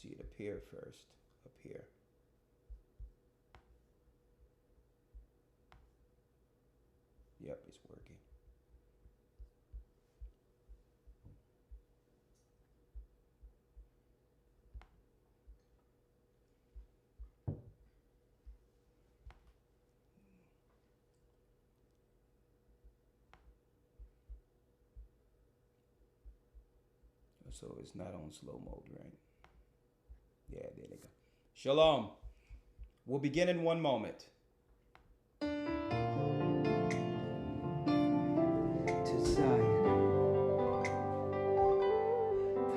see it appear first. Up here. Yep, it's working. So it's not on slow mode, right? Yeah, there they go. Shalom. We'll begin in one moment. To Zion.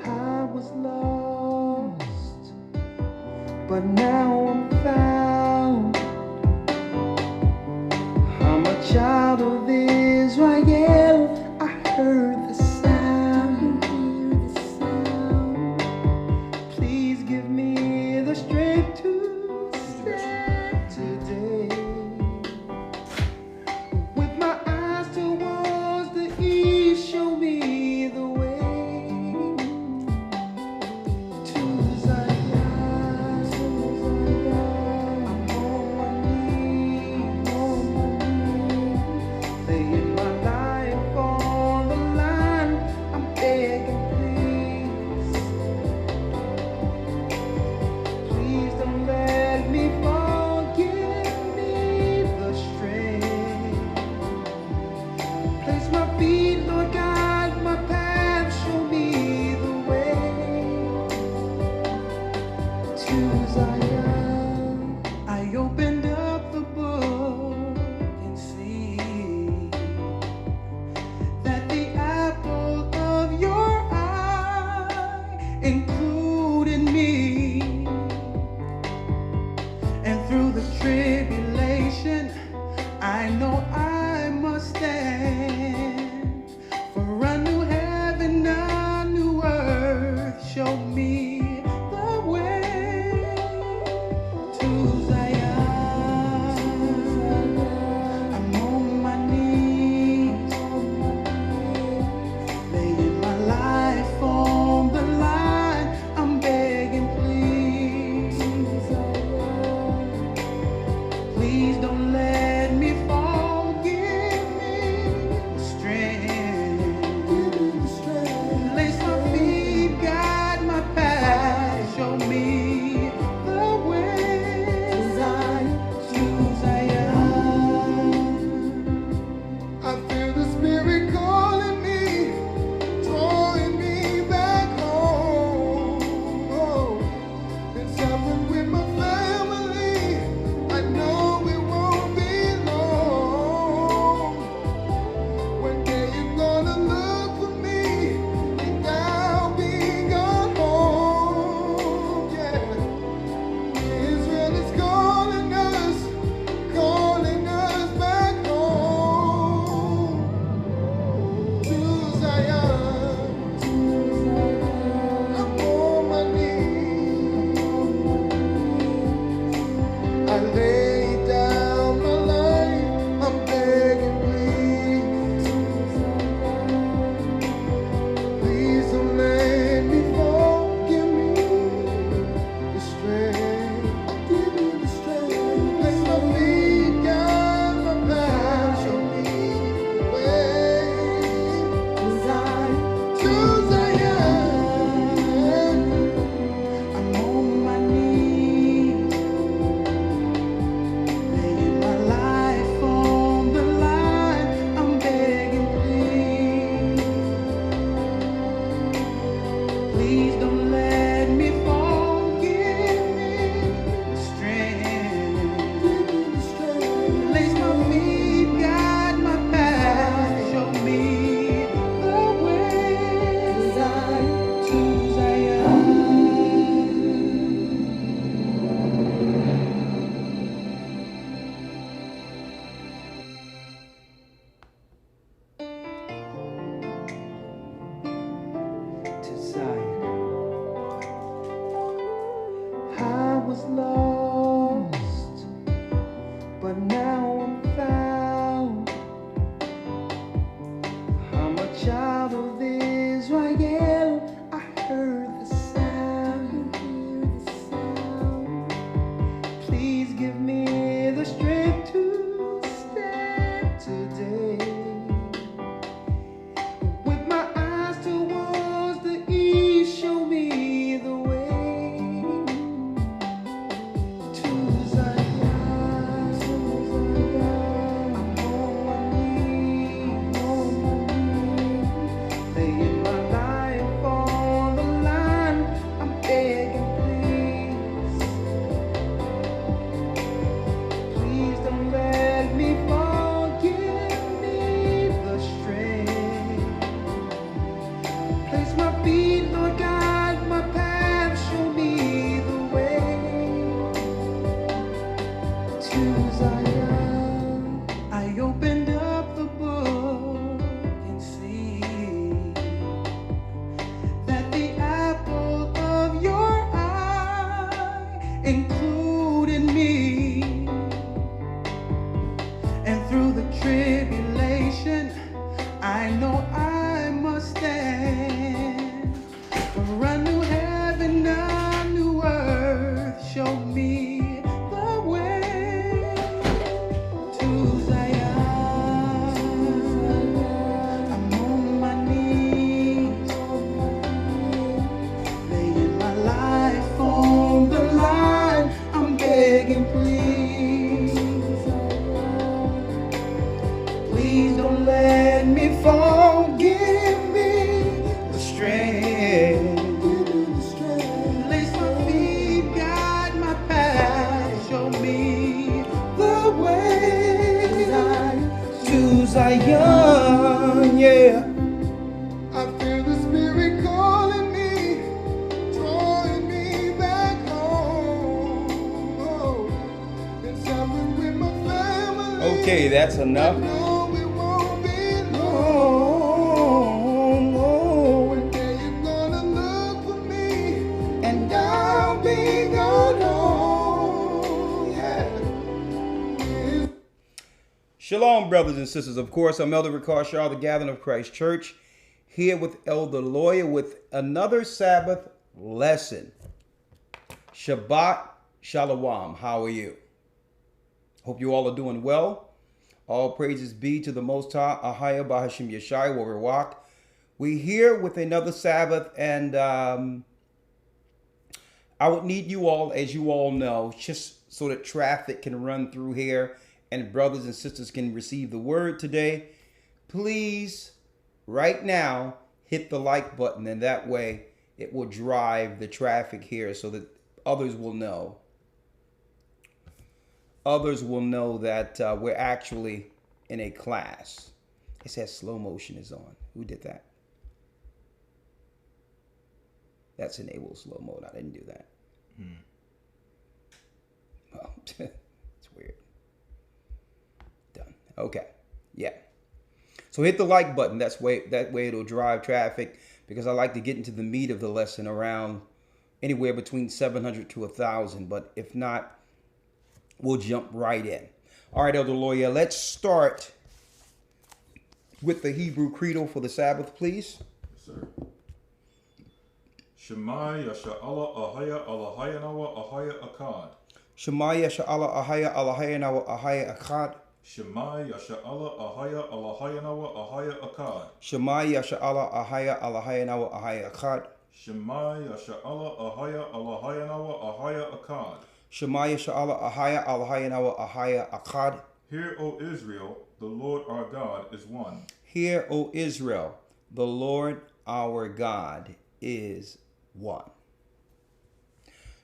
I was lost, but now I'm found. I'm a child of Israel. I heard the sound. Please give me the strength to stand today. With my eyes towards the east, show me the way to Zion. I'm on my knees, laying my life on the line. I'm begging, please don't let me fall. Give me the strength. Place my feet, Lord, guide my path. Show me the way to Zion. I opened up the book and see that the apple of your eye included me. And through the tribulation, I know I must stand for a new heaven, a new earth. Show me the way to Zion. I'm on my knees, laying my life on the line. I'm begging, please don't let me fall. Give me the strength. Place my feet, guide my path. Show me the way to Zion. I feel the Spirit calling me, drawing me back home. Oh, it's happened with my family. I know it won't be long. One day you're gonna look for me, and I'll be gone home. Yeah, Israel is calling us back home to Zion. I'm on my knees. I lay down my life. I'm begging, please don't let me fall. Give me the strength. Place my feet, guide my path. Show me the way to Zion. I'm on my knees, laying my life on the line. I'm begging, please don't let me fall. Give me the strength. Place my feet, guide my path. Show me the way to Zion. To Zion. I was lost, but now I'm found. I'm a child of Israel. I heard the sound. Okay, that's enough. I know it won't be long. One day you're gonna look for me, and I'll be gone home. Yeah. Shalom, brothers and sisters. Of course, I'm Elder Ricard Shaw, the Gathering of Christ Church, here with Elder Lawyer with another Sabbath lesson. Shabbat Shalom. How are you? Hope you all are doing well. All praises be to the Most High, Ahaya Bahashim Yeshai, where we walk. We're here with another Sabbath, and I would need you all, as you all know, just so that traffic can run through here and brothers and sisters can receive the word today. Please, right now, hit the like button, and that way it will drive the traffic here so that others will know. Others will know that we're actually in a class. It says slow motion is on. Who did that? That's enable slow mode. I didn't do that. Well, it's weird. Done. Okay. Yeah. So hit the like button. That way it'll drive traffic, because I like to get into the meat of the lesson around anywhere between 700 to 1,000. But if not, we'll jump right in. All right, Elder Lawyer, let's start with the Hebrew credo for the Sabbath, please. Yes, sir. Shema Yasha'Allah Ahaya Allahaya Nawa Ahaya Akkad. Shema Yasha'Allah Ahaya Allahaya Nawa Ahaya Akkad. Shema Yasha'Allah Ahaya Allahaya Nawa Ahaya Akkad. Shema Yasha'Allah Ahaya Allahaya Nawa Ahaya Akkad. Shema Yasha'Allah Ahaya Allahaya Nawa Ahaya Akkad. Shema Yasha'Allah Ahaya Allahaya Nawa Ahaya Akkad. Hear, O Israel, the Lord our God is one. Hear, O Israel, the Lord our God is one.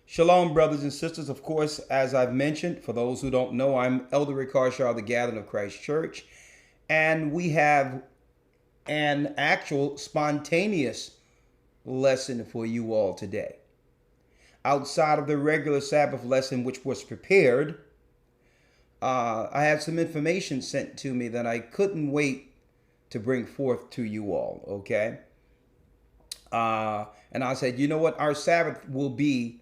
Shalom, brothers and sisters. Of course, as I've mentioned, for those who don't know, I'm Elder Ricard Shaw, the Gathering of Christ Church, and we have an actual spontaneous lesson for you all today. Outside of the regular Sabbath lesson, which was prepared, I had some information sent to me that I couldn't wait to bring forth to you all, okay? And I said, you know what? Our Sabbath will be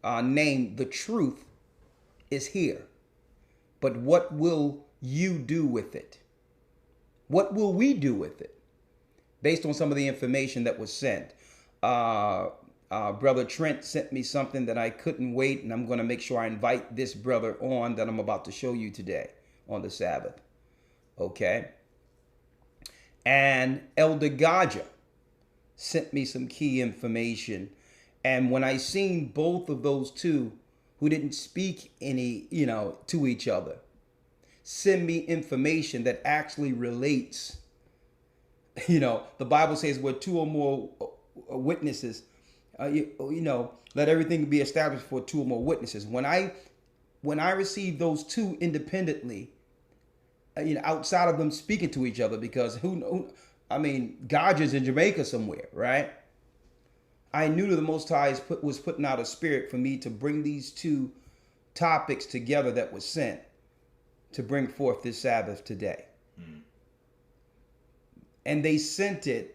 named The Truth is Here. But what will you do with it? What will we do with it? Based on some of the information that was sent. Brother Trent sent me something that I couldn't wait, and I'm going to make sure I invite this brother on that I'm about to show you today on the Sabbath. Okay? And Elder Gocc sent me some key information. And when I seen both of those two, who didn't speak any, to each other, send me information that actually relates. The Bible says where two or more witnesses, let everything be established for two or more witnesses. When I received those two independently, outside of them speaking to each other, because Gocc is in Jamaica somewhere, right? I knew that the Most High was putting out a spirit for me to bring these two topics together that was sent to bring forth this Sabbath today. And they sent it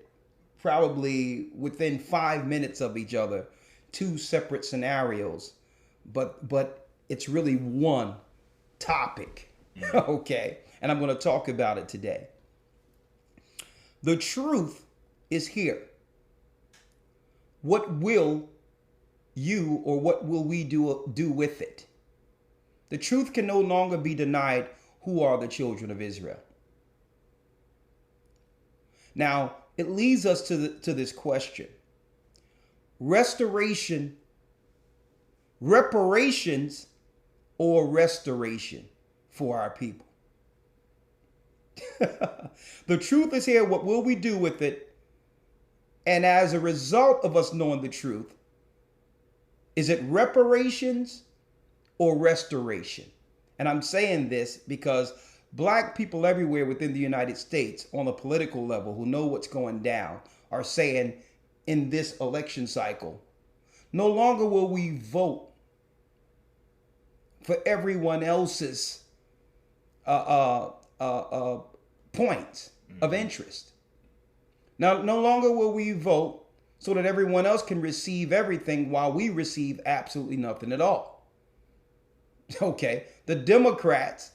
probably within 5 minutes of each other, two separate scenarios, but it's really one topic, okay? And I'm going to talk about it today. The truth is here. What will you or what will we do with it? The truth can no longer be denied. Who are the children of Israel? Now, it leads us to this question. Reparations or restoration for our people? The truth is here. What will we do with it? And as a result of us knowing the truth, is it reparations or restoration? And I'm saying this because Black people everywhere within the United States on a political level who know what's going down are saying in this election cycle, no longer will we vote for everyone else's points of interest. Now, no longer will we vote so that everyone else can receive everything while we receive absolutely nothing at all. Okay, the Democrats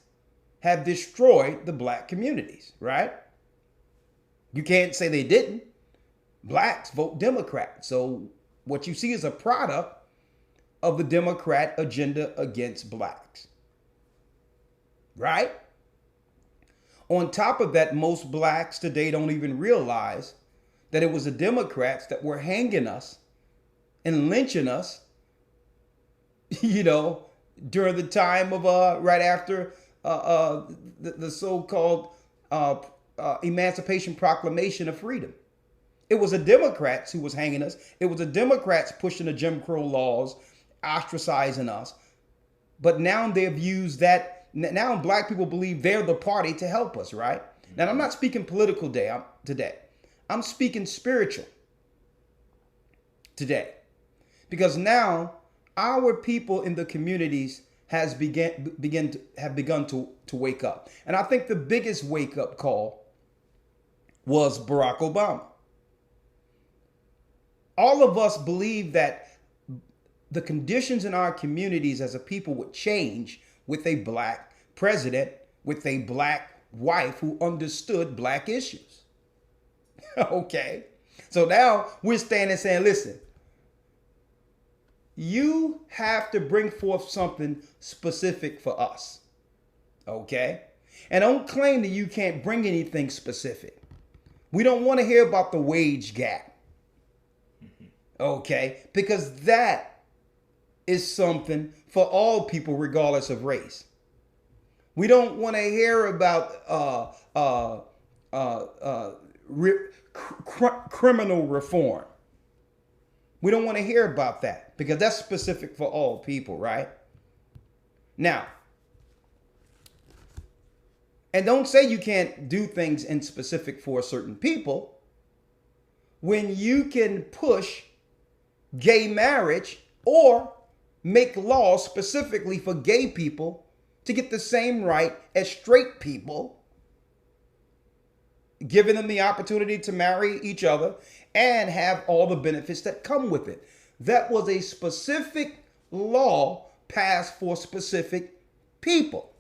have destroyed the black communities, right? You can't say they didn't. Blacks vote Democrat. So what you see is a product of the Democrat agenda against blacks, right? On top of that, most blacks today don't even realize that it was the Democrats that were hanging us and lynching us, during the time of right after the so-called Emancipation Proclamation of Freedom. It was the Democrats who was hanging us. It was the Democrats pushing the Jim Crow laws, ostracizing us. But now they've used that. Now black people believe they're the party to help us, right? Now, I'm not speaking political today. I'm speaking spiritual today. Because now our people in the communities have begun to wake up. And I think the biggest wake-up call was Barack Obama. All of us believe that the conditions in our communities as a people would change with a black president, with a black wife who understood black issues. Okay. So now we're standing saying, listen, you have to bring forth something specific for us. Okay. And don't claim that you can't bring anything specific. We don't want to hear about the wage gap. Okay. Because that is something for all people, regardless of race. We don't want to hear about criminal reform. We don't want to hear about that because that's specific for all people, right? Now, and don't say you can't do things in specific for certain people when you can push gay marriage or make laws specifically for gay people to get the same right as straight people, giving them the opportunity to marry each other and have all the benefits that come with it. That was a specific law passed for specific people,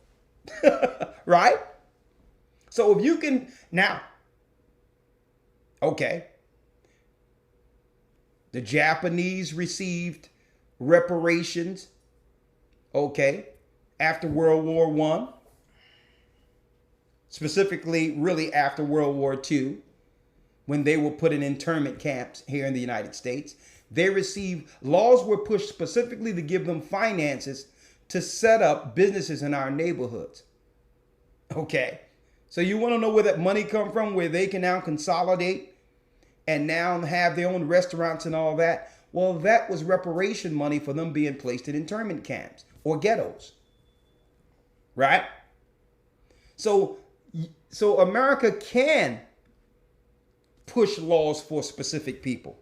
right? So if you can now, okay, the Japanese received reparations, okay, after World War I, specifically really after World War II, when they were put in internment camps here in the United States. They received, laws were pushed specifically to give them finances to set up businesses in our neighborhoods. Okay, so you want to know where that money come from, where they can now consolidate and now have their own restaurants and all that? Well, that was reparation money for them being placed in internment camps or ghettos. Right? So America can push laws for specific people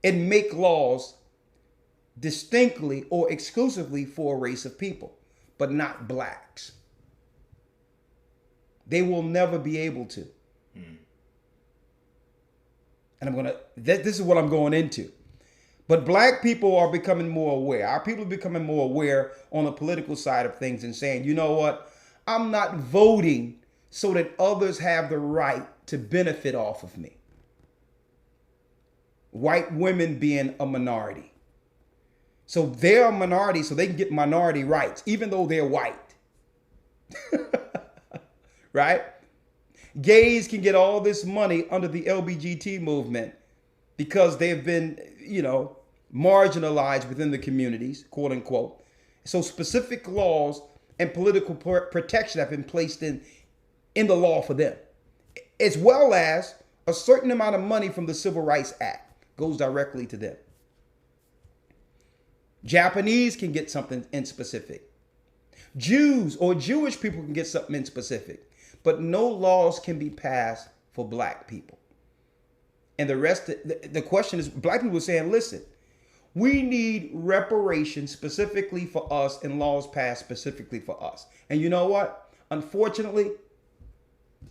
and make laws distinctly or exclusively for a race of people, but not blacks. They will never be able to. And this is what I'm going into. But black people are becoming more aware. Our people are becoming more aware on the political side of things and saying, you know what? I'm not voting so that others have the right to benefit off of me. White women being a minority. So they're a minority so they can get minority rights, even though they're white. Right? Gays can get all this money under the LGBT movement because they've been, marginalized within the communities, quote unquote. So specific laws and political protection have been placed in the law for them, as well as a certain amount of money from the Civil Rights Act goes directly to them. Japanese can get something in specific. Jews or Jewish people can get something in specific, but no laws can be passed for black people. And the rest, the question is, black people are saying, listen, we need reparations specifically for us and laws passed specifically for us. And you know what? unfortunately,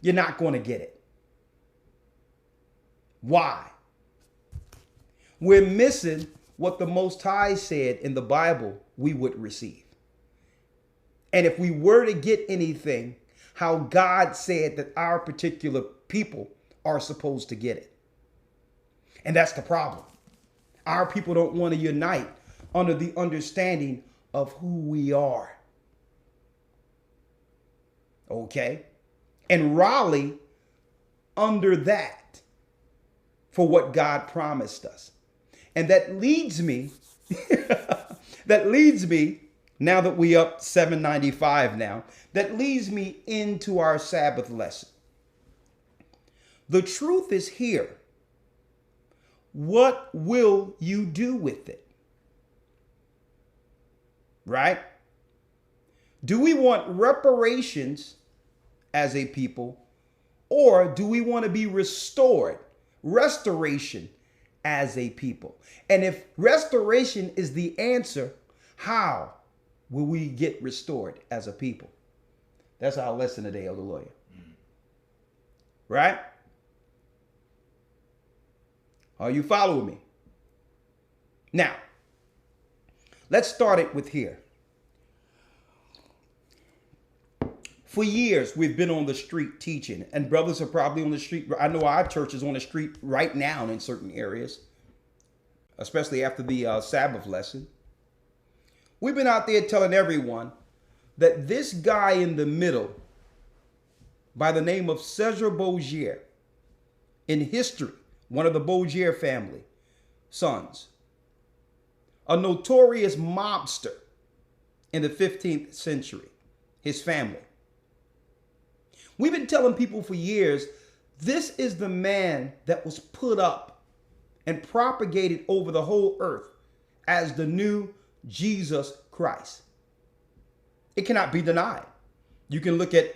you're not going to get it. Why? We're missing what the Most High said in the Bible we would receive. And if we were to get anything, how God said that our particular people are supposed to get it. And that's the problem. Our people don't want to unite under the understanding of who we are. Okay? And rally under that for what God promised us. And that leads me, now that we up 795 now, that leads me into our Sabbath lesson. The truth is here. What will you do with it? Right? Do we want reparations as a people, or do we want to be restored? Restoration as a people. And if restoration is the answer, how will we get restored as a people? That's our lesson today, Elder Lawyer. Right? Are you following me? Now, let's start it with here. For years, we've been on the street teaching, and brothers are probably on the street. I know our church is on the street right now in certain areas, especially after the Sabbath lesson. We've been out there telling everyone that this guy in the middle, by the name of Cesar Borgia, in history, one of the Borgia family sons, a notorious mobster in the 15th century, his family. We've been telling people for years, this is the man that was put up and propagated over the whole earth as the new Jesus Christ. It cannot be denied. You can look at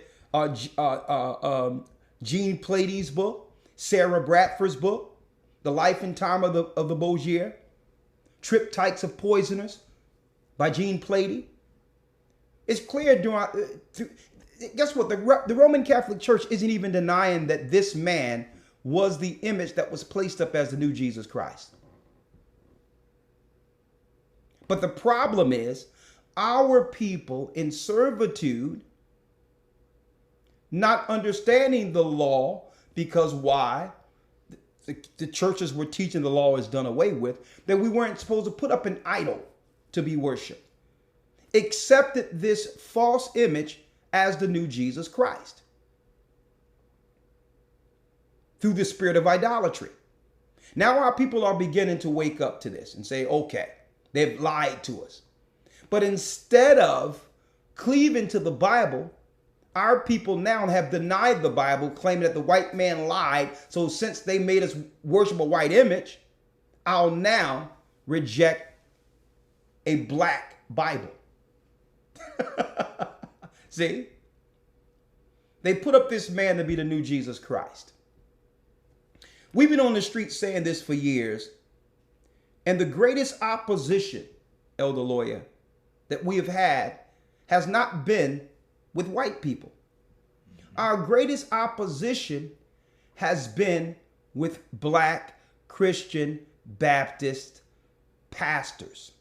Jean Platy's book, Sarah Bradford's book, The Life and Time of the Borgia, Triptychs of Poisoners by Jean Platy. It's clear guess what? The Roman Catholic Church isn't even denying that this man was the image that was placed up as the new Jesus Christ. But the problem is our people in servitude, not understanding the law, because why? The churches were teaching the law is done away with, that we weren't supposed to put up an idol to be worshiped. Accepted this false image as the new Jesus Christ through the spirit of idolatry. Now our people are beginning to wake up to this and say, okay, they've lied to us. But instead of cleaving to the Bible, our people now have denied the Bible, claiming that the white man lied. So since they made us worship a white image, I'll now reject a black Bible. See? They put up this man to be the new Jesus Christ. We've been on the street saying this for years. And the greatest opposition, Elder Lawyer, that we have had has not been with white people. Our greatest opposition has been with black Christian Baptist pastors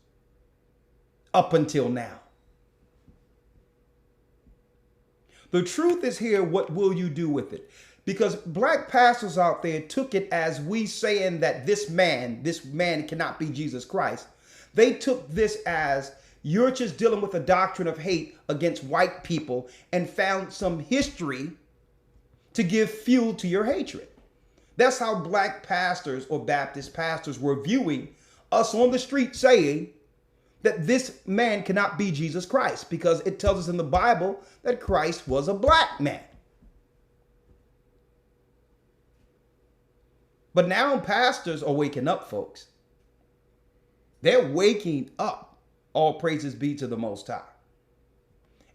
up until now. The truth is here, what will you do with it? Because black pastors out there took it as we saying that this man cannot be Jesus Christ. They took this as you're just dealing with a doctrine of hate against white people and found some history to give fuel to your hatred. That's how black pastors or Baptist pastors were viewing us on the street, saying that this man cannot be Jesus Christ, because it tells us in the Bible that Christ was a black man. But now pastors are waking up, folks. They're waking up. All praises be to the Most High.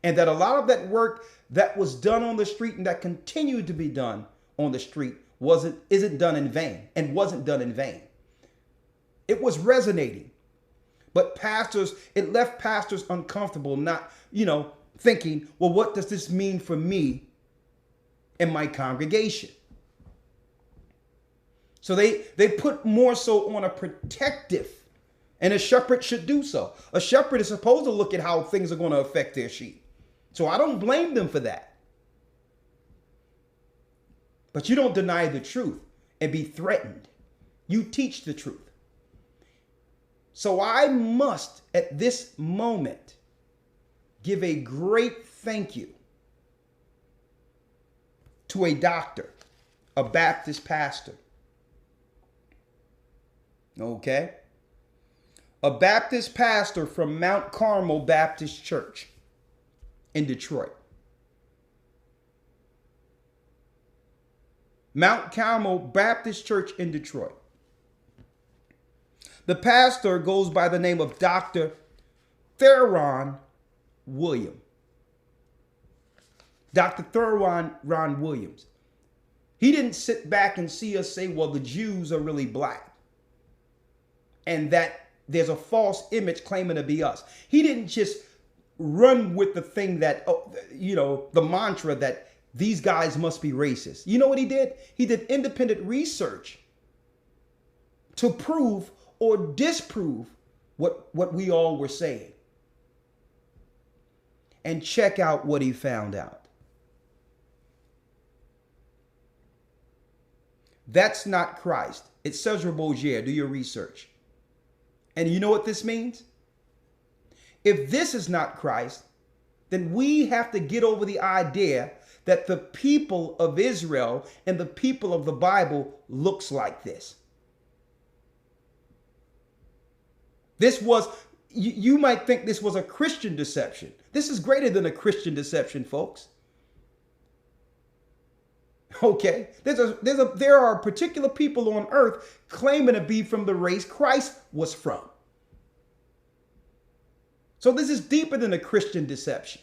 And that a lot of that work that was done on the street and that continued to be done on the street isn't done in vain and wasn't done in vain. It was resonating. But pastors, it left pastors uncomfortable, not, thinking, well, what does this mean for me and my congregation? So they put more so on a protective, and a shepherd should do so. A shepherd is supposed to look at how things are going to affect their sheep. So I don't blame them for that. But you don't deny the truth and be threatened. You teach the truth. So I must, at this moment, give a great thank you to a doctor, a Baptist pastor. Okay? A Baptist pastor from Mount Carmel Baptist Church in Detroit. Mount Carmel Baptist Church in Detroit. The pastor goes by the name of Dr. Theron William. Dr. Theron Williams. He didn't sit back and see us say, well, the Jews are really black, and that there's a false image claiming to be us. He didn't just run with the thing that, the mantra that these guys must be racist. You know what he did? He did independent research to prove or disprove what we all were saying. And check out what he found out. That's not Christ. It's Cesar Borgia. Do your research. And you know what this means? If this is not Christ, then we have to get over the idea that the people of Israel and the people of the Bible looks like this. This was, you might think this was a Christian deception. This is greater than a Christian deception, folks. Okay, there are particular people on earth claiming to be from the race Christ was from. So this is deeper than a Christian deception.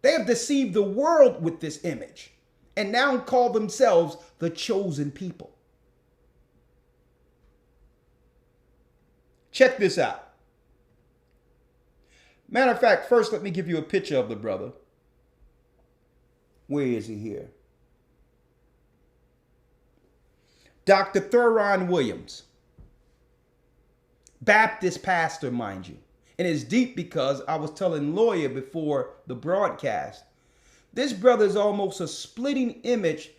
They have deceived the world with this image and now call themselves the chosen people. Check this out. Matter of fact, first let me give you a picture of the brother. Where is he here? Dr. Theron Williams, Baptist pastor, mind you. And it's deep because I was telling Lawyer before the broadcast, this brother is almost a splitting image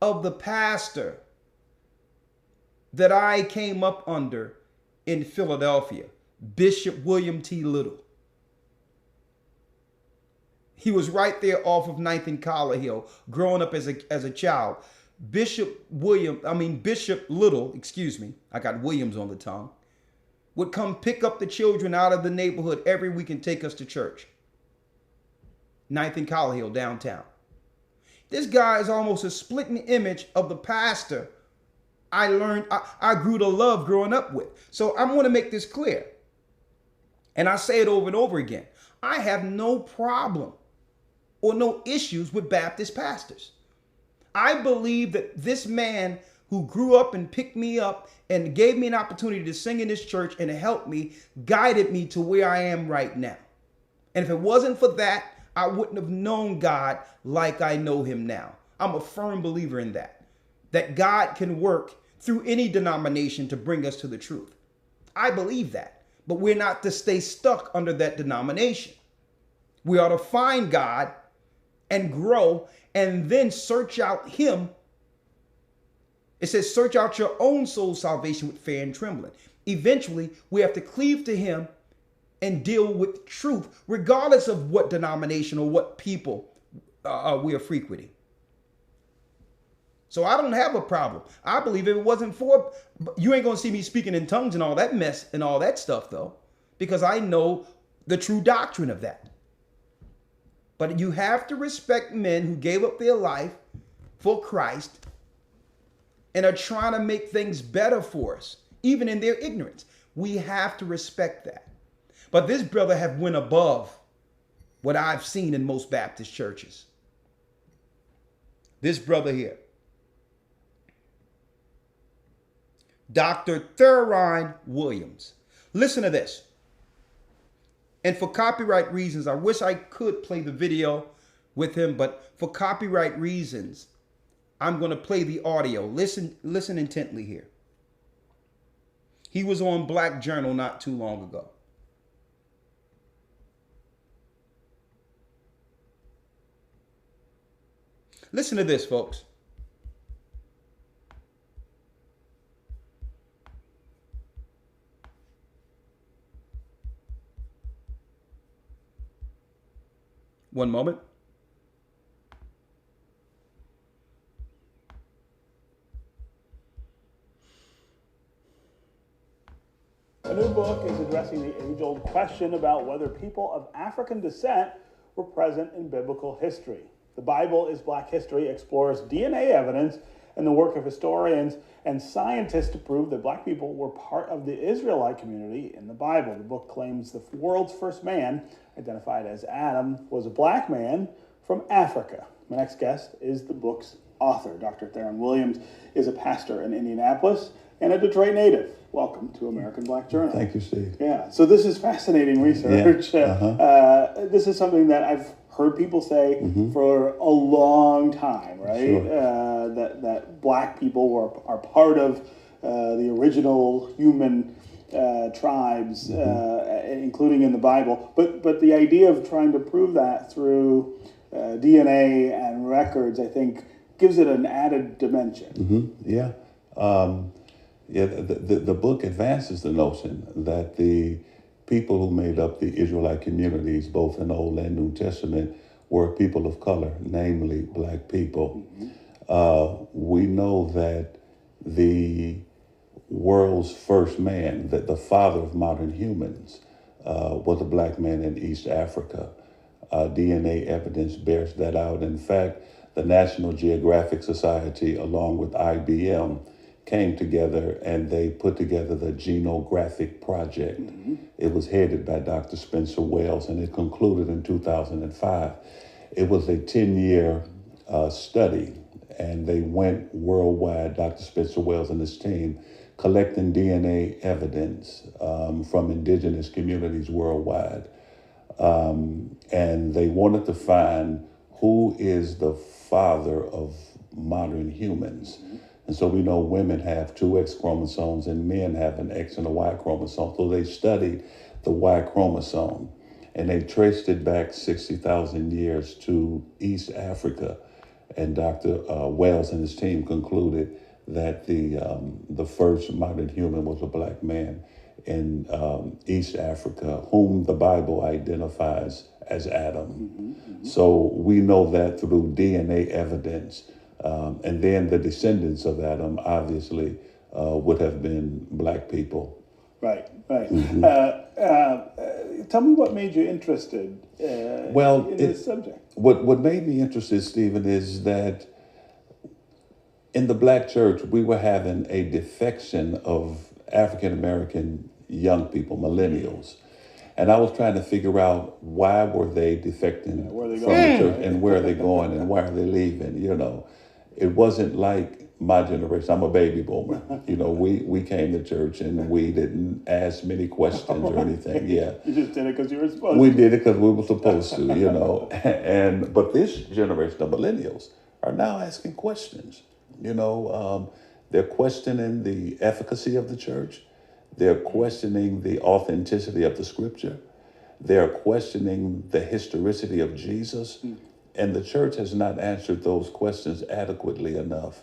of the pastor that I came up under in Philadelphia, Bishop William T. Little. He was right there off of 9th and Collar Hill, growing up as a child. Bishop Little, I got Williams on the tongue, would come pick up the children out of the neighborhood every week and take us to church. 9th and Collar Hill, downtown. This guy is almost a splitting image of the pastor I grew to love growing up with. So I'm going to make this clear. And I say it over and over again. I have no problem or no issues with Baptist pastors. I believe that this man who grew up and picked me up and gave me an opportunity to sing in this church and help me, guided me to where I am right now. And if it wasn't for that, I wouldn't have known God like I know him now. I'm a firm believer in that God can work through any denomination to bring us to the truth. I believe that, but we're not to stay stuck under that denomination. We ought to find God and grow and then search out him. It says, search out your own soul's salvation with fear and trembling. Eventually, we have to cleave to him and deal with truth, regardless of what denomination or what people we are frequenting. So I don't have a problem. I believe if it wasn't for, you ain't going to see me speaking in tongues and all that mess and all that stuff, though, because I know the true doctrine of that. But you have to respect men who gave up their life for Christ and are trying to make things better for us, even in their ignorance. We have to respect that. But this brother have went above what I've seen in most Baptist churches. This brother here, Dr. Theron Williams. Listen to this. And for copyright reasons, I wish I could play the video with him, but for copyright reasons, I'm going to play the audio. Listen intently here. He was on Black Journal not too long ago. Listen to this, folks. One moment. The new book is addressing the age-old question about whether people of African descent were present in biblical history. The Bible is Black History explores DNA evidence and the work of historians and scientists to prove that Black people were part of the Israelite community in the Bible. The book claims the world's first man, identified as Adam, was a Black man from Africa. My next guest is the book's author. Dr. Theron Williams is a pastor in Indianapolis and a Detroit native. Welcome to American Black Journal. Thank you, Steve. Yeah, so this is fascinating research. Yeah. This is something that I've heard people say for a long time, right? Sure. That Black people are part of the original human tribes, including in the Bible. But the idea of trying to prove that through DNA and records, I think, gives it an added dimension. Yeah. The book advances the notion that the people who made up the Israelite communities, both in Old and New Testament, were people of color, namely Black people. We know that the world's first man, that the father of modern humans, was a Black man in East Africa. DNA evidence bears that out. In fact, the National Geographic Society, along with IBM, came together and they put together the Genographic Project. It was headed by Dr. Spencer Wells, and it concluded in 2005. It was a 10-year study, and they went worldwide, Dr. Spencer Wells and his team, collecting DNA evidence from indigenous communities worldwide. And they wanted to find who is the father of modern humans. And so we know women have 2 X chromosomes and men have an X and a Y chromosome. So they studied the Y chromosome and they traced it back 60,000 years to East Africa. And Dr. Wells and his team concluded that the first modern human was a Black man in East Africa, whom the Bible identifies as Adam. So we know that through DNA evidence. And then the descendants of Adam obviously would have been Black people. Right. Tell me what made you interested in this subject. What made me interested, Stephen, is that in the Black church, we were having a defection of African-American young people, millennials. And I was trying to figure out why were they defecting from the church and where are they going and why are they leaving, It wasn't like my generation. I'm a baby boomer. We came to church and we didn't ask many questions or anything. Yeah. You just did it because you were supposed to. We did it because we were supposed to, But this generation of millennials are now asking questions. They're questioning the efficacy of the church. They're questioning the authenticity of the scripture. They're questioning the historicity of Jesus. And the church has not answered those questions adequately enough.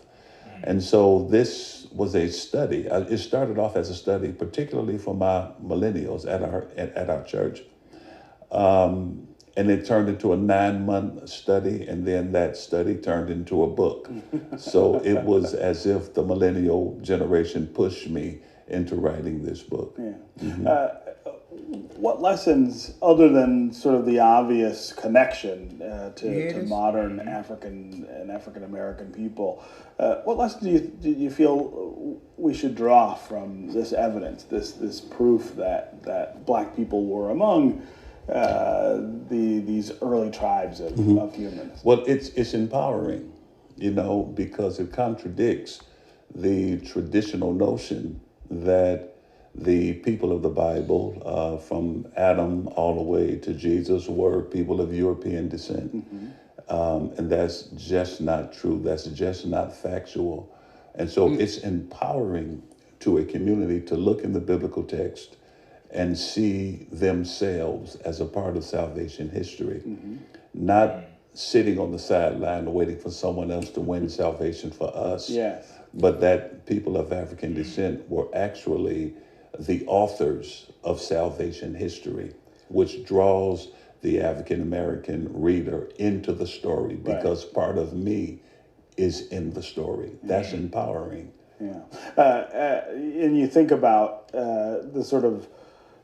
And so this was a study. It started off as a study, particularly for my millennials at our church. And it turned into a 9-month study, and then that study turned into a book. So it was as if the millennial generation pushed me into writing this book. Yeah. What lessons, other than sort of the obvious connection to modern African and African American people, what lessons do you feel we should draw from this evidence, this proof that Black people were among these early tribes of humans? Well, it's empowering, because it contradicts the traditional notion that The people of the Bible, from Adam all the way to Jesus, were people of European descent. And that's just not true. That's just not factual. And so it's empowering to a community to look in the biblical text and see themselves as a part of salvation history, not sitting on the sideline waiting for someone else to win salvation for us, Yes. but that people of African descent were actually the authors of salvation history, which draws the African American reader into the story because part of me is in the story. That's empowering. Yeah. And you think about the sort of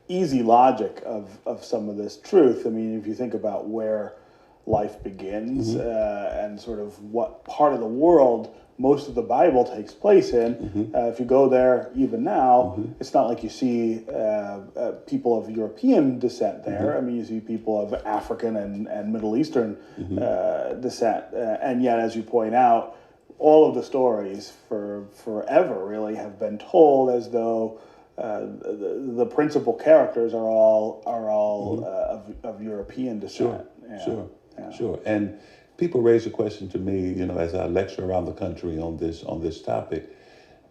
easy logic of some of this truth. I mean, if you think about where life begins and sort of what part of the world most of the Bible takes place in, if you go there even now, it's not like you see people of European descent there. I mean, you see people of African and Middle Eastern descent. And yet, as you point out, all of the stories for forever really have been told as though the principal characters are all of European descent. Sure. And people raise a question to me, you know, as I lecture around the country on this topic,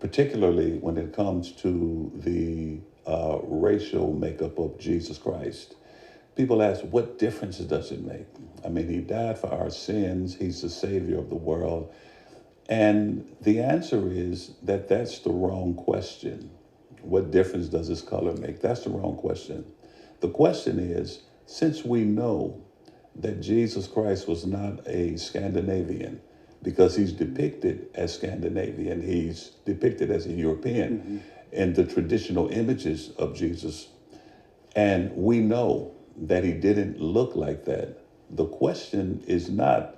particularly when it comes to the racial makeup of Jesus Christ. People ask, what difference does it make? I mean, he died for our sins. He's the Savior of the world. And the answer is that that's the wrong question. What difference does his color make? That's the wrong question. The question is, since we know that Jesus Christ was not a Scandinavian, because he's depicted as Scandinavian, he's depicted as a European in the traditional images of Jesus, and we know that he didn't look like that. The question is not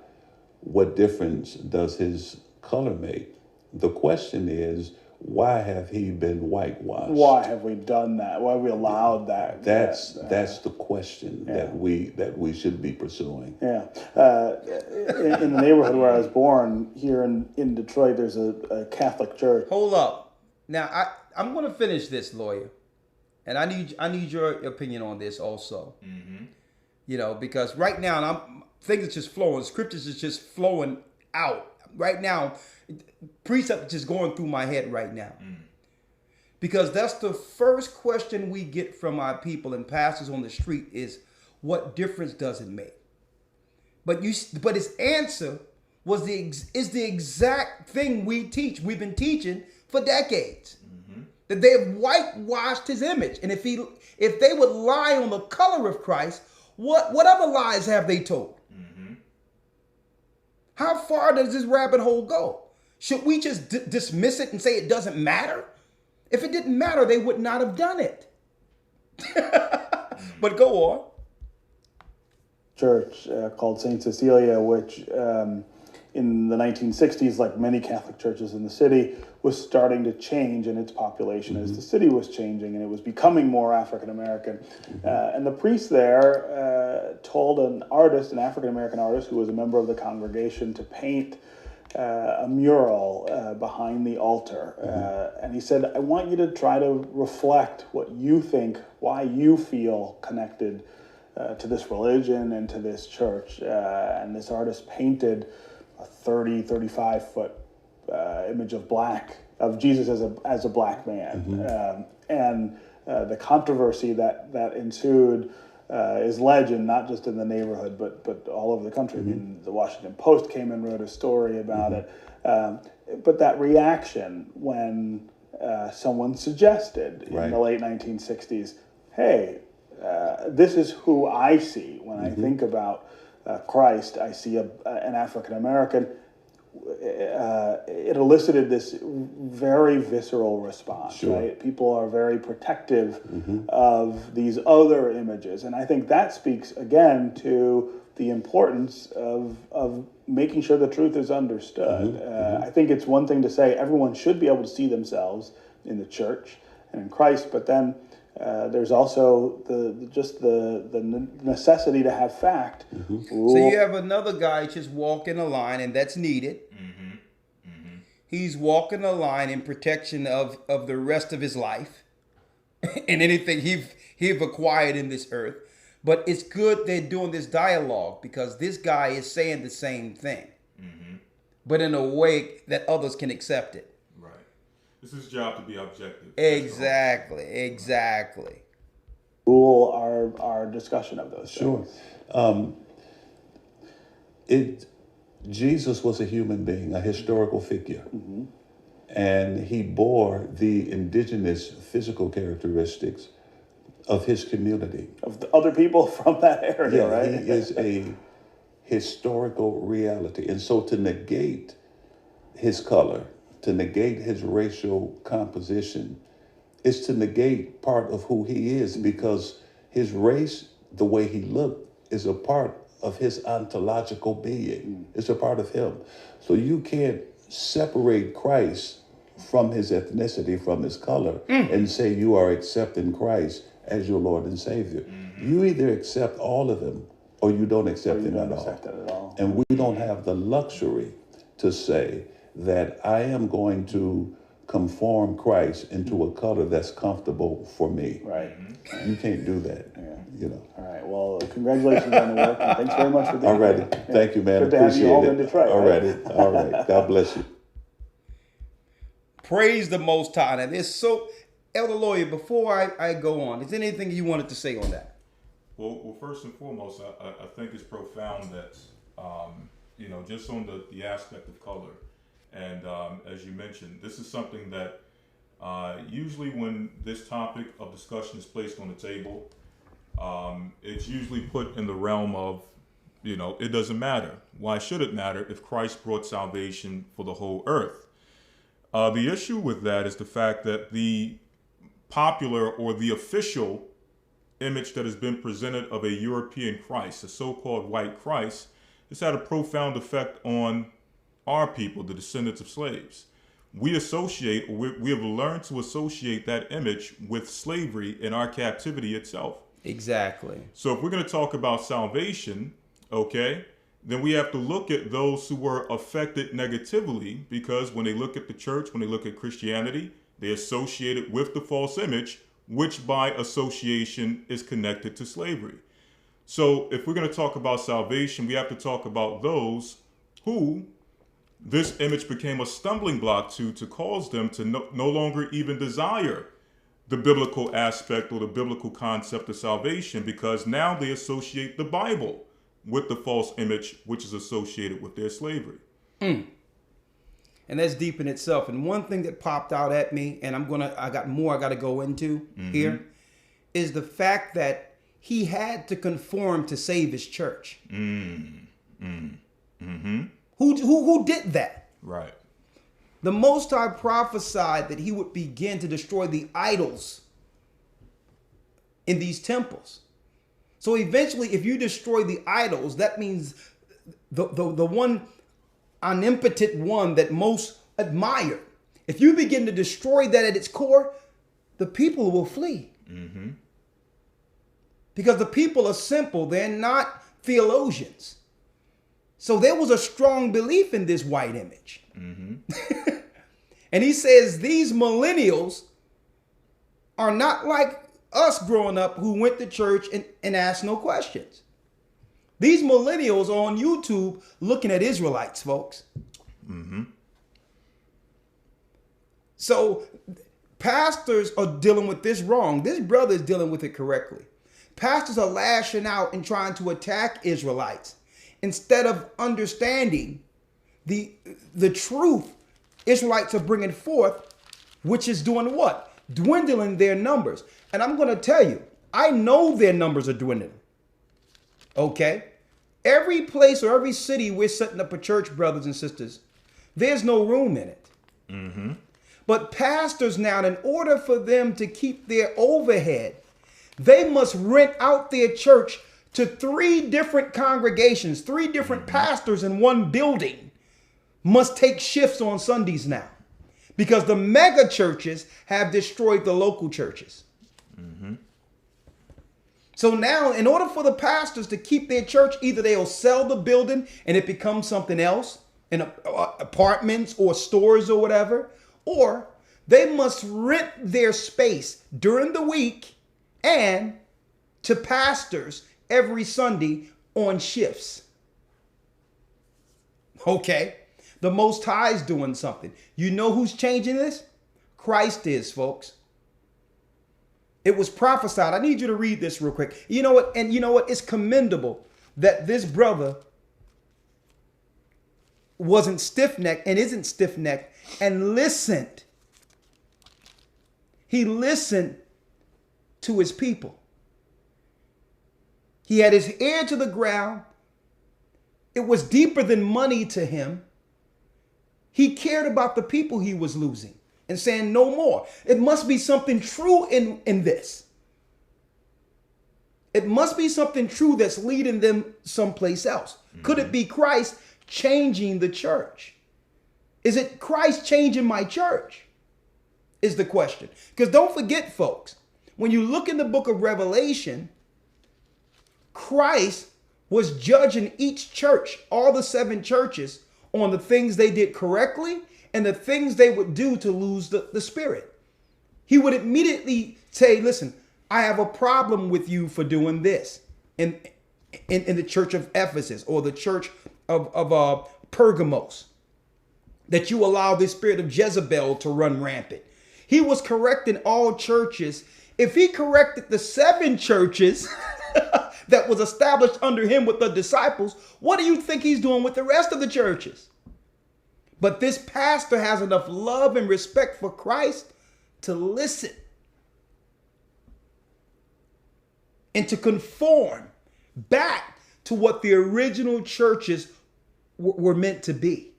what difference does his color make. The question is, why have he been whitewashed? Why have we done that? Why have we allowed that? That's the question that we should be pursuing. Yeah. In the neighborhood where I was born, here in Detroit, there's a Catholic church. Hold up. Now I'm going to finish this, lawyer, and I need your opinion on this also. You know, because right now things are just flowing. Scriptures is just flowing out right now. Precept just going through my head right now. Because that's the first question we get from our people and pastors on the street is, what difference does it make? But his answer is the exact thing we teach. We've been teaching for decades. That they have whitewashed his image. And if they would lie on the color of Christ, what other lies have they told? How far does this rabbit hole go? Should we just dismiss it and say it doesn't matter? If it didn't matter, they would not have done it. But go on. Church called St. Cecilia, which in the 1960s, like many Catholic churches in the city, was starting to change in its population as the city was changing and it was becoming more African American. And the priest there told an African American artist who was a member of the congregation, to paint a mural behind the altar. And he said, I want you to try to reflect what you think, why you feel connected to this religion and to this church. And this artist painted a 35 foot image of Jesus as a black man. And the controversy that ensued is legend, not just in the neighborhood, but all over the country. I mean, the Washington Post came and wrote a story about it. But that reaction when someone suggested in the late 1960s, hey, this is who I see when I think about Christ. I see an African American. It elicited this very visceral response, right? People are very protective of these other images. And I think that speaks, again, to the importance of making sure the truth is understood. I think it's one thing to say everyone should be able to see themselves in the church and in Christ, but then there's also the necessity to have fact. So you have another guy just walking a line, and that's needed. He's walking a line in protection of the rest of his life. in anything he've acquired in this earth. But it's good they're doing this dialogue because this guy is saying the same thing, but in a way that others can accept it. Right. It's his job to be objective. Exactly. Rule our discussion of those Sure. things. Jesus was a human being, a historical figure, and he bore the indigenous physical characteristics of his community. Of the other people from that area, Yeah, right? he is a historical reality. And so to negate his color, to negate his racial composition, is to negate part of who he is, because his race, the way he looked, is a part of his ontological being. It's a part of him. So you can't separate Christ from his ethnicity, from his color, and say you are accepting Christ as your Lord and Savior. You either accept all of him or you don't accept him at all. And we don't have the luxury to say that I am going to conform Christ into a color that's comfortable for me. Right. You can't do that. You know. All right. Well, congratulations on the work, and thanks very much for being All righty. here. Thank you, man. Good to have Appreciate you home it. in Detroit. All right? righty. All right. God bless you. Praise the Most High. And it's so, Elder Lawyer, before I go on, is there anything you wanted to say on that? Well, first and foremost, I think it's profound that, just on the aspect of color. And as you mentioned, this is something that usually when this topic of discussion is placed on the table, it's usually put in the realm of, it doesn't matter. Why should it matter if Christ brought salvation for the whole earth? The issue with that is the fact that the popular or the official image that has been presented of a European Christ, a so-called white Christ, has had a profound effect on our people, the descendants of slaves. We associate, or we have learned to associate that image with slavery in our captivity itself. Exactly. So if we're going to talk about salvation, okay, then we have to look at those who were affected negatively, because when they look at the church, when they look at Christianity, they associate it with the false image, which by association is connected to slavery. So if we're going to talk about salvation, we have to talk about those who this image became a stumbling block to cause them to no longer even desire the biblical aspect or the biblical concept of salvation, because now they associate the Bible with the false image, which is associated with their slavery. And that's deep in itself. And one thing that popped out at me, and I got to go into here, is the fact that he had to conform to save his church. Who did that? Right. The Most High prophesied that he would begin to destroy the idols in these temples. So eventually, if you destroy the idols, that means the one omnipotent one that most admire. If you begin to destroy that at its core, the people will flee. Because the people are simple. They're not theologians. So there was a strong belief in this white image. And he says these millennials are not like us growing up who went to church and asked no questions. These millennials are on YouTube looking at Israelites, folks. So pastors are dealing with this wrong. This brother is dealing with it correctly. Pastors are lashing out and trying to attack Israelites instead of understanding the truth Israelites are bringing forth, which is doing what? Dwindling their numbers. And I'm going to tell you, I know their numbers are dwindling. Okay? Every place or every city we're setting up a church, brothers and sisters, there's no room in it. But pastors now, in order for them to keep their overhead, they must rent out their church to 3 different congregations, 3 different pastors in one building must take shifts on Sundays now, because the mega churches have destroyed the local churches. So now, in order for the pastors to keep their church, either they'll sell the building and it becomes something else, in apartments or stores or whatever, or They must rent their space during the week and to pastors every Sunday on shifts. Okay, the Most High is doing something. You know who's changing this? Christ is, folks. It was prophesied. I need you to read this real quick. You know what? And you know what? It's commendable that this brother wasn't stiff-necked and isn't stiff-necked and listened. He listened to his people. He had his ear to the ground. It was deeper than money to him. He cared about the people he was losing and saying no more. It must be something true in this. It must be something true that's leading them someplace else. Mm-hmm. Could it be Christ changing the church? Is it Christ changing my church? Is the question. Because don't forget, folks, when you look in the book of Revelation, Christ was judging each church, all the 7 churches, on the things they did correctly and the things they would do to lose the spirit. He would immediately say, listen, I have a problem with you for doing this in the church of Ephesus or the church of Pergamos, that you allow the spirit of Jezebel to run rampant. He was correcting all churches. If he corrected the 7 churches that was established under him with the disciples, what do you think he's doing with the rest of the churches? But this pastor has enough love and respect for Christ to listen and to conform back to what the original churches were meant to be.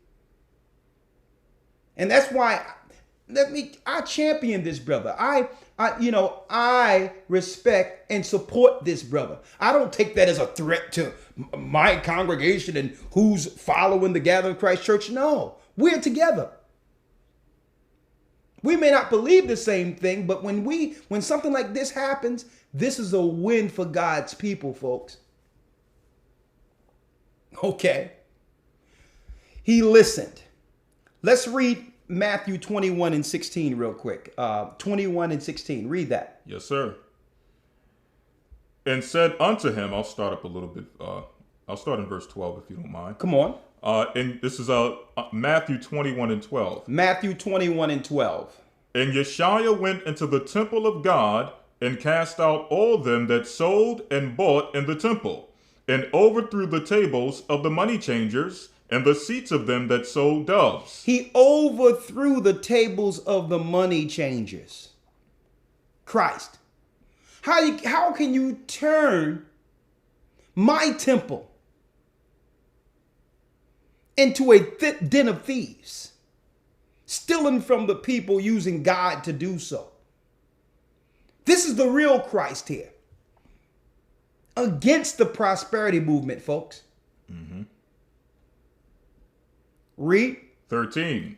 And that's why I champion this brother. I respect and support this brother. I don't take that as a threat to my congregation and who's following the Gathering Christ Church. No, we're together. We may not believe the same thing, but when something like this happens, this is a win for God's people, folks. Okay. He listened. Let's read Matthew 21 and 16 real quick. 21 and 16. Read that. Yes, sir. And said unto him, I'll start up a little bit. I'll start in verse 12 if you don't mind. Come on. And this is Matthew 21 and 12. Matthew 21 and 12. And Yeshua went into the temple of God and cast out all them that sold and bought in the temple, and overthrew the tables of the money changers and the seats of them that sold doves. He overthrew the tables of the money changers. Christ. How can you turn my temple into a den of thieves, stealing from the people, using God to do so? This is the real Christ here. Against the prosperity movement, folks. Mm-hmm. Read. 13.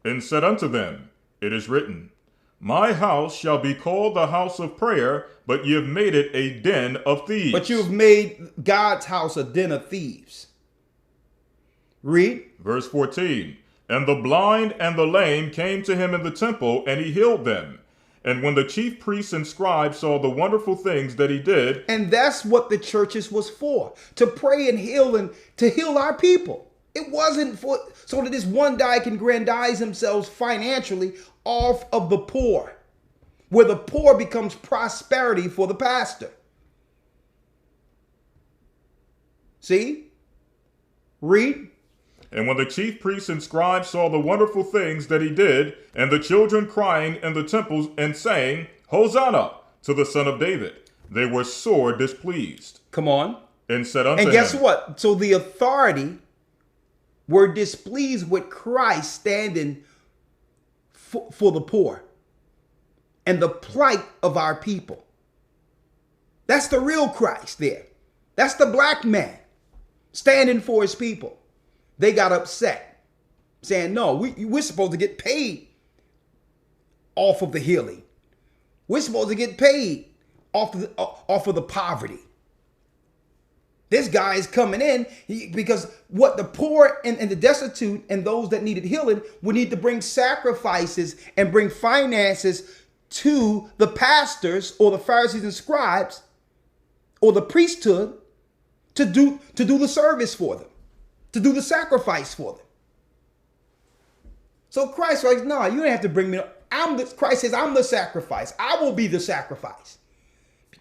And said unto them, It is written, My house shall be called the house of prayer, but ye have made it a den of thieves. But you have made God's house a den of thieves. Read. Verse 14. And the blind and the lame came to him in the temple, and he healed them. And when the chief priests and scribes saw the wonderful things that he did. And that's what the churches was for. To pray and to heal our people. It wasn't for so that this one guy can aggrandize themselves financially off of the poor, where the poor becomes prosperity for the pastor. See? Read. And when the chief priests and scribes saw the wonderful things that he did, and the children crying in the temples and saying, Hosanna to the Son of David, they were sore displeased. Come on. And said unto him. And guess what? So the authority were displeased with Christ standing for the poor and the plight of our people. That's the real Christ there. That's the black man standing for his people. They got upset, saying, no, we're supposed to get paid off of the healing. We're supposed to get paid off of the poverty. This guy is coming in because what the poor and the destitute and those that needed healing would need to bring sacrifices and bring finances to the pastors or the Pharisees and scribes or the priesthood to do the service for them, to do the sacrifice for them. So Christ was like, no, you don't have to bring me. Christ says, I'm the sacrifice. I will be the sacrifice.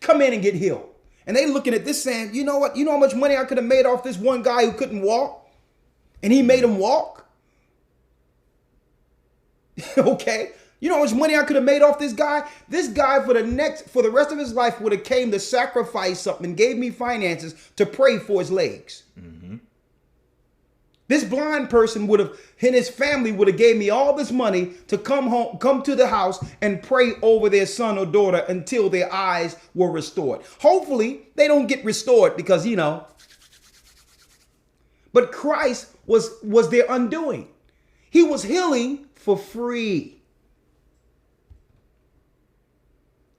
Come in and get healed. And they looking at this saying, you know what? You know how much money I could have made off this one guy who couldn't walk? And he made him walk? Okay. You know how much money I could have made off this guy? This guy for the rest of his life would have came to sacrifice something and gave me finances to pray for his legs. Mm-hmm. This blind person and his family would have gave me all this money to come to the house and pray over their son or daughter until their eyes were restored. Hopefully they don't get restored because, but Christ was their undoing. He was healing for free.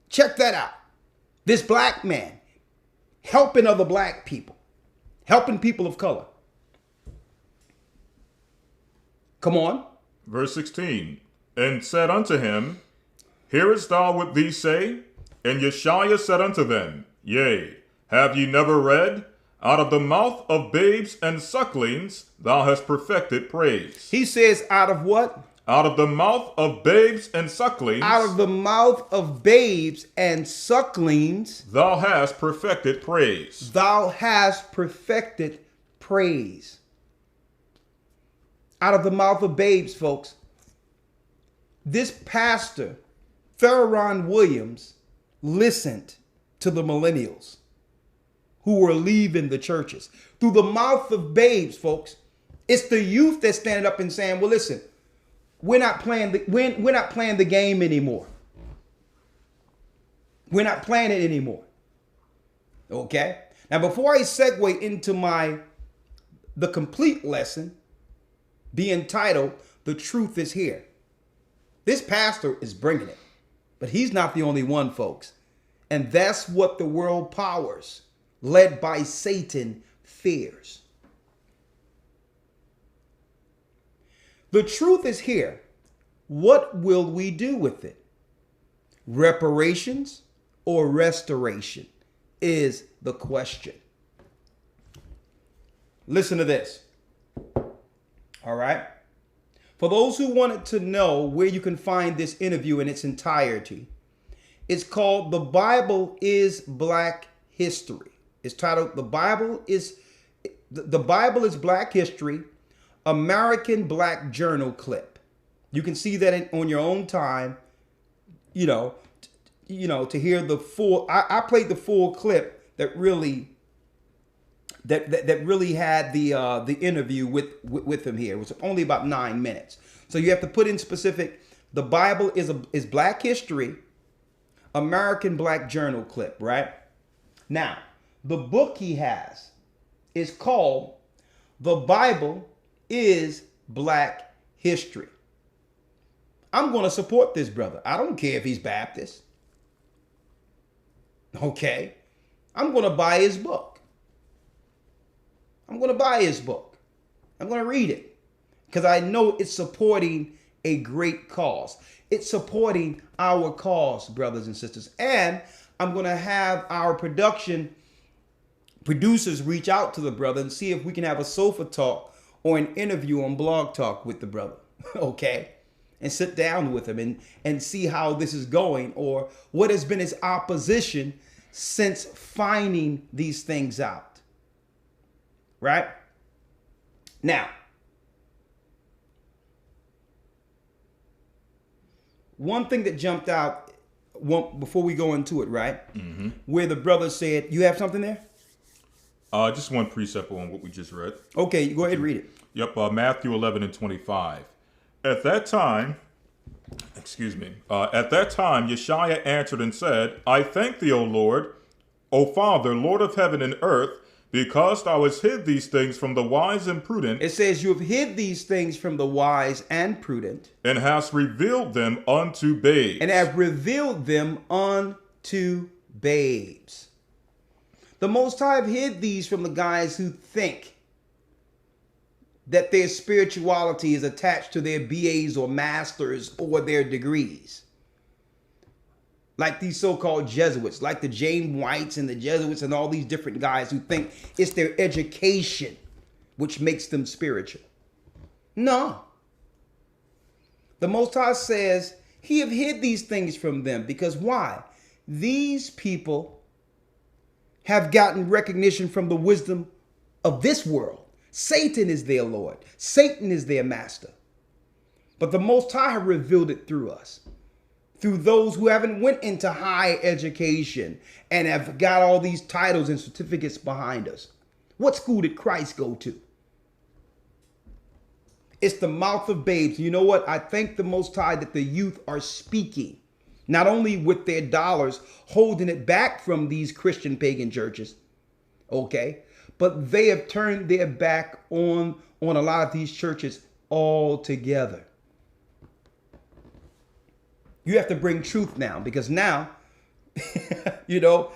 Check that out. This black man helping other black people, helping people of color. Come on. Verse 16, and said unto him, Hearest thou what these say? And Yeshua said unto them, Yea, have ye never read? Out of the mouth of babes and sucklings thou hast perfected praise. He says, out of what? Out of the mouth of babes and sucklings. Out of the mouth of babes and sucklings. Thou hast perfected praise. Thou hast perfected praise. Out of the mouth of babes, folks. This pastor, Theron Williams, listened to the millennials who were leaving the churches. Through the mouth of babes, folks. It's the youth that's standing up and saying, well, listen, we're not playing the game anymore. We're not playing it anymore. Okay? Now, before I segue into the complete lesson, be entitled, The Truth is Here. This pastor is bringing it, but he's not the only one, folks. And that's what the world powers, led by Satan, fears. The truth is here. What will we do with it? Reparations or restoration is the question. Listen to this. All right. For those who wanted to know where you can find this interview in its entirety, it's called The Bible is Black History. It's titled The Bible is Black History, American Black Journal Clip. You can see that on your own time, to hear the full. I played the full clip that really had the interview with him here. It was only about 9 minutes. So you have to put in specific. The Bible is Black History, American Black Journal Clip, right? Now, the book he has is called The Bible is Black History. I'm going to support this brother. I don't care if he's Baptist. Okay? I'm going to buy his book. I'm going to buy his book. I'm going to read it because I know it's supporting a great cause. It's supporting our cause, brothers and sisters. And I'm going to have our producers reach out to the brother and see if we can have a sofa talk or an interview on Blog Talk with the brother. Okay? And sit down with him and see how this is going or what has been his opposition since finding these things out. Right? Now, one thing that jumped out before we go into it, right? Mm-hmm. Where the brother said, you have something there? Just one precept on what we just read. Okay, go ahead and read it. Yep, Matthew 11:25. At that time, Yeshua answered and said, I thank thee, O Lord, O Father, Lord of heaven and earth, because thou hast hid these things from the wise and prudent. It says you have hid these things from the wise and prudent. And hast revealed them unto babes. And have revealed them unto babes. The Most High have hid these from the guys who think that their spirituality is attached to their BAs or masters or their degrees. Like these so-called Jesuits, like the James Whites and the Jesuits and all these different guys who think it's their education which makes them spiritual. No. The Most High says he have hid these things from them because why? These people have gotten recognition from the wisdom of this world. Satan is their Lord. Satan is their master. But the Most High have revealed it through us. Through those who haven't went into high education and have got all these titles and certificates behind us. What school did Christ go to? It's the mouth of babes. You know what? I thank the Most High that the youth are speaking, not only with their dollars, holding it back from these Christian pagan churches, okay, but they have turned their back on a lot of these churches altogether. You have to bring truth now, because now, you know,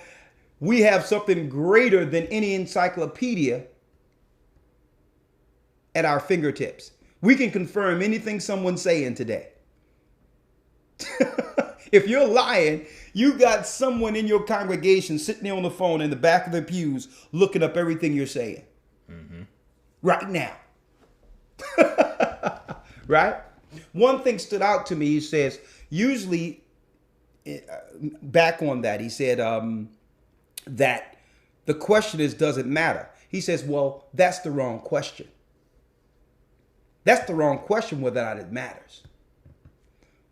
we have something greater than any encyclopedia at our fingertips. We can confirm anything someone's saying today. If you're lying, you got someone in your congregation sitting there on the phone in the back of the pews looking up everything you're saying. Mm-hmm. Right now. Right? One thing stood out to me. He says, usually, back on that, he said that the question is, does it matter? He says, well, that's the wrong question. That's the wrong question whether or not it matters.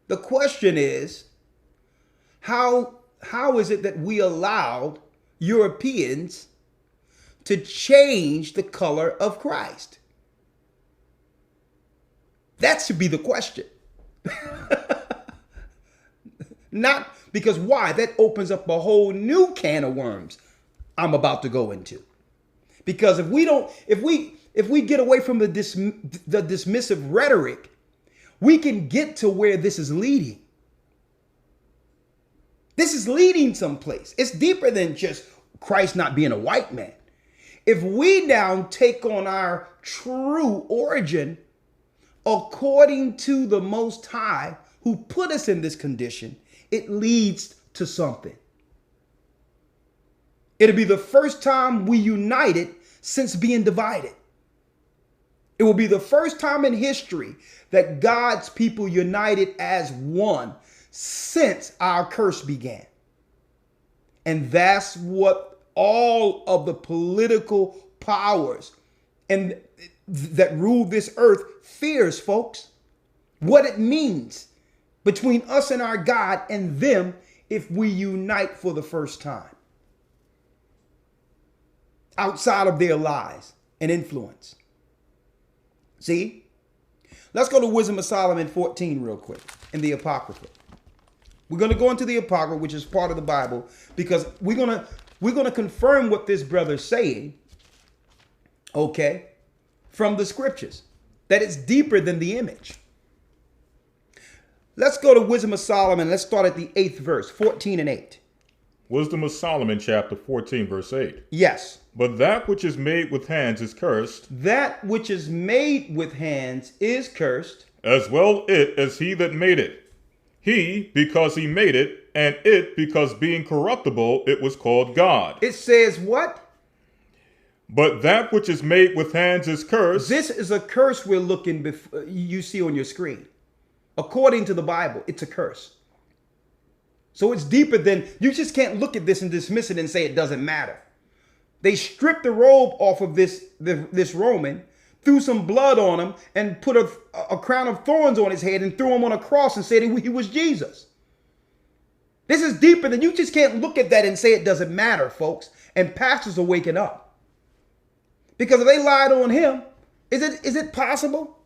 The question is, how is it that we allowed Europeans to change the color of Christ? That should be the question. Not because why? That opens up a whole new can of worms I'm about to go into. Because if we get away from the dismissive rhetoric, we can get to where this is leading. This is leading someplace. It's deeper than just Christ not being a white man. If we now take on our true origin according to the Most High who put us in this condition, it leads to something. It'll be the first time we united since being divided. It will be the first time in history that God's people united as one since our curse began. And that's what all of the political powers and that rule this earth fears, folks. What it means between us and our God and them if we unite for the first time. Outside of their lies and influence. See? Let's go to Wisdom of Solomon 14 real quick in the Apocrypha. We're going to go into the Apocrypha, which is part of the Bible, because we're going to confirm what this brother's saying, okay, from the scriptures, that it's deeper than the image. Let's go to Wisdom of Solomon. Let's start at the 8th verse, 14 and 8. Wisdom of Solomon, chapter 14, verse 8. Yes. But that which is made with hands is cursed. That which is made with hands is cursed. As well it as he that made it. He, because he made it, and it, because being corruptible, it was called God. It says what? But that which is made with hands is cursed. This is a curse we're looking you see on your screen. According to the Bible, it's a curse. So it's deeper than, you just can't look at this and dismiss it and say it doesn't matter. They stripped the robe off of this Roman, threw some blood on him, and put a crown of thorns on his head and threw him on a cross and said he was Jesus. This is deeper than, you just can't look at that and say it doesn't matter, folks. And pastors are waking up. Because if they lied on him, is it possible?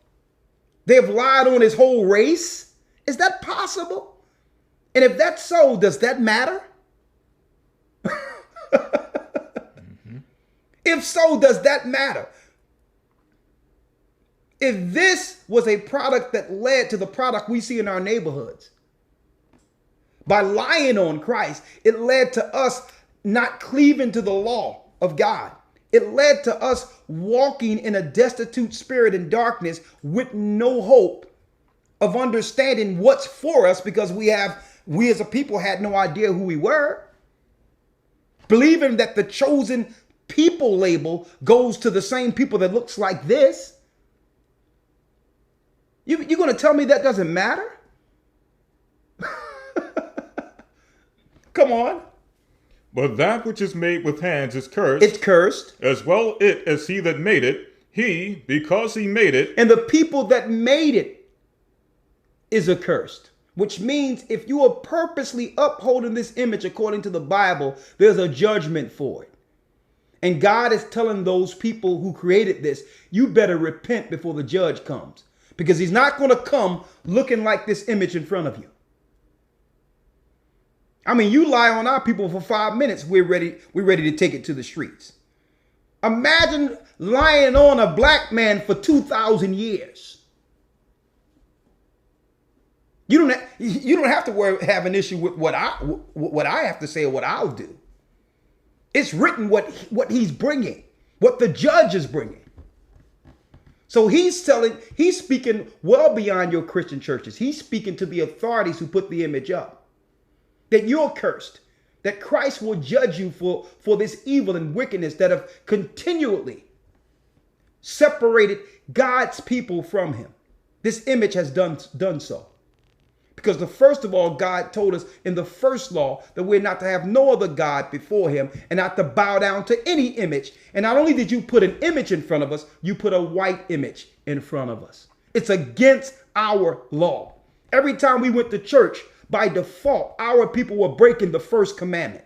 They have lied on his whole race? Is that possible? And if that's so, does that matter? Mm-hmm. If so, does that matter? If this was a product that led to the product we see in our neighborhoods, by lying on Christ, it led to us not cleaving to the law of God. It led to us walking in a destitute spirit in darkness with no hope of understanding what's for us, because we as a people had no idea who we were. Believing that the chosen people label goes to the same people that looks like this. You're going to tell me that doesn't matter? Come on. But that which is made with hands is cursed. It's cursed. As well it as he that made it. He, because he made it. And the people that made it is accursed. Which means if you are purposely upholding this image according to the Bible, there's a judgment for it. And God is telling those people who created this, you better repent before the judge comes. Because he's not going to come looking like this image in front of you. I mean, you lie on our people for 5 minutes, we're ready to take it to the streets. Imagine lying on a black man for 2,000 years. You don't have to have an issue with what I have to say or what I'll do. It's written what he's bringing, what the judge is bringing. So he's speaking well beyond your Christian churches. He's speaking to the authorities who put the image up. That you're cursed, that Christ will judge you for this evil and wickedness that have continually separated God's people from him. This image has done so. Because first of all, God told us in the first law that we're not to have no other God before him and not to bow down to any image. And not only did you put an image in front of us, you put a white image in front of us. It's against our law. Every time we went to church, by default, our people were breaking the first commandment.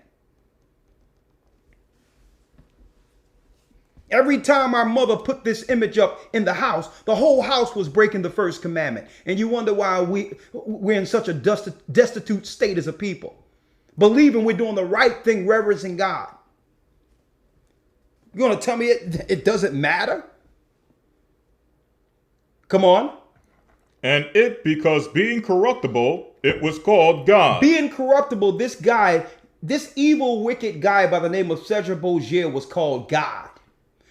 Every time our mother put this image up in the house, the whole house was breaking the first commandment. And you wonder why we're in such a destitute state as a people. Believing we're doing the right thing, reverencing God. You're going to tell me it doesn't matter? Come on. And it, because being corruptible, it was called God. Being corruptible, this evil, wicked guy by the name of Cesar Borgia was called God.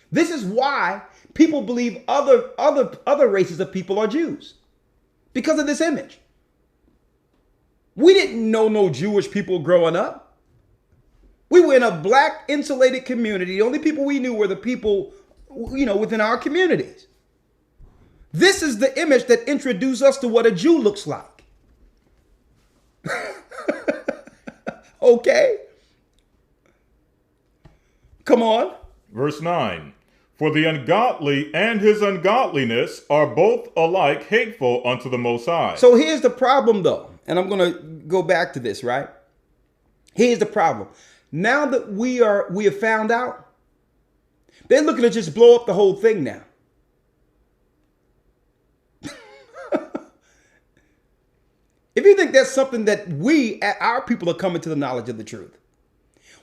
This is why people believe other races of people are Jews. Because of this image. We didn't know no Jewish people growing up. We were in a black insulated community. The only people we knew were the people, within our communities. This is the image that introduced us to what a Jew looks like. Okay. Come on. Verse 9. For the ungodly and his ungodliness are both alike hateful unto the Most High. So here's the problem, though. And I'm going to go back to this, right? Here's the problem. Now that we have found out, they're looking to just blow up the whole thing now. If you think that's something that our people are coming to the knowledge of the truth.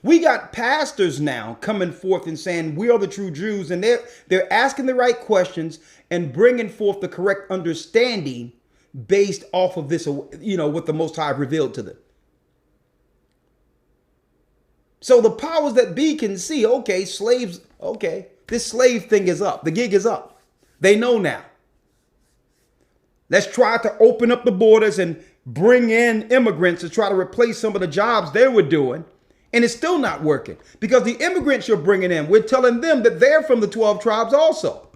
We got pastors now coming forth and saying we are the true Jews, and they're asking the right questions and bringing forth the correct understanding based off of this, what the Most High revealed to them. So the powers that be can see, okay, slaves, okay, this slave thing is up. The gig is up. They know now. Let's try to open up the borders and bring in immigrants to try to replace some of the jobs they were doing. And it's still not working because the immigrants you're bringing in, we're telling them that they're from the 12 tribes also.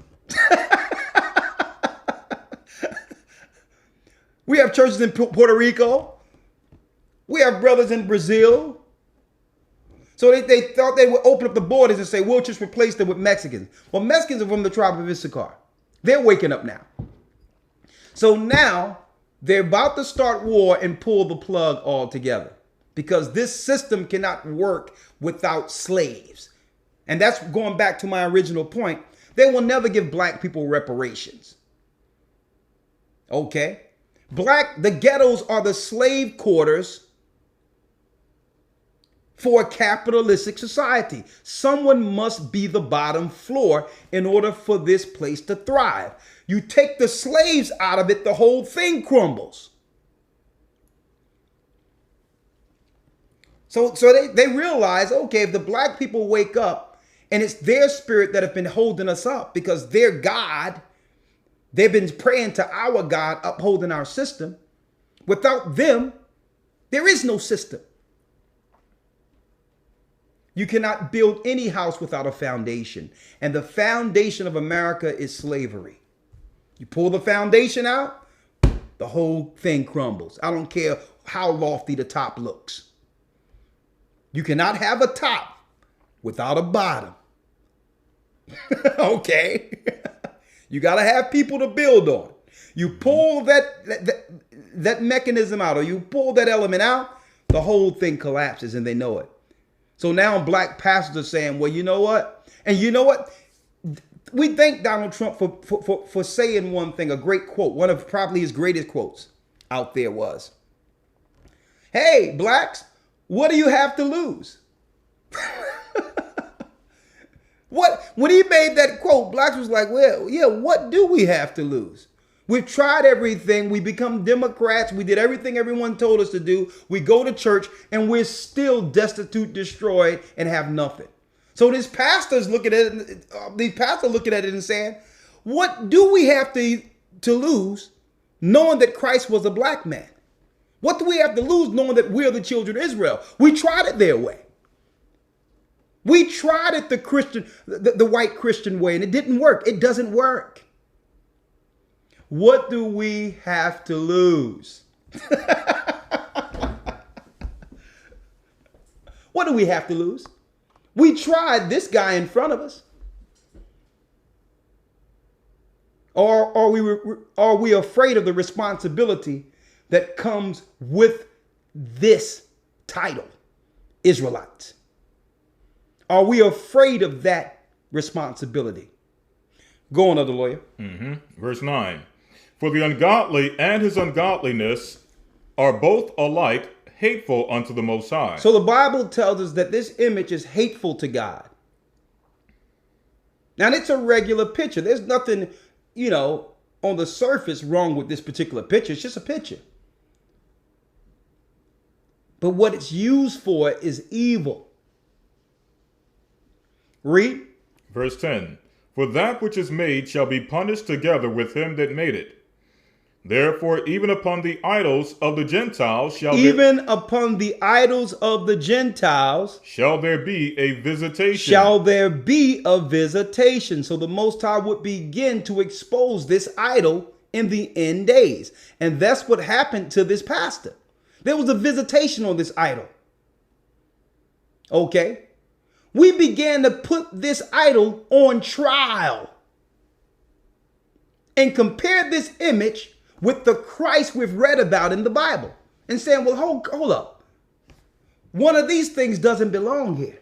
We have churches in Puerto Rico. We have brothers in Brazil. So they thought they would open up the borders and say, we'll just replace them with Mexicans. Well, Mexicans are from the tribe of Issachar. They're waking up now. So now they're about to start war and pull the plug altogether because this system cannot work without slaves. And that's going back to my original point. They will never give black people reparations. Okay. The ghettos are the slave quarters for a capitalistic society. Someone must be the bottom floor in order for this place to thrive. You take the slaves out of it, the whole thing crumbles. So they realize, okay, if the black people wake up and it's their spirit that have been holding us up because their God, they've been praying to our God upholding our system. Without them, there is no system. You cannot build any house without a foundation. And the foundation of America is slavery. You pull the foundation out, the whole thing crumbles. I don't care how lofty the top looks. You cannot have a top without a bottom. Okay? You got to have people to build on. You pull that mechanism out, or you pull that element out, the whole thing collapses, and they know it. So now black pastors are saying, well, you know what? And you know what? We thank Donald Trump for saying one thing, a great quote. One of probably his greatest quotes out there was, hey, blacks, what do you have to lose? When he made that quote, blacks was like, well, yeah, what do we have to lose? We've tried everything. We become Democrats. We did everything everyone told us to do. We go to church and we're still destitute, destroyed, and have nothing. So these pastors looking at it and saying, what do we have to lose knowing that Christ was a black man? What do we have to lose knowing that we're the children of Israel? We tried it their way. We tried it the white Christian way, and it didn't work. It doesn't work. What do we have to lose? What do we have to lose? We tried this guy in front of us. Or are we afraid of the responsibility that comes with this title, Israelites? Are we afraid of that responsibility? Go on, other lawyer. Verse 9. For the ungodly and his ungodliness are both alike hateful unto the Most High. So the Bible tells us that this image is hateful to God. Now, it's a regular picture. There's nothing, on the surface wrong with this particular picture. It's just a picture. But what it's used for is evil. Read. Verse 10. For that which is made shall be punished together with him that made it. Therefore, even upon the idols of the Gentiles shall there be a visitation. Shall there be a visitation. So the Most High would begin to expose this idol in the end days. And that's what happened to this pastor. There was a visitation on this idol. Okay? We began to put this idol on trial and compare this image with the Christ we've read about in the Bible and saying, well, hold up. One of these things doesn't belong here.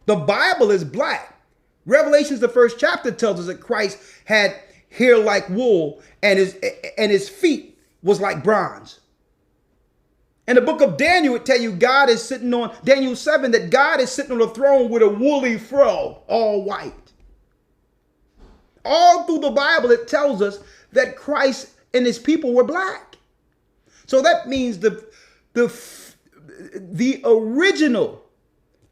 The Bible is black. Revelations, the first chapter, tells us that Christ had hair like wool and his feet was like bronze. In the book of Daniel, it tells you God is sitting on, Daniel 7, that God is sitting on a throne with a woolly fro, all white. All through the Bible, it tells us that Christ and his people were black. So that means the original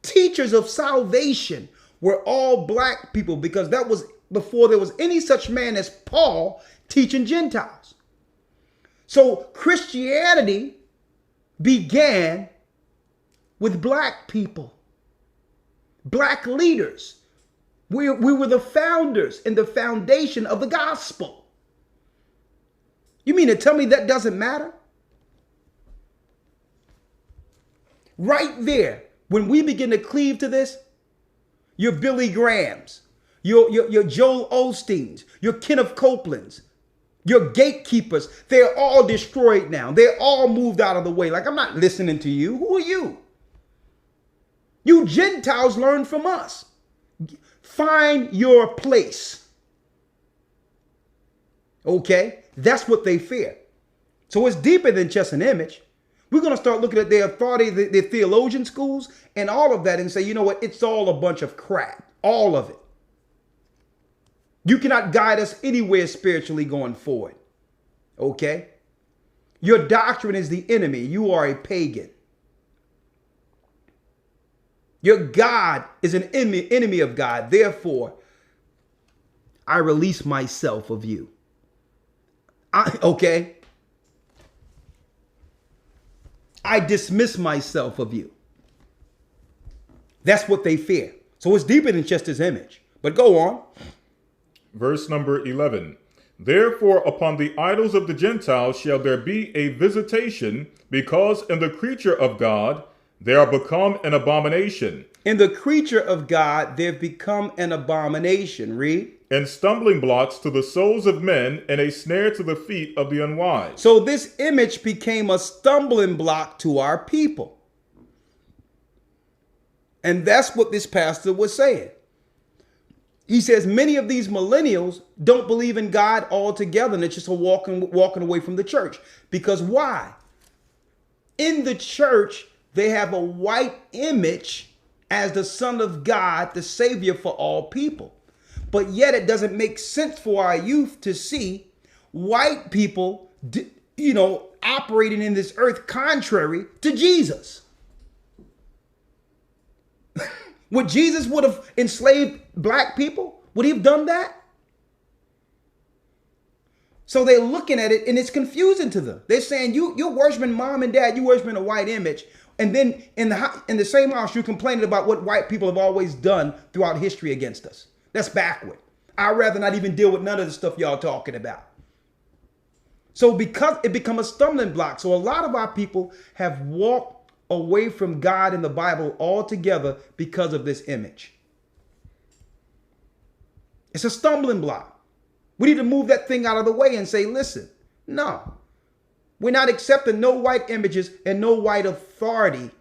teachers of salvation were all black people, because that was before there was any such man as Paul teaching Gentiles. So Christianity began with black people, black leaders. We were the founders and the foundation of the gospel. You mean to tell me that doesn't matter? Right there, when we begin to cleave to this, your Billy Grahams, your Joel Osteens, your Kenneth Copelands, your gatekeepers, they're all destroyed now. They're all moved out of the way. Like, I'm not listening to you. Who are you? You Gentiles learn from us. Find your place. Okay? That's what they fear. So it's deeper than just an image. We're going to start looking at their authority, their theologian schools, and all of that, and say, you know what? It's all a bunch of crap. All of it. You cannot guide us anywhere spiritually going forward. Okay? Your doctrine is the enemy. You are a pagan. Your God is an enemy of God. Therefore, I release myself of you. Okay? I dismiss myself of you. That's what they fear. So it's deeper than just his image. But go on. Verse number 11. Therefore, upon the idols of the Gentiles shall there be a visitation, because in the creature of God they are become an abomination. In the creature of God, they've become an abomination. Read. And stumbling blocks to the souls of men, and a snare to the feet of the unwise. So this image became a stumbling block to our people. And that's what this pastor was saying. He says many of these millennials don't believe in God altogether, and it's just a walking away from the church. Because why? In the church, they have a white image as the Son of God, the Savior for all people. But yet it doesn't make sense for our youth to see white people, operating in this earth contrary to Jesus. Would Jesus would have enslaved black people? Would he have done that? So they're looking at it and it's confusing to them. They're saying you're worshiping mom and dad, you're worshiping a white image. And then in the same house, you're complaining about what white people have always done throughout history against us. That's backward. I'd rather not even deal with none of the stuff y'all talking about. So because it become a stumbling block. So a lot of our people have walked away from God in the Bible altogether because of this image. It's a stumbling block. We need to move that thing out of the way and say, listen, no, we're not accepting no white images and no white authority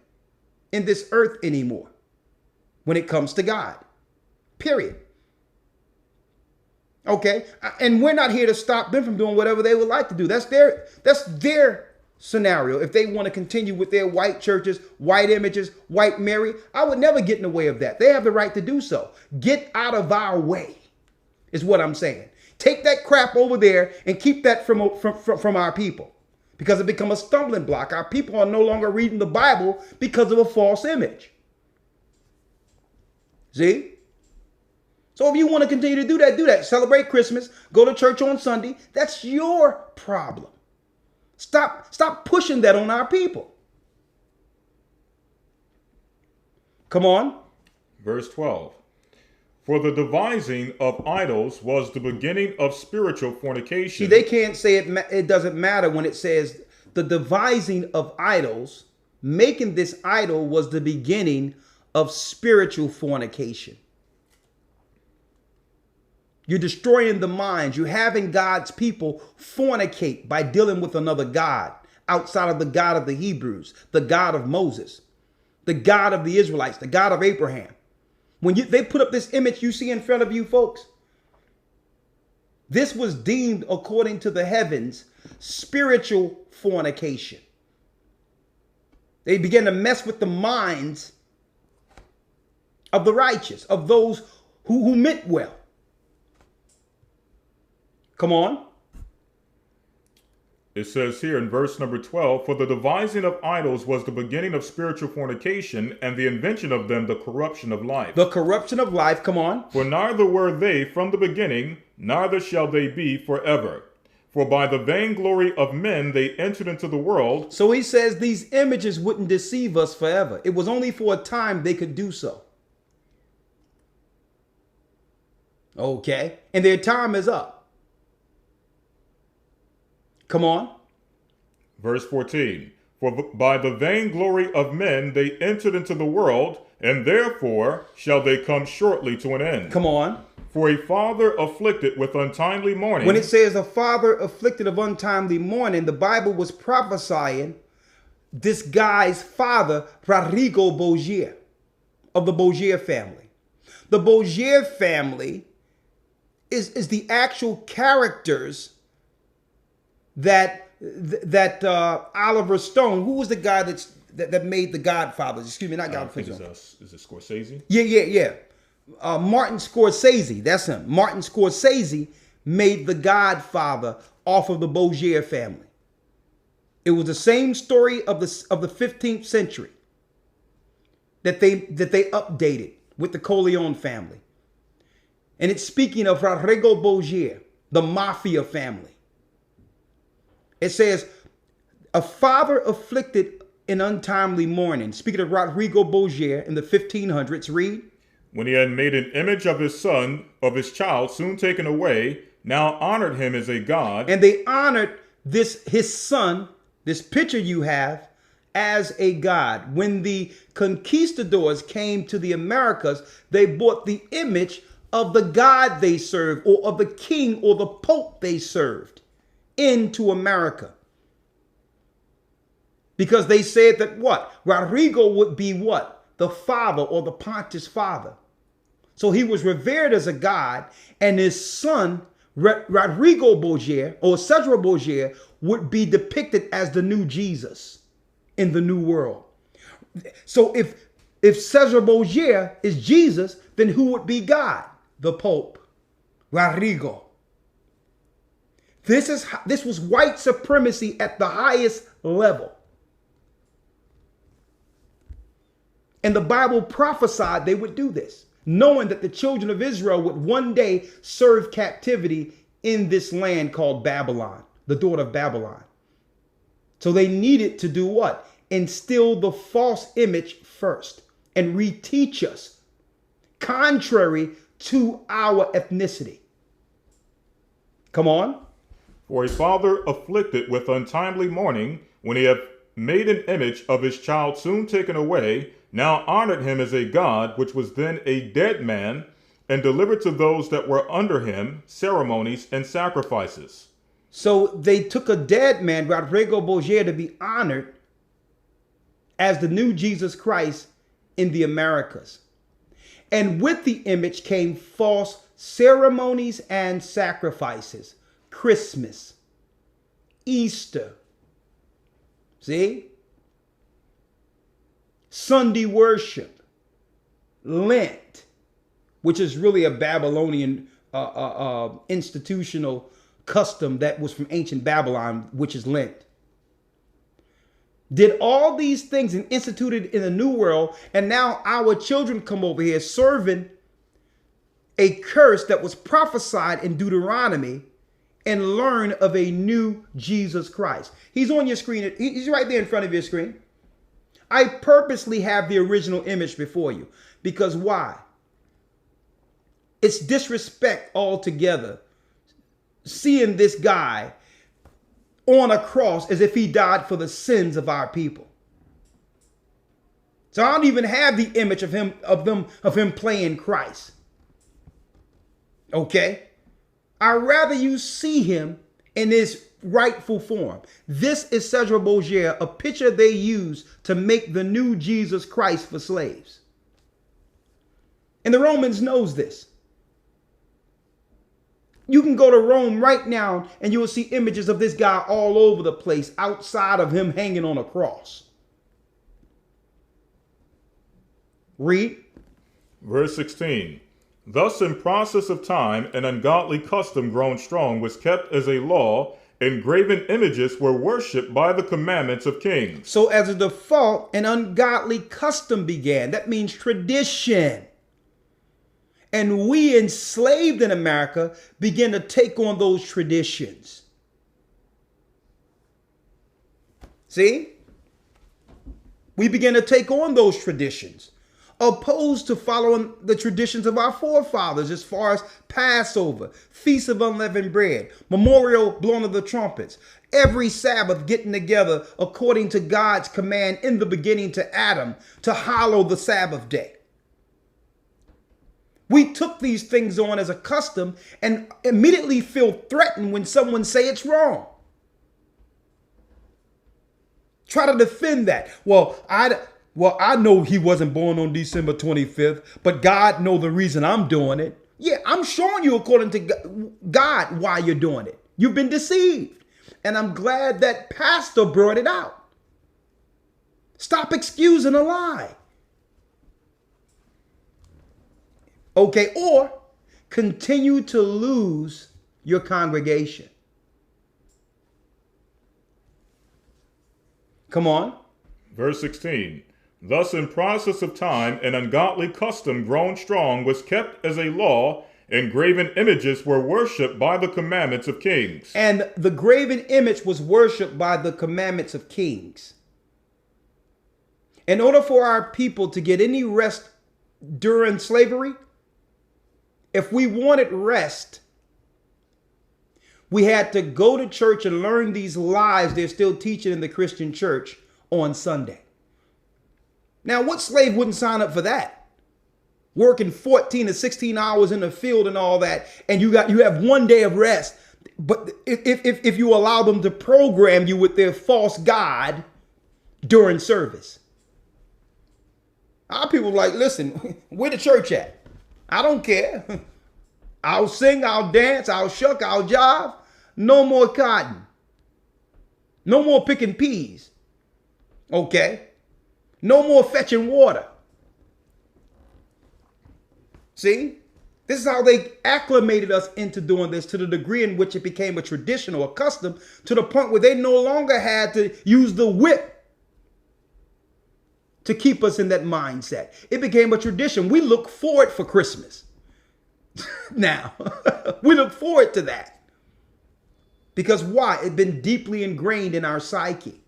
in this earth anymore when it comes to God, period. Okay. And we're not here to stop them from doing whatever they would like to do. That's their scenario. If they want to continue with their white churches, white images, white Mary, I would never get in the way of that. They have the right to do so. Get out of our way is what I'm saying. Take that crap over there and keep that from our people, because it become a stumbling block. Our people are no longer reading the Bible because of a false image. See? So if you want to continue to do that, do that. Celebrate Christmas, go to church on Sunday. That's your problem. Stop pushing that on our people. Come on. Verse 12. For the devising of idols was the beginning of spiritual fornication. See, they can't say it doesn't matter when it says the devising of idols, making this idol was the beginning of spiritual fornication. You're destroying the minds. You're having God's people fornicate by dealing with another God outside of the God of the Hebrews, the God of Moses, the God of the Israelites, the God of Abraham. When they put up this image you see in front of you, folks, this was deemed, according to the heavens, spiritual fornication. They began to mess with the minds of the righteous, of those who meant well. Come on. It says here in verse number 12, for the devising of idols was the beginning of spiritual fornication, and the invention of them the corruption of life. The corruption of life, come on. For neither were they from the beginning, neither shall they be forever. For by the vainglory of men they entered into the world. So he says these images wouldn't deceive us forever. It was only for a time they could do so. Okay. And their time is up. Come on. Verse 14. For by the vainglory of men they entered into the world, and therefore shall they come shortly to an end. Come on. For a father afflicted with untimely mourning. When it says a father afflicted of untimely mourning, the Bible was prophesying this guy's father, Rodrigo Gocc, of the Gocc family. The Gocc family is the actual characters that Oliver Stone, who was the guy that made The Godfather? Excuse me, not Godfather. Is it Scorsese? Yeah. Martin Scorsese, that's him. Martin Scorsese made The Godfather off of the Gocc family. It was the same story of the 15th century. that they updated with the Corleone family. And it's speaking of Rodrigo Gocc, the mafia family. It says, a father afflicted in untimely mourning. Speaking of Rodrigo Gocc in the 1500s, read. When he had made an image of his son, of his child, soon taken away, now honored him as a god. And they honored his son, this picture you have, as a god. When the conquistadors came to the Americas, they brought the image of the god they served, or of the king or the pope they served, into America. Because they said that what? Rodrigo would be what? The father, or the Pontiff's father. So he was revered as a god, and his son, Rodrigo Gocc, or Cesar Gocc, would be depicted as the new Jesus in the new world. So if Cesar Gocc is Jesus, then who would be God? The Pope, Rodrigo. This was white supremacy at the highest level. And the Bible prophesied they would do this, knowing that the children of Israel would one day serve captivity in this land called Babylon, the daughter of Babylon. So they needed to do what? Instill the false image first and reteach us, contrary to our ethnicity. Come on. For a father afflicted with untimely mourning, when he had made an image of his child soon taken away, now honored him as a god, which was then a dead man, and delivered to those that were under him ceremonies and sacrifices. So they took a dead man, Rodrigo Gocc, to be honored as the new Jesus Christ in the Americas. And with the image came false ceremonies and sacrifices. Christmas, Easter, see? Sunday worship, Lent, which is really a Babylonian institutional custom that was from ancient Babylon, which is Lent. Did all these things and instituted in the New World, and now our children come over here serving a curse that was prophesied in Deuteronomy, and learn of a new Jesus Christ. He's on your screen. He's right there in front of your screen. I purposely have the original image before you. Because why? It's disrespect altogether. Seeing this guy on a cross as if he died for the sins of our people. So I don't even have the image of him playing Christ. Okay? I'd rather you see him in his rightful form. This is Cesar Gocc, a picture they use to make the new Jesus Christ for slaves. And the Romans knows this. You can go to Rome right now and you will see images of this guy all over the place outside of him hanging on a cross. Read. Verse 16. Thus in process of time, an ungodly custom grown strong was kept as a law, and graven images were worshipped by the commandments of kings. So as a default, an ungodly custom began. That means tradition. And we enslaved in America begin to take on those traditions. See? We begin to take on those traditions, opposed to following the traditions of our forefathers as far as Passover, Feast of Unleavened Bread, memorial blowing of the trumpets, every Sabbath getting together according to God's command in the beginning to Adam to hallow the Sabbath day. We took these things on as a custom and immediately feel threatened when someone say it's wrong. Try to defend that. Well, I know he wasn't born on December 25th, but God knows the reason I'm doing it. Yeah, I'm showing you according to God why you're doing it. You've been deceived. And I'm glad that pastor brought it out. Stop excusing a lie. Okay, or continue to lose your congregation. Come on. Verse 16. Thus, in process of time, an ungodly custom grown strong was kept as a law, and graven images were worshipped by the commandments of kings. And the graven image was worshipped by the commandments of kings. In order for our people to get any rest during slavery, if we wanted rest, we had to go to church and learn these lies they're still teaching in the Christian church on Sunday. Now, what slave wouldn't sign up for that? Working 14 to 16 hours in the field and all that, and you have one day of rest. But if you allow them to program you with their false god during service. Our people are like, listen, where the church at? I don't care. I'll sing, I'll dance, I'll shuck, I'll jive. No more cotton. No more picking peas. Okay? No more fetching water. See? This is how they acclimated us into doing this, to the degree in which it became a tradition or a custom, to the point where they no longer had to use the whip to keep us in that mindset. It became a tradition. We look forward for Christmas. Now, we look forward to that. Because why? It's been deeply ingrained in our psyche.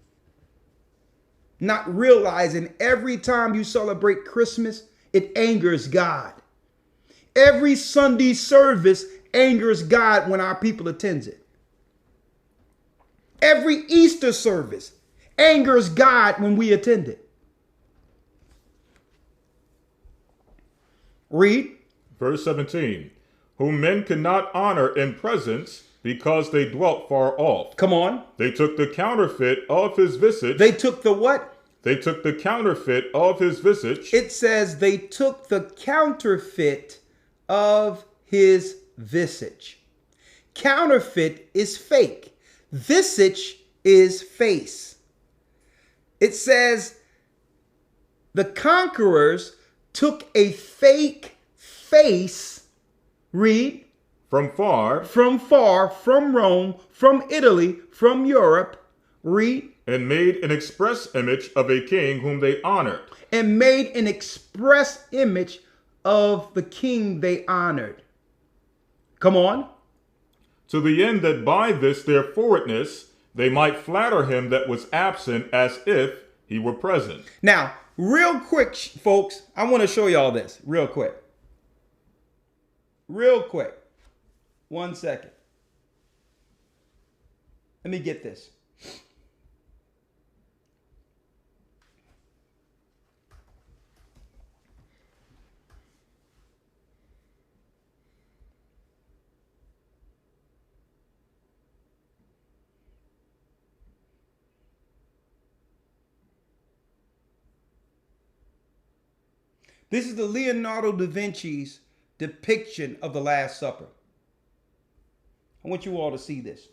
Not realizing every time you celebrate Christmas, it angers God. Every Sunday service angers God when our people attend it. Every Easter service angers God when we attend it. Read. Verse 17, whom men could not honor in presence because they dwelt far off. Come on. They took the counterfeit of his visage. They took the what? They took the counterfeit of his visage. It says they took the counterfeit of his visage. Counterfeit is fake. Visage is face. It says the conquerors took a fake face, read, From far, from Rome, from Italy, from Europe, read, and made an express image of a king whom they honored. and made an express image of the king they honored. Come on. To the end that by this their forwardness they might flatter him that was absent as if he were present. Now, real quick, folks, I want to show y'all this real quick. Real quick. 1 second. Let me get this. This is the Leonardo da Vinci's depiction of the Last Supper. I want you all to see this.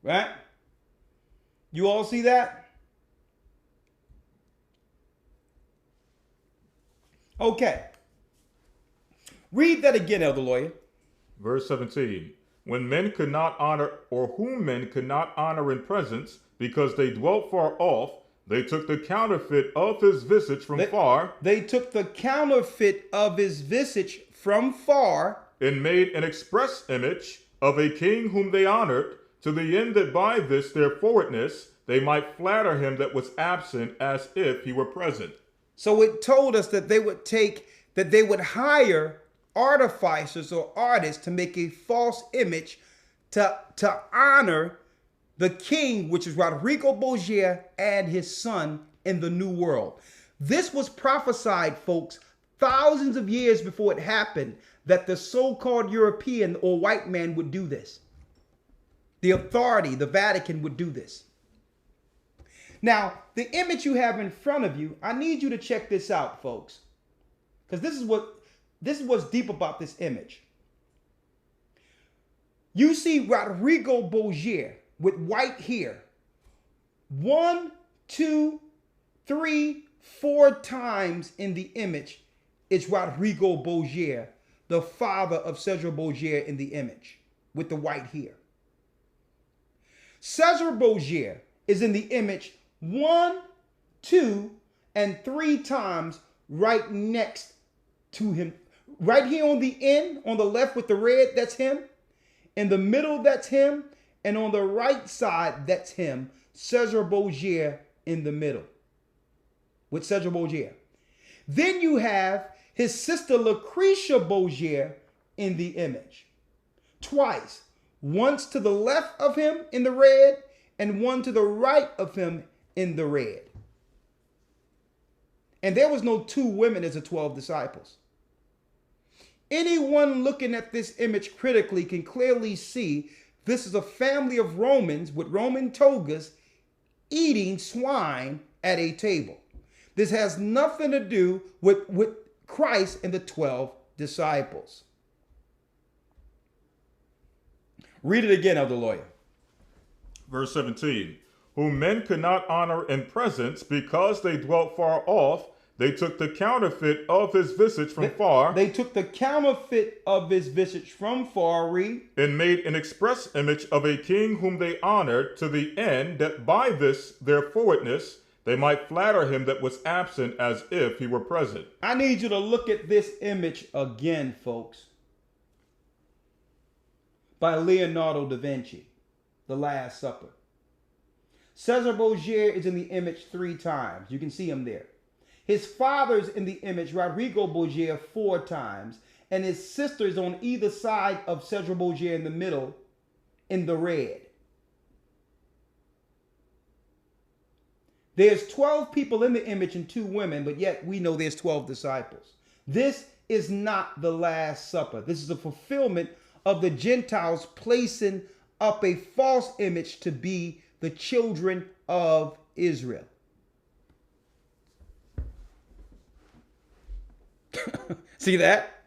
Right? You all see that? Okay. Read that again, Elder Lawyer. Verse 17. When men could not honor, or whom men could not honor in presence, because they dwelt far off, they took the counterfeit of his visage from far. They took the counterfeit of his visage from far. And made an express image of a king whom they honored, to the end that by this their forwardness they might flatter him that was absent as if he were present. So it told us that they would hire artificers or artists to make a false image to honor the king, which is Rodrigo Gocc and his son in the New World. This was prophesied, folks, thousands of years before it happened, that the so-called European or white man would do this. The authority, the Vatican, would do this. Now, the image you have in front of you, I need you to check this out, folks. Because this is what's deep about this image. You see Rodrigo Gocc with white hair. 1 2, 3, 4 times in the image, it's Rodrigo Gocc, the father of Cesar Gocc in the image with the white hair. Cesar Gocc is in the image 1, 2, and 3 times right next to him. Right here on the end, on the left with the red, that's him. In the middle, that's him. And on the right side, that's him. Cesar Gocc in the middle with Cesar Gocc. Then you have his sister Lucretia Gocc in the image. Twice. Once to the left of him in the red and one to the right of him in the red. And there was no 2 women as the 12 disciples. Anyone looking at this image critically can clearly see this is a family of Romans with Roman togas eating swine at a table. This has nothing to do with Christ and the 12 disciples. Read it again, Elder Lawyer. Verse 17, whom men could not honor in presence because they dwelt far off, they took the counterfeit of his visage from far. They took the counterfeit of his visage from far, read. And made an express image of a king whom they honored, to the end that by this their forwardness they might flatter him that was absent as if he were present. I need you to look at this image again, folks. By Leonardo da Vinci, The Last Supper. Cesar Gocc is in the image 3 times. You can see him there. His father's in the image, Rodrigo Gocc, 4 times. And his sister's on either side of Cesar Gocc in the middle in the red. There's 12 people in the image and 2 women, but yet we know there's 12 disciples. This is not the Last Supper. This is a fulfillment of the Gentiles placing up a false image to be the children of Israel. See that?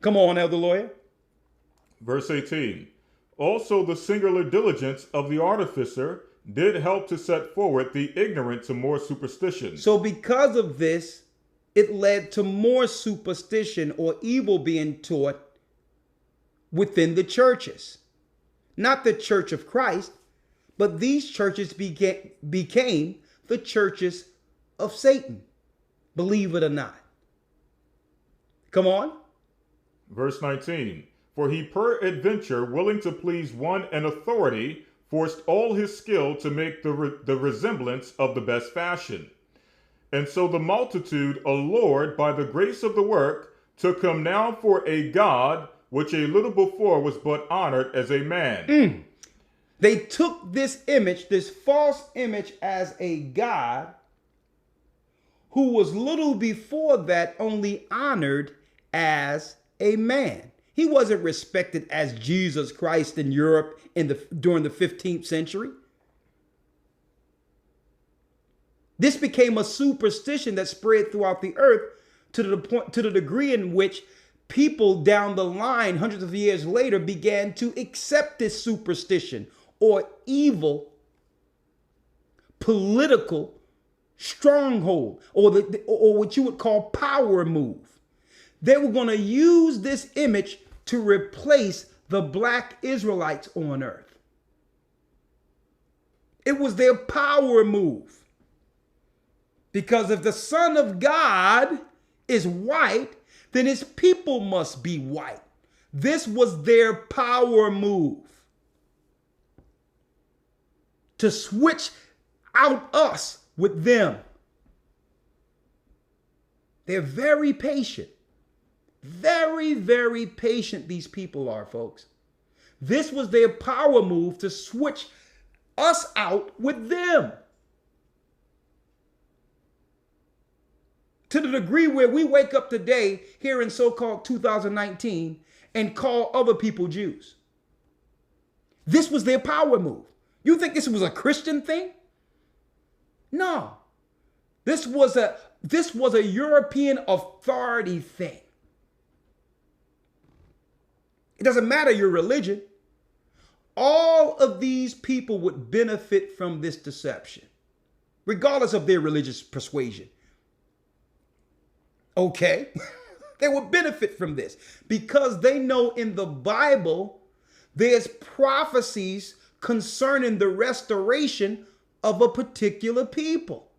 Come on, Elder Lawyer. Verse 18, also the singular diligence of the artificer did help to set forward the ignorant to more superstition. So because of this, it led to more superstition or evil being taught within the churches. Not the Church of Christ, but these churches became the churches of Satan. Believe it or not. Come on. Verse 19, for he peradventure, willing to please one in authority, forced all his skill to make the resemblance of the best fashion. And so the multitude, allured by the grace of the work, took him now for a god, which a little before was but honored as a man. They took this image, this false image, as a god who was little before that only honored as a man. He wasn't respected as Jesus Christ in Europe during the 15th century. This became a superstition that spread throughout the earth to the degree in which people down the line, hundreds of years later, began to accept this superstition or evil political stronghold, or what you would call power move. They were going to use this image to replace the black Israelites on earth. It was their power move. Because if the Son of God is white, then his people must be white. This was their power move. To switch out us with them. They're very patient. Very, very patient these people are, folks. This was their power move to switch us out with them. To the degree where we wake up today here in so-called 2019 and call other people Jews. This was their power move. You think this was a Christian thing? No. This was a European authority thing. It doesn't matter your religion. All of these people would benefit from this deception. regardless of their religious persuasion. Okay? They would benefit from this because they know in the Bible there's prophecies concerning the restoration of a particular people.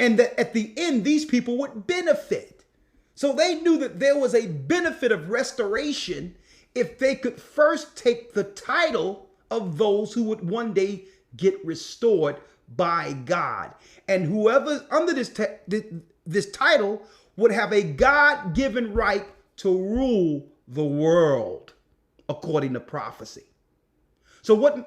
And that at the end, these people would benefit. So they knew that there was a benefit of restoration if they could first take the title of those who would one day get restored by God. And whoever's under this title would have a God-given right to rule the world according to prophecy. So what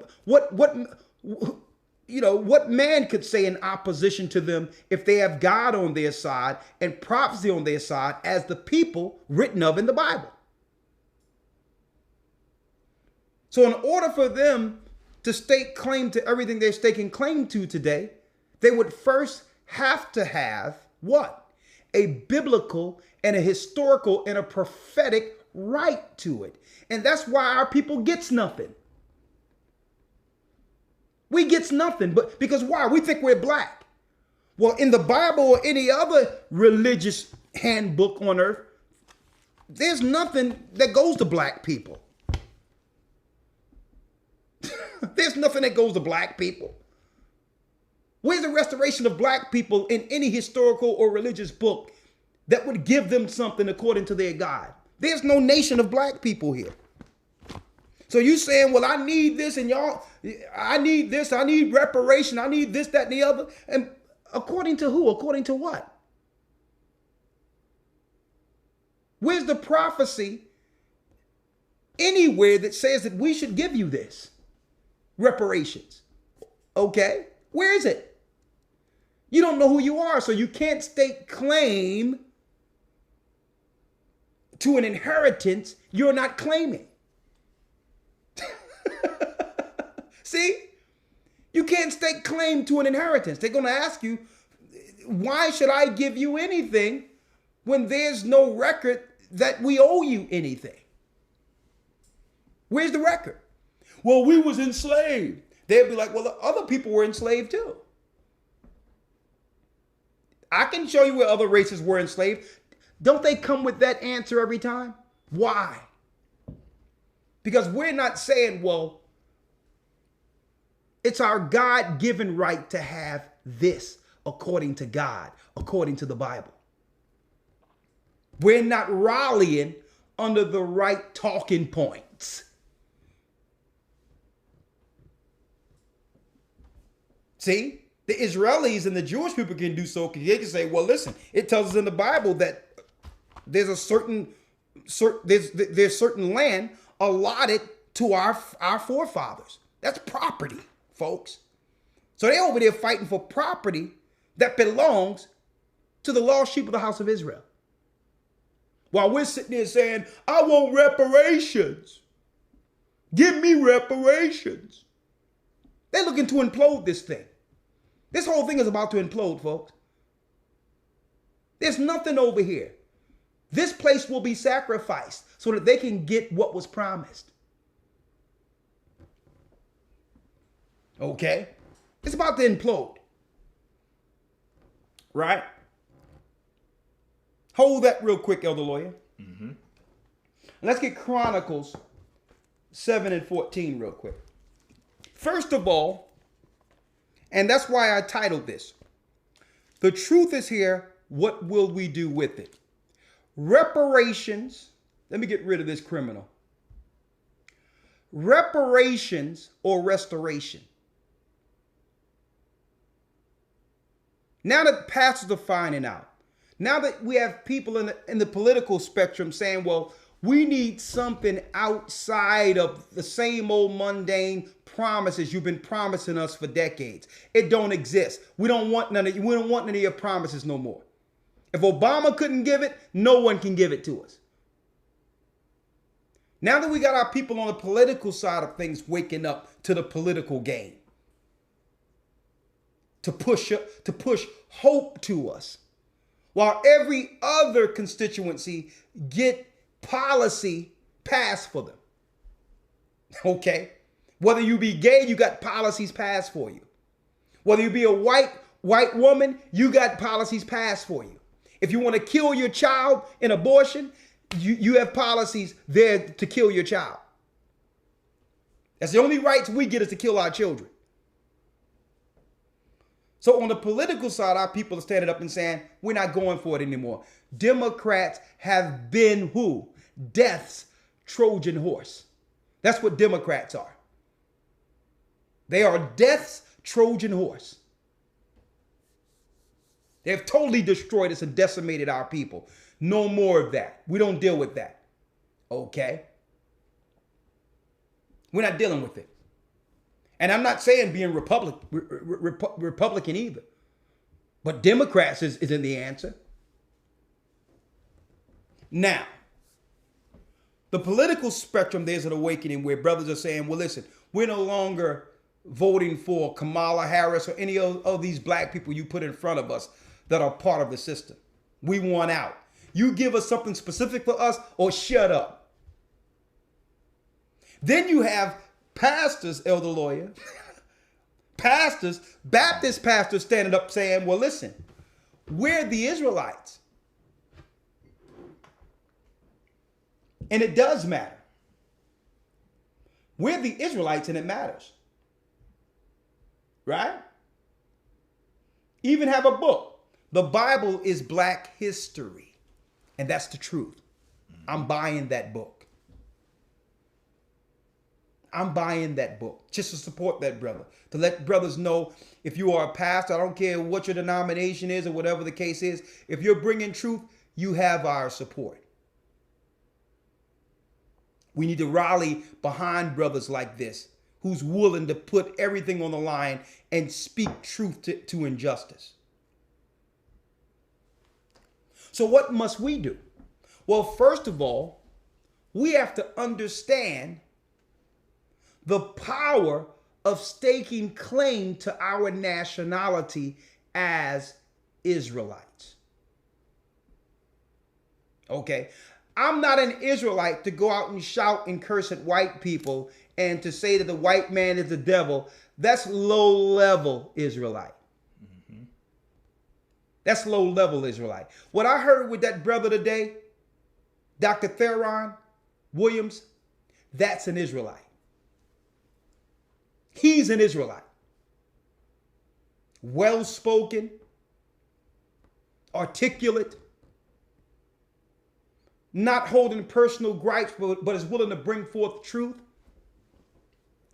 man could say in opposition to them if they have God on their side and prophecy on their side as the people written of in the Bible? So in order for them to stake claim to everything they're staking claim to today, they would first have to have what? A biblical and a historical and a prophetic right to it. And that's why our people gets nothing. We gets nothing, but because why? We think we're black. Well, in the Bible or any other religious handbook on earth, there's nothing that goes to black people. There's nothing that goes to black people. Where's the restoration of black people in any historical or religious book that would give them something according to their God? There's no nation of black people here. So you saying, well, I need this and y'all, I need this, I need reparation, I need this, that, and the other. And according to who? According to what? Where's the prophecy anywhere that says that we should give you this? Reparations. Okay, where is it? You don't know who you are, so you can't stake claim to an inheritance you're not claiming. See? You can't stake claim to an inheritance. They're going to ask you, why should I give you anything when there's no record that we owe you anything? Where's the record? Well, we was enslaved. They'd be like, well, the other people were enslaved too. I can show you where other races were enslaved. Don't they come with that answer every time? Why? Because we're not saying, well, it's our God-given right to have this according to God, according to the Bible. We're not rallying under the right talking points. See, the Israelis and the Jewish people can do so because they can say, well, listen, it tells us in the Bible that there's certain land allotted to our forefathers. That's property, folks. So they're over there fighting for property that belongs to the lost sheep of the house of Israel. While we're sitting there saying, I want reparations. Give me reparations. They're looking to implode this thing. This whole thing is about to implode, folks. There's nothing over here. This place will be sacrificed so that they can get what was promised. Okay? It's about to implode. Right? Hold that real quick, Elder Lawyer. Mm-hmm. Let's get Chronicles 7 and 14 real quick. First of all, and that's why I titled this, the truth is here, what will we do with it? Reparations, let me get rid of this criminal. Reparations or restoration. Now that pastors are finding out, now that we have people in the political spectrum saying, well, we need something outside of the same old mundane promises you've been promising us for decades. It don't exist. We don't want none of your promises no more. If Obama couldn't give it, no one can give it to us. Now that we got our people on the political side of things waking up to the political game, to push hope to us, while every other constituency get policy passed for them. Okay? Whether you be gay, you got policies passed for you. Whether you be a white woman, you got policies passed for you. If you want to kill your child in abortion, you have policies there to kill your child. That's the only rights we get, is to kill our children. So on the political side, our people are standing up and saying, we're not going for it anymore. Democrats have been who? Death's Trojan horse. That's what Democrats are. They are death's Trojan horse. They have totally destroyed us and decimated our people. No more of that. We don't deal with that. Okay? We're not dealing with it. And I'm not saying being Republican either. But Democrats isn't the answer. Now, the political spectrum, there's an awakening where brothers are saying, well, listen, we're no longer voting for Kamala Harris or any of these black people you put in front of us that are part of the system. We want out. You give us something specific for us or shut up. Then you have pastors, elder lawyer, pastors, Baptist pastors standing up saying, well, listen, we're the Israelites. And it does matter. We're the Israelites and it matters. Right? Even have a book. The Bible is black history. And that's the truth. I'm buying that book. I'm buying that book just to support that brother. To let brothers know, if you are a pastor, I don't care what your denomination is or whatever the case is. If you're bringing truth, you have our support. We need to rally behind brothers like this, who's willing to put everything on the line and speak truth to injustice. So what must we do? Well, first of all, we have to understand the power of staking claim to our nationality as Israelites. Okay? I'm not an Israelite to go out and shout and curse at white people and to say that the white man is the devil. That's low-level Israelite. Mm-hmm. That's low-level Israelite. What I heard with that brother today, Dr. Theron Williams, that's an Israelite. He's an Israelite. Well-spoken, articulate, not holding personal gripes, but is willing to bring forth truth.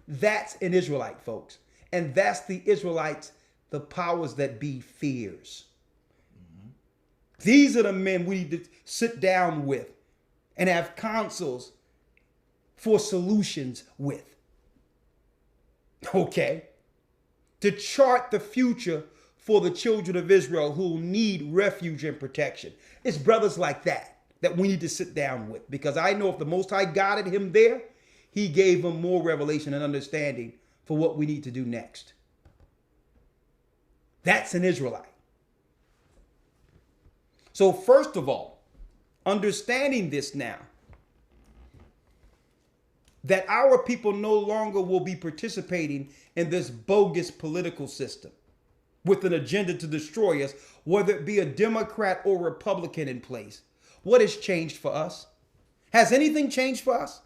That's an Israelite, folks. And that's the Israelites, the powers that be fears. Mm-hmm. These are the men we need to sit down with and have counsels for solutions with. Okay? To chart the future for the children of Israel who need refuge and protection. It's brothers like that we need to sit down with. Because I know if the Most High guided him there, he gave him more revelation and understanding for what we need to do next. That's an Israelite. So first of all, understanding this now, that our people no longer will be participating in this bogus political system with an agenda to destroy us, whether it be a Democrat or Republican in place. What has changed for us? Has anything changed for us?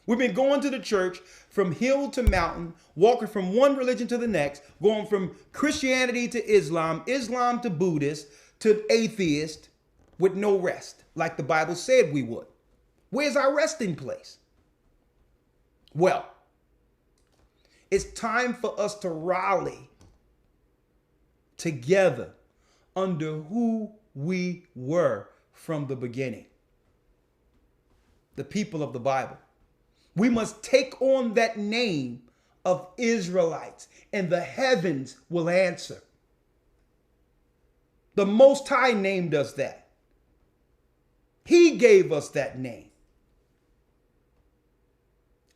We've been going to the church from hill to mountain, walking from one religion to the next, going from Christianity to Islam, Islam to Buddhist, to atheist, with no rest, like the Bible said we would. Where's our resting place? Well, it's time for us to rally together under who we were from the beginning. The people of the Bible. We must take on that name of Israelites, and the heavens will answer. The Most High named us that. He gave us that name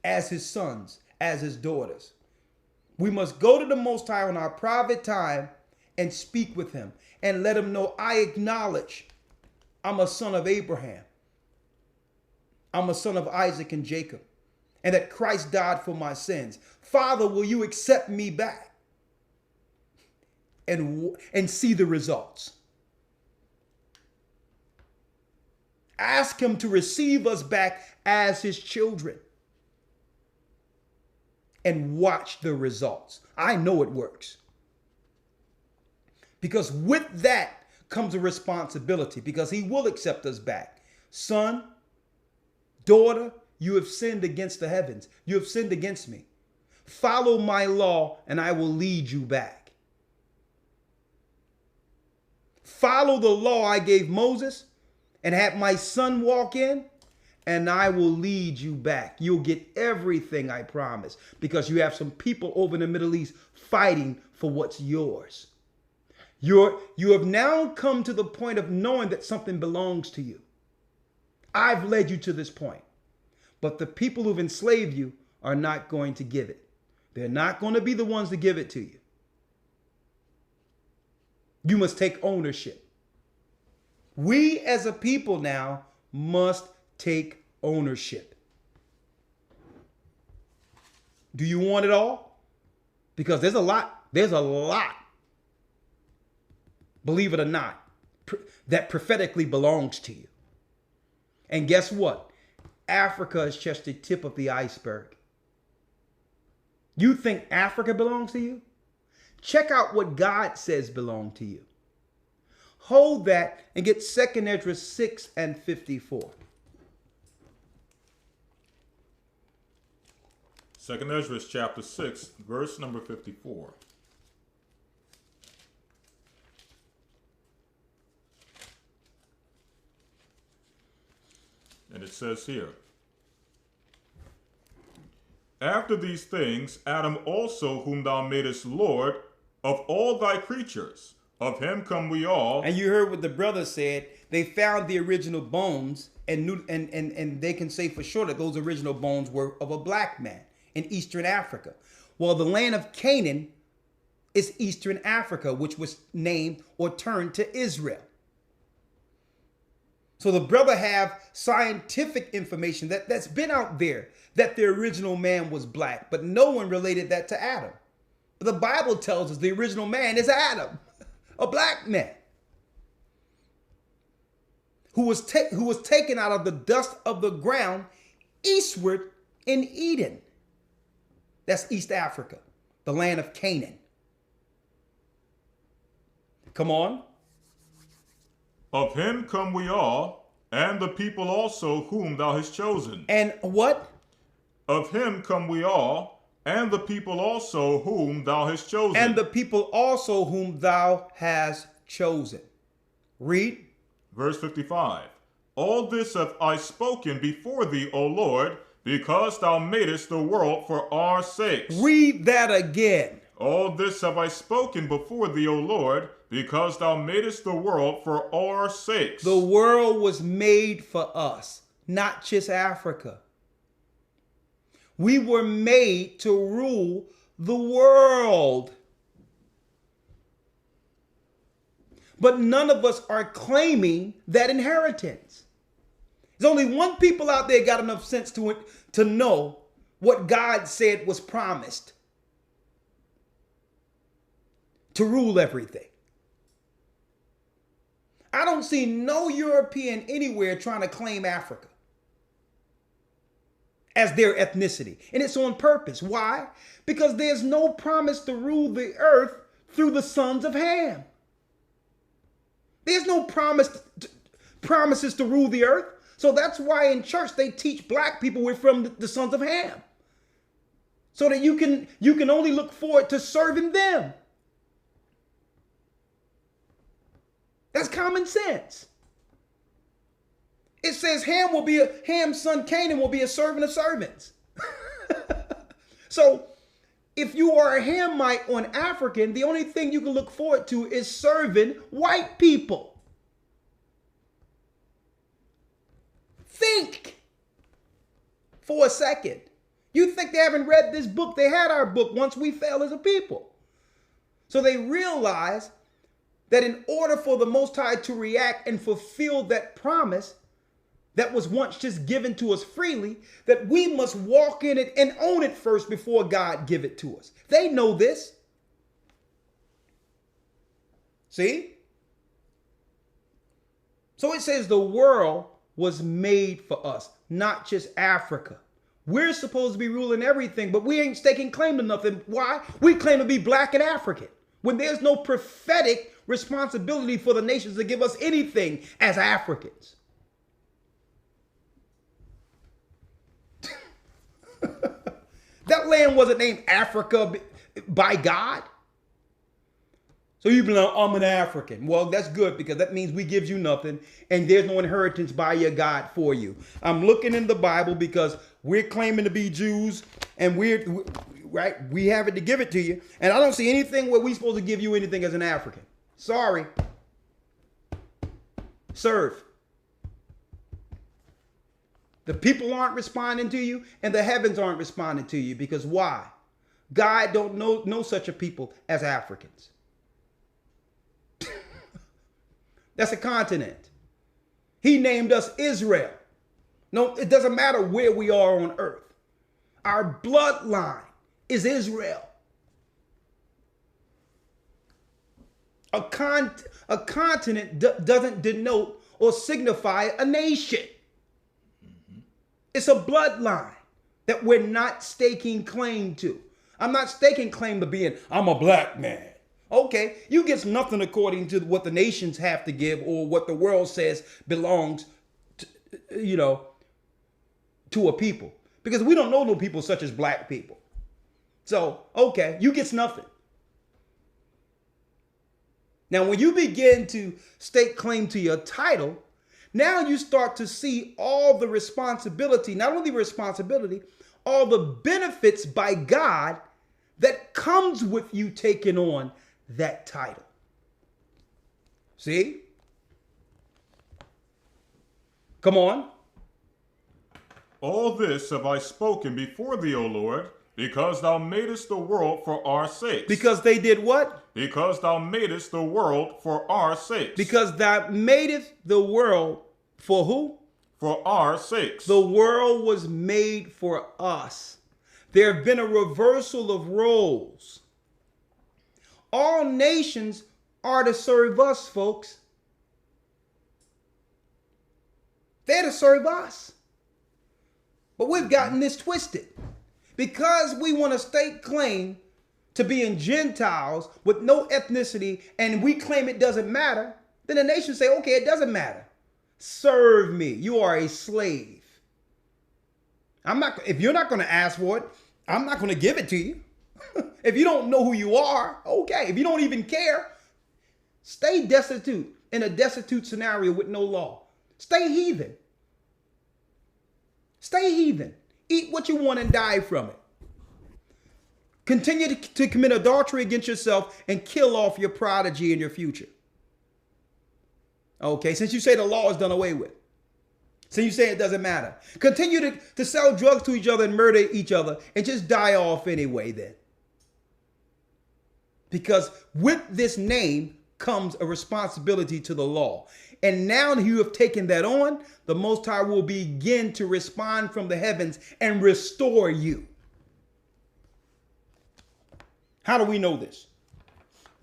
as his sons, as his daughters. We must go to the Most High on our private time and speak with him and let him know, I acknowledge I'm a son of Abraham. I'm a son of Isaac and Jacob. and that Christ died for my sins. Father, will you accept me back and see the results? Ask him to receive us back as his children and watch the results. I know it works. Because with that comes a responsibility, because he will accept us back. Son, daughter, you have sinned against the heavens. You have sinned against me. Follow my law and I will lead you back. Follow the law I gave Moses and have my son walk in, and I will lead you back. You'll get everything I promise, because you have some people over in the Middle East fighting for what's yours. You have now come to the point of knowing that something belongs to you. I've led you to this point. But the people who've enslaved you are not going to give it. They're not going to be the ones to give it to you. You must take ownership. We as a people now must take ownership. Do you want it all? Because there's a lot. Believe it or not, that prophetically belongs to you. And guess what? Africa is just the tip of the iceberg. You think Africa belongs to you? Check out what God says belong to you. Hold that and get 2 Ezra 6 and 54. 2 Ezra chapter 6, verse number 54. And it says here, after these things, Adam also, whom thou madest Lord of all thy creatures, of him come we all. And you heard what the brother said. They found the original bones and knew, and they can say for sure that those original bones were of a black man in Eastern Africa. Well, the land of Canaan is Eastern Africa, which was named or turned to Israel. So the brother have scientific information that's been out there that the original man was black, but no one related that to Adam. But the Bible tells us the original man is Adam, a black man who was taken out of the dust of the ground eastward in Eden. That's East Africa, the land of Canaan. Come on. Of him come we all, and the people also whom thou hast chosen. And what? Of him come we all, and the people also whom thou hast chosen. And the people also whom thou hast chosen. Read. Verse 55. All this have I spoken before thee, O Lord, because thou madest the world for our sakes. Read that again. All this have I spoken before thee, O Lord, because thou madest the world for our sakes. The world was made for us, not just Africa. We were made to rule the world. But none of us are claiming that inheritance. There's only one people out there got enough sense to know what God said was promised. To rule everything. I don't see no European anywhere trying to claim Africa as their ethnicity. And it's on purpose. Why? Because there's no promise to rule the earth through the sons of Ham. There's no promises to rule the earth. So that's why in church they teach black people we're from the sons of Ham. So that you can only look forward to serving them. That's common sense. It says Ham's son Canaan will be a servant of servants. So if you are a Hamite or an African, the only thing you can look forward to is serving white people. Think for a second. You think they haven't read this book? They had our book, Once We Fell as a People. So they realize that in order for the Most High to react and fulfill that promise, that was once just given to us freely, that we must walk in it and own it first before God give it to us. They know this. See? So it says the world was made for us, not just Africa. We're supposed to be ruling everything, but we ain't staking claim to nothing. Why? We claim to be black and African when there's no prophetic responsibility for the nations to give us anything as Africans. That land wasn't named Africa by God. So you be like, I'm an African. Well, that's good because that means we gives you nothing and there's no inheritance by your God for you. I'm looking in the Bible because we're claiming to be Jews and we have it to give it to you. And I don't see anything where we're supposed to give you anything as an African. Sorry. Serve. The people aren't responding to you and the heavens aren't responding to you because why? God don't know such a people as Africans. That's a continent. He named us Israel. No, it doesn't matter where we are on earth. Our bloodline is Israel. A continent doesn't denote or signify a nation. It's a bloodline that we're not staking claim to. I'm not staking claim to being, I'm a black man. Okay, you get nothing according to what the nations have to give or what the world says belongs to, to a people. Because we don't know no people such as black people. So, okay, you get nothing. Now, when you begin to stake claim to your title, now you start to see all the responsibility, not only responsibility, all the benefits by God that comes with you taking on that title. See? Come on. All this have I spoken before thee, O Lord, because thou madest the world for our sakes. Because they did what? Because thou madest the world for our sakes. Because thou madest the world for who? For our sakes. The world was made for us. There have been a reversal of roles. All nations are to serve us, folks. They're to serve us. But we've gotten this twisted. Because we want to stake claim to being Gentiles with no ethnicity and we claim it doesn't matter, then the nations say, okay, it doesn't matter. Serve me. You are a slave. If you're not going to ask for it, I'm not going to give it to you. If you don't know who you are, okay. If you don't even care, stay destitute in a destitute scenario with no law. Stay heathen. Stay heathen. Eat what you want and die from it. Continue to commit adultery against yourself and kill off your prodigy in your future. Okay, since you say the law is done away with. Since you say it doesn't matter. Continue to sell drugs to each other and murder each other and just die off anyway then. Because with this name comes a responsibility to the law. And now that you have taken that on, the Most High will begin to respond from the heavens and restore you. How do we know this?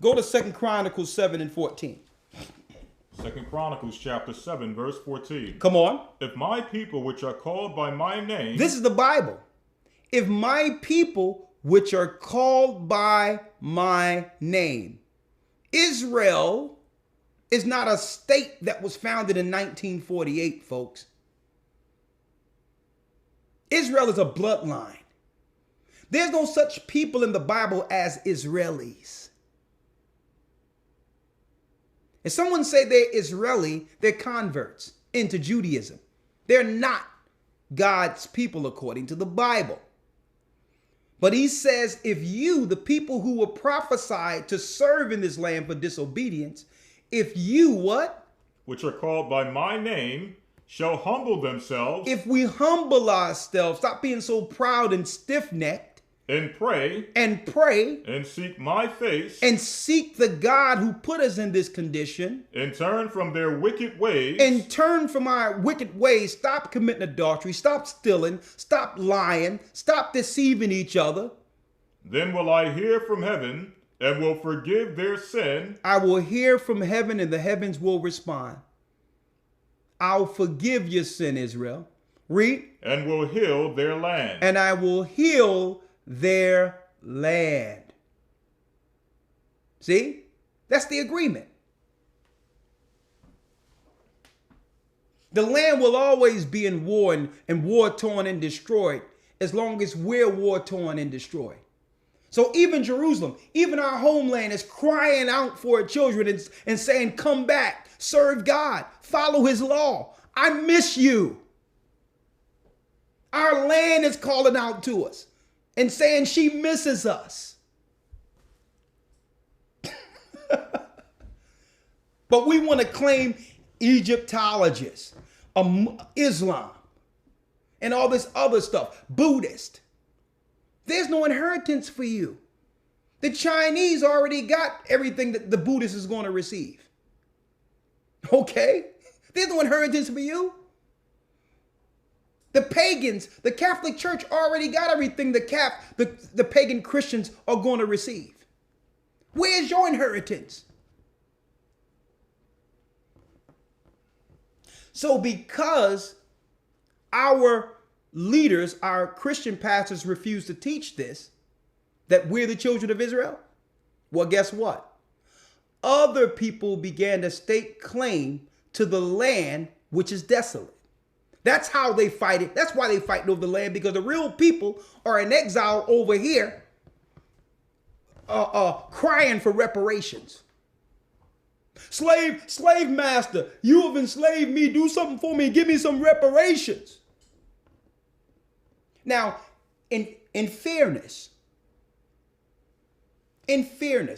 Go to 2 Chronicles 7 and 14. 2 Chronicles chapter 7, verse 14. Come on. If my people which are called by my name... This is the Bible. If my people which are called by my name. Israel is not a state that was founded in 1948, folks. Israel is a bloodline. There's no such people in the Bible as Israelis. If someone say they're Israeli, they're converts into Judaism. They're not God's people according to the Bible. But he says, if you, the people who were prophesied to serve in this land for disobedience, if you what? Which are called by my name, shall humble themselves. If we humble ourselves, stop being so proud and stiff-necked, and pray and seek my face and seek the God who put us in this condition and turn from their wicked ways and turn from our wicked ways. Stop committing adultery. Stop stealing. Stop lying. Stop deceiving each other. then will I hear from heaven and will forgive their sin. I will hear from heaven and the heavens will respond. I'll forgive your sin, Israel. Read. And will heal their land. And I will heal their land. See? That's the agreement. The land will always be in war and war-torn and destroyed as long as we're war-torn and destroyed. So even Jerusalem, even our homeland is crying out for its children and saying, come back, serve God, follow his law. I miss you. Our land is calling out to us and saying she misses us. But we want to claim Egyptologists, Islam, and all this other stuff, Buddhist. There's no inheritance for you. The Chinese already got everything that the Buddhist is going to receive. Okay? There's no inheritance for you. The pagans, the Catholic Church already got everything the pagan Christians are going to receive. Where's your inheritance? So because our leaders, our Christian pastors refuse to teach this, that we're the children of Israel, well, guess what? Other people began to stake claim to the land which is desolate. That's how they fight it. That's why they fight over the land, because the real people are in exile over here, crying for reparations. Slave master, you have enslaved me. Do something for me. Give me some reparations. Now, in fairness,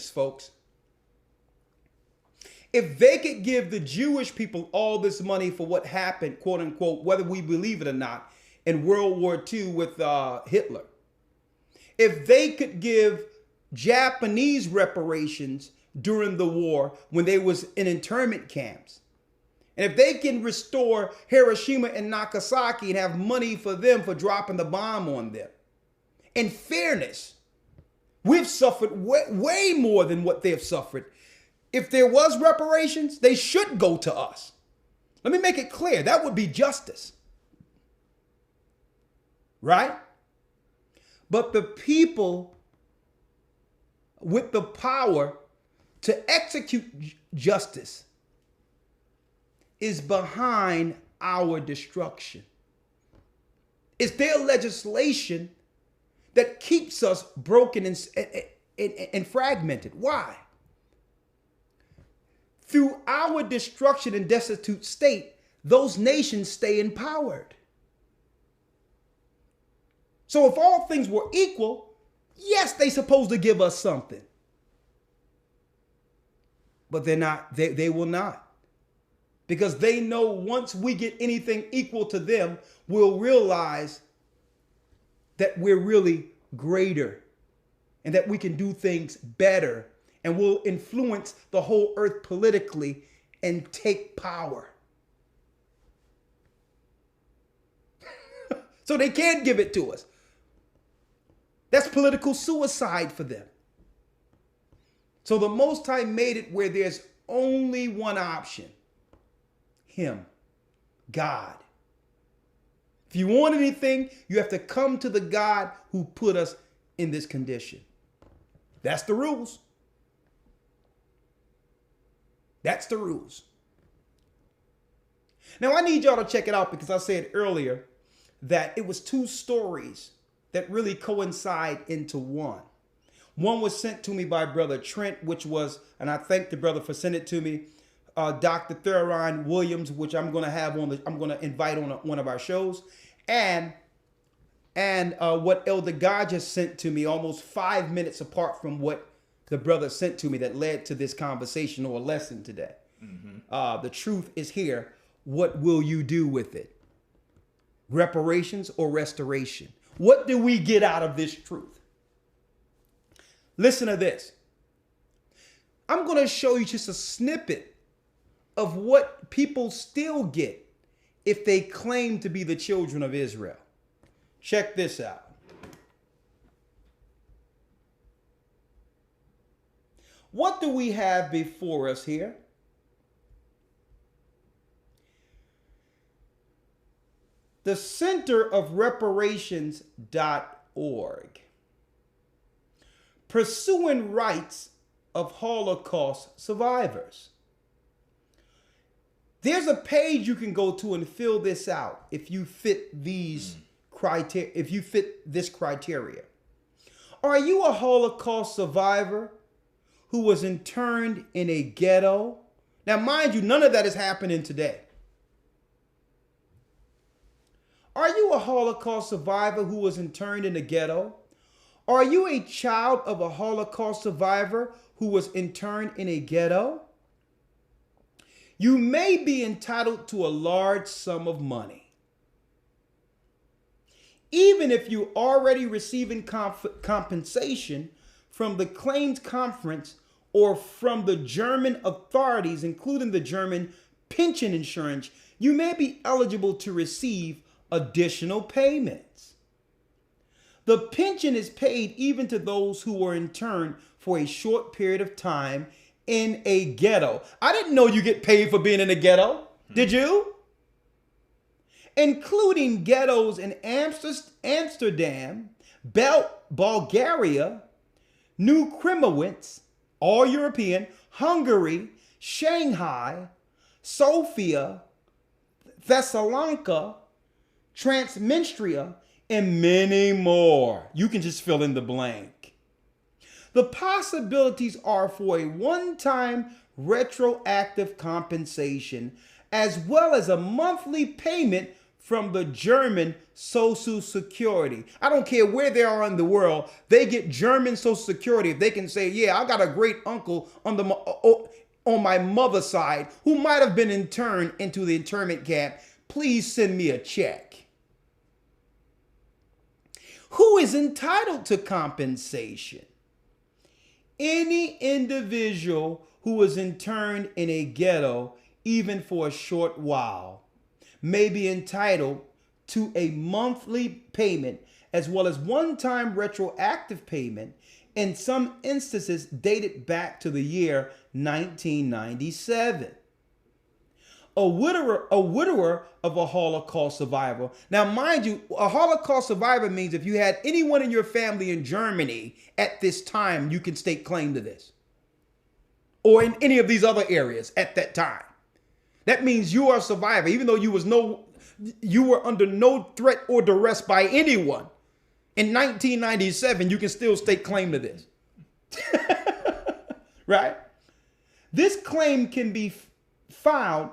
folks, if they could give the Jewish people all this money for what happened, quote unquote, whether we believe it or not, in World War II with Hitler, if they could give Japanese reparations during the war when they was in internment camps, and if they can restore Hiroshima and Nagasaki and have money for them for dropping the bomb on them, in fairness, we've suffered way more than what they've suffered. If there was reparations, they should go to us. Let me make it clear. That would be justice. Right? But the people with the power to execute justice is behind our destruction. It's their legislation that keeps us broken and fragmented. Why? Through our destruction and destitute state, those nations stay empowered. So if all things were equal, yes, they're supposed to give us something. But they're not, they will not. Because they know once we get anything equal to them, we'll realize that we're really greater and that we can do things better and will influence the whole earth politically and take power. So they can't give it to us. That's political suicide for them. So the Most High made it where there's only one option. Him, God. If you want anything, you have to come to the God who put us in this condition. That's the rules. That's the rules. Now, I need y'all to check it out because I said earlier that it was two stories that really coincide into one. One was sent to me by Brother Trent, which was, and I thank the brother for sending it to me, Dr. Theron Williams, which I'm going to have I'm going to invite on one of our shows, and what Elder God just sent to me almost 5 minutes apart from what the brother sent to me that led to this conversation or lesson today. Mm-hmm. The truth is here. What will you do with it? Reparations or restoration? What do we get out of this truth? Listen to this. I'm going to show you just a snippet of what people still get if they claim to be the children of Israel. Check this out. What do we have before us here? The Center of Reparations.org. Pursuing rights of Holocaust survivors. There's a page you can go to and fill this out if you fit these criteria, if you fit this criteria. Are you a Holocaust survivor who was interned in a ghetto? Now, mind you, none of that is happening today. Are you a Holocaust survivor who was interned in a ghetto? Are you a child of a Holocaust survivor who was interned in a ghetto? You may be entitled to a large sum of money. Even if you're already receiving compensation from the claims conference or from the German authorities, including the German pension insurance, you may be eligible to receive additional payments. The pension is paid even to those who were interned for a short period of time in a ghetto. I didn't know you get paid for being in a ghetto. Did you? Including ghettos in Amsterdam, Bulgaria, New Kremowitz, all European, Hungary, Shanghai, Sofia, Thessalonica, Transnistria, and many more. You can just fill in the blank. The possibilities are for a one-time retroactive compensation as well as a monthly payment from the German Social Security. I don't care where they are in the world, they get German Social Security if they can say, yeah, I got a great uncle on my mother's side who might have been interned into the internment camp. Please send me a check. Who is entitled to compensation? Any individual who was interned in a ghetto, even for a short while, may be entitled to a monthly payment as well as one-time retroactive payment, in some instances dated back to the year 1997. A widower of a Holocaust survivor. Now, mind you, a Holocaust survivor means if you had anyone in your family in Germany at this time, you can stake claim to this. Or in any of these other areas at that time. That means you are a survivor, even though you were under no threat or duress by anyone. In 1997, you can still stake claim to this. Right? This claim can be filed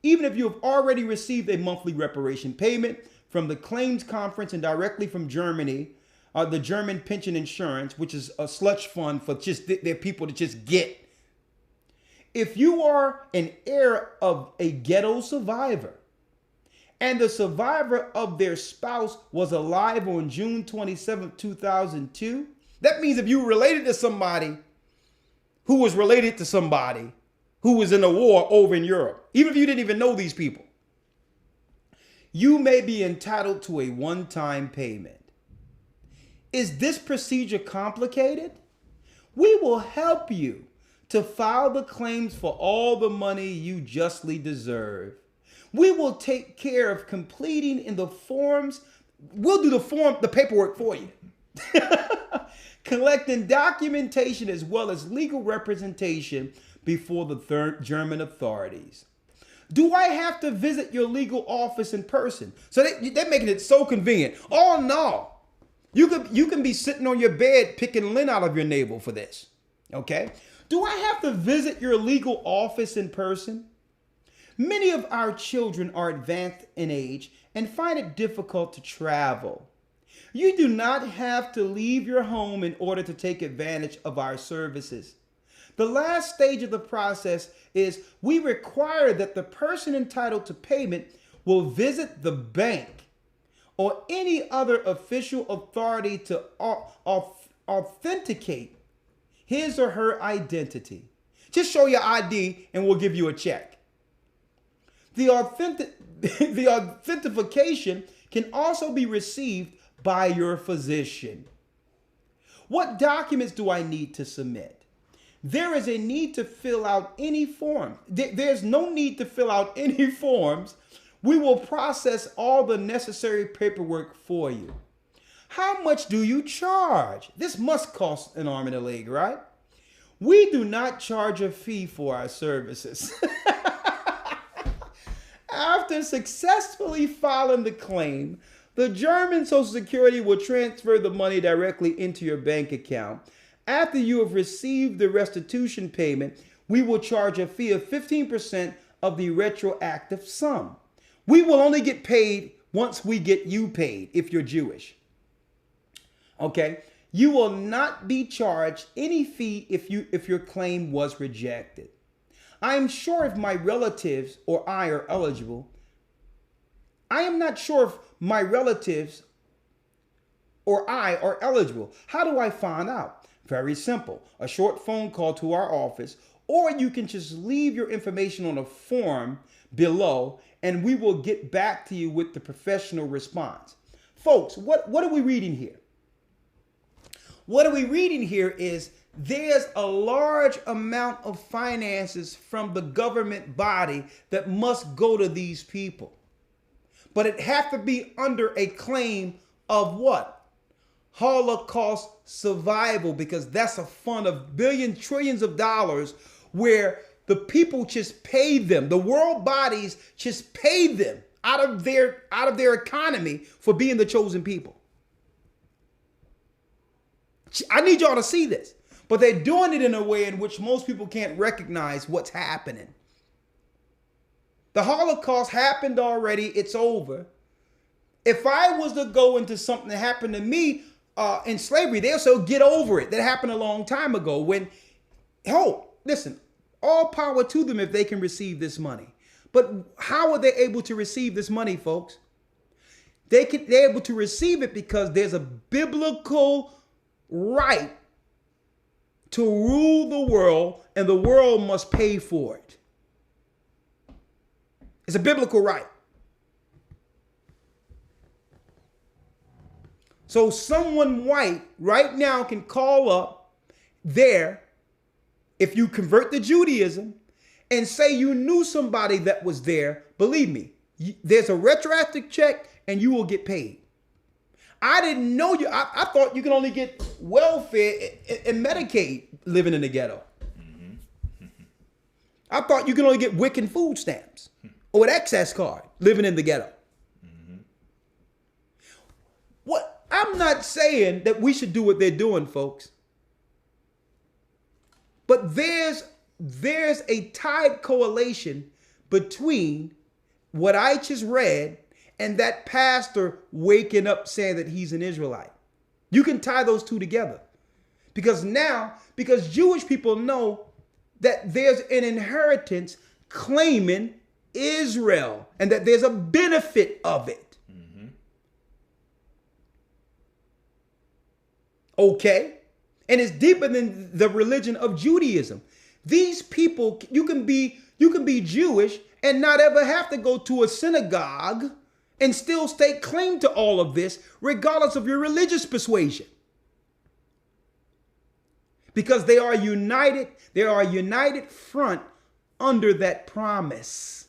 even if you have already received a monthly reparation payment from the claims conference and directly from Germany, the German pension insurance, which is a slush fund for just their people to just get. If you are an heir of a ghetto survivor and the survivor of their spouse was alive on June 27, 2002, that means if you were related to somebody who was related to somebody who was in a war over in Europe, even if you didn't even know these people, you may be entitled to a one-time payment. Is this procedure complicated? We will help you to file the claims for all the money you justly deserve. We will take care of completing in the forms. We'll do the paperwork for you. Collecting documentation as well as legal representation before the German authorities. Do I have to visit your legal office in person? So they're making it so convenient. Oh no. You can be sitting on your bed picking lint out of your navel for this. Okay? Do I have to visit your legal office in person? Many of our children are advanced in age and find it difficult to travel. You do not have to leave your home in order to take advantage of our services. The last stage of the process is we require that the person entitled to payment will visit the bank or any other official authority to authenticate his or her identity. Just show your ID and we'll give you a check. The authentication can also be received by your physician. What documents do I need to submit? There is a need to fill out any form. There's no need to fill out any forms. We will process all the necessary paperwork for you. How much do you charge? This must cost an arm and a leg, right? We do not charge a fee for our services. After successfully filing the claim, the German Social Security will transfer the money directly into your bank account. After you have received the restitution payment, we will charge a fee of 15% of the retroactive sum. We will only get paid once we get you paid if you're Jewish. Okay? You will not be charged any fee if your claim was rejected. I am sure if my relatives or I are eligible. I am not sure if my relatives or I are eligible. How do I find out? Very simple. A short phone call to our office, or you can just leave your information on a form below and we will get back to you with the professional response. Folks, what are we reading here? What are we reading here is there's a large amount of finances from the government body that must go to these people. But it has to be under a claim of what? Holocaust survival, because that's a fund of billions, trillions of dollars where the people just pay them. The world bodies just pay them out of their economy for being the chosen people. I need y'all to see this. But they're doing it in a way in which most people can't recognize what's happening. The Holocaust happened already. It's over. If I was to go into something that happened to me in slavery, they'll say, get over it. That happened a long time ago. Listen, all power to them if they can receive this money. But how are they able to receive this money, folks? They're able to receive it because there's a biblical right to rule the world, and the world must pay for it. It's a biblical right. So someone white right now can call up there, if you convert to Judaism, and say you knew somebody that was there. Believe me, there's a retroactive check and you will get paid. I didn't know you. I thought you could only get welfare and Medicaid living in the ghetto. I thought you could only get WIC and food stamps or an excess card living in the ghetto. What? I'm not saying that we should do what they're doing, folks. But there's a tight correlation between what I just read and that pastor waking up saying that he's an Israelite. You can tie those two together. Because Jewish people know that there's an inheritance claiming Israel and that there's a benefit of it. Okay? And it's deeper than the religion of Judaism. These people, you can be Jewish and not ever have to go to a synagogue and still stake claim to all of this, regardless of your religious persuasion. Because they are united front under that promise.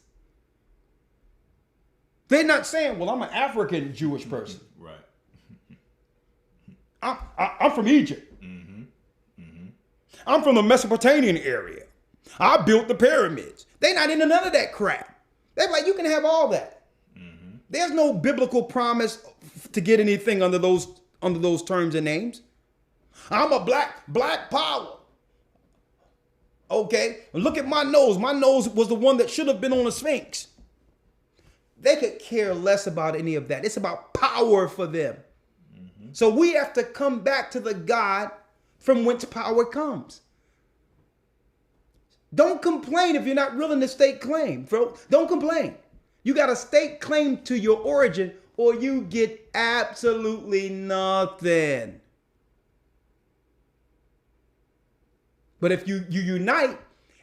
They're not saying, well, I'm an African Jewish person. Right. I'm from Egypt. I'm from the Mesopotamian area. I built the pyramids. They're not into none of that crap. They're like, you can have all that. There's no biblical promise to get anything under those terms and names. I'm a black power. Okay, look at my nose. My nose was the one that should have been on the Sphinx. They could care less about any of that. It's about power for them. So we have to come back to the God from whence power comes. Don't complain if you're not willing to stake claim, bro. Don't complain. You got to stake claim to your origin or you get absolutely nothing. But if you unite,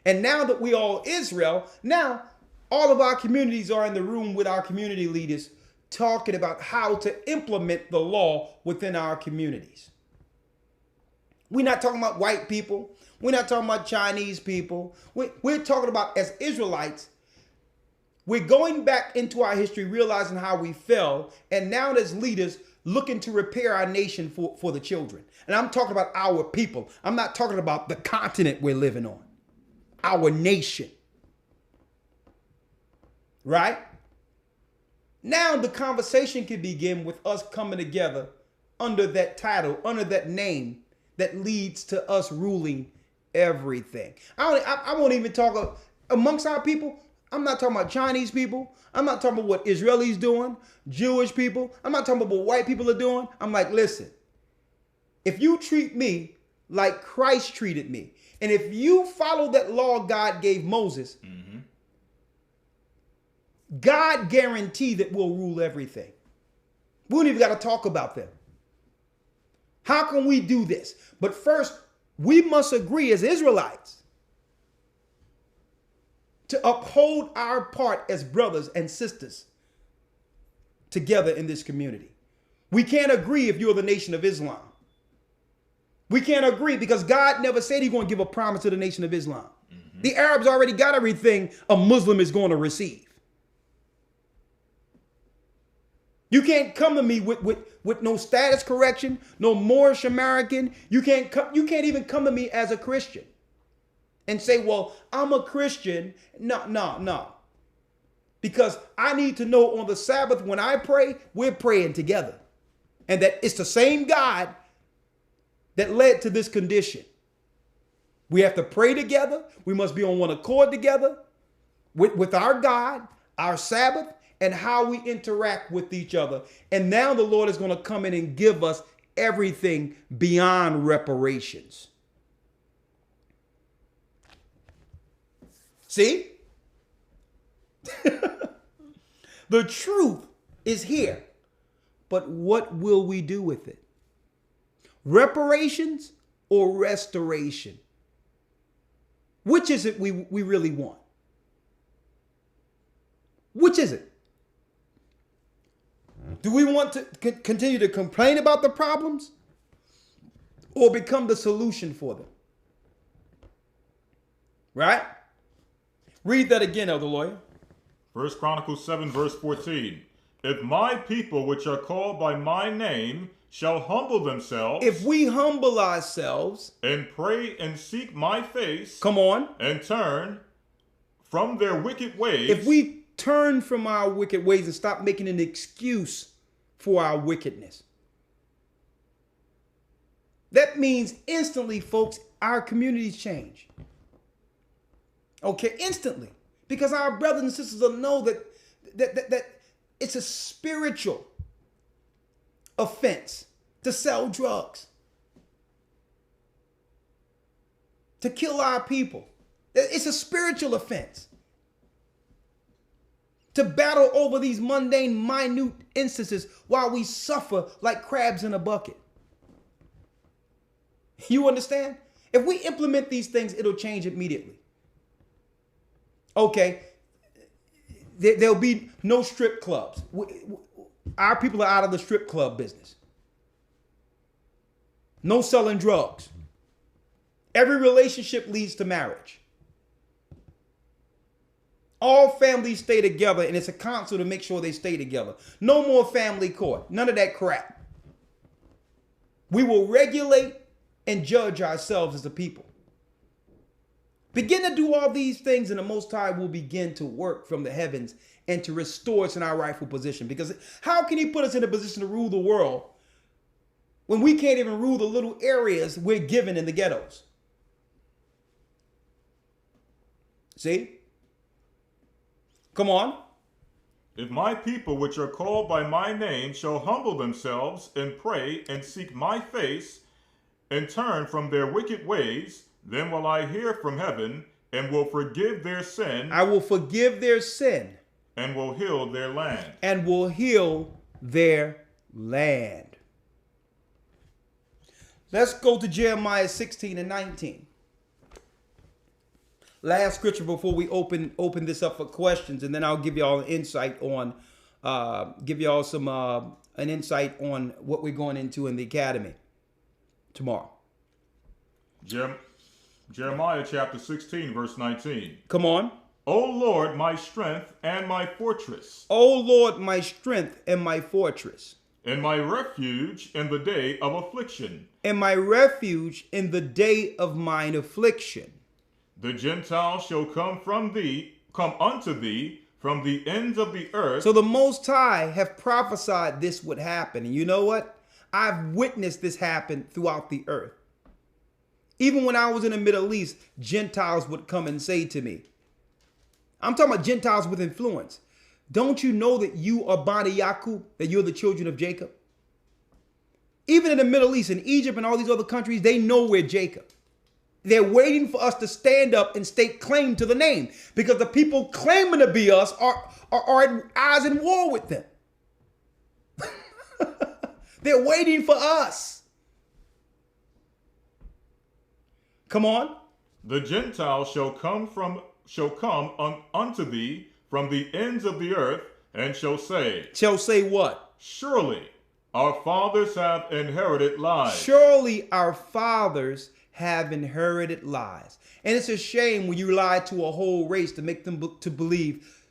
and now that we all Israel, now all of our communities are in the room with our community leaders talking about how to implement the law within our communities. We're not talking about white people. We're not talking about Chinese people. We're talking about, as Israelites, we're going back into our history, realizing how we fell, and now as leaders looking to repair our nation for the children. And I'm talking about our people. I'm not talking about the continent we're living on. Our nation. Right? Now the conversation can begin with us coming together under that title, under that name that leads to us ruling everything. I won't even talk amongst our people. I'm not talking about Chinese people. I'm not talking about what Israelis doing, Jewish people. I'm not talking about what white people are doing. I'm like, listen, if you treat me like Christ treated me, and if you follow that law God gave Moses, God guaranteed that we'll rule everything. We don't even got to talk about them. How can we do this? But first, we must agree as Israelites to uphold our part as brothers and sisters together in this community. We can't agree if you're the Nation of Islam. We can't agree because God never said he's going to give a promise to the Nation of Islam. The Arabs already got everything a Muslim is going to receive. You can't come to me with no status correction, no Moorish American. You can't even come to me as a Christian and say, well, I'm a Christian. No. Because I need to know on the Sabbath when I pray, we're praying together. And that it's the same God that led to this condition. We have to pray together. We must be on one accord together with our God, our Sabbath, and how we interact with each other. And now the Lord is going to come in and give us everything beyond reparations. See? The truth is here. But what will we do with it? Reparations or restoration? Which is it we really want? Which is it? Do we want to continue to complain about the problems or become the solution for them? Right? Read that again, Elder Lawyer. 1 Chronicles 7, verse 14. If my people, which are called by my name, shall humble themselves. If we humble ourselves. And pray and seek my face. Come on. And turn from their wicked ways. If we turn from our wicked ways and stop making an excuse for our wickedness. That means instantly, folks, our communities change. Okay, instantly. Because our brothers and sisters will know that it's a spiritual offense to sell drugs, to kill our people. It's a spiritual offense. To battle over these mundane, minute instances while we suffer like crabs in a bucket. You understand? If we implement these things, it'll change immediately. Okay, there'll be no strip clubs. Our people are out of the strip club business. No selling drugs. Every relationship leads to marriage. All families stay together, and it's a council to make sure they stay together. No more family court. None of that crap. We will regulate and judge ourselves as a people. Begin to do all these things, and the Most High will begin to work from the heavens and to restore us in our rightful position. Because how can he put us in a position to rule the world when we can't even rule the little areas we're given in the ghettos? See? Come on. If my people, which are called by my name, shall humble themselves and pray and seek my face and turn from their wicked ways, then will I hear from heaven and will forgive their sin. I will forgive their sin. And will heal their land. And will heal their land. Let's go to Jeremiah 16 and 19. Last scripture before we open this up for questions, and then I'll give y'all an insight on, give y'all some an insight on what we're going into in the academy tomorrow. Jeremiah chapter 16, verse 19. Come on. O Lord, my strength and my fortress. O Lord, my strength and my fortress. And my refuge in the day of affliction. And my refuge in the day of mine affliction. The Gentiles shall come unto thee from the ends of the earth. So the Most High have prophesied this would happen. And you know what? I've witnessed this happen throughout the earth. Even when I was in the Middle East, Gentiles would come and say to me, I'm talking about Gentiles with influence, don't you know that you are Bani Yaqub, that you're the children of Jacob? Even in the Middle East, in Egypt and all these other countries, they know we're Jacob. They're waiting for us to stand up and stake claim to the name, because the people claiming to be us are at odds and war with them. They're waiting for us. Come on. The Gentiles shall come unto thee from the ends of the earth, and shall say. Shall say what? Surely our fathers have inherited lies. Surely our fathers have inherited lies. And it's a shame when you lie to a whole race to make them to believe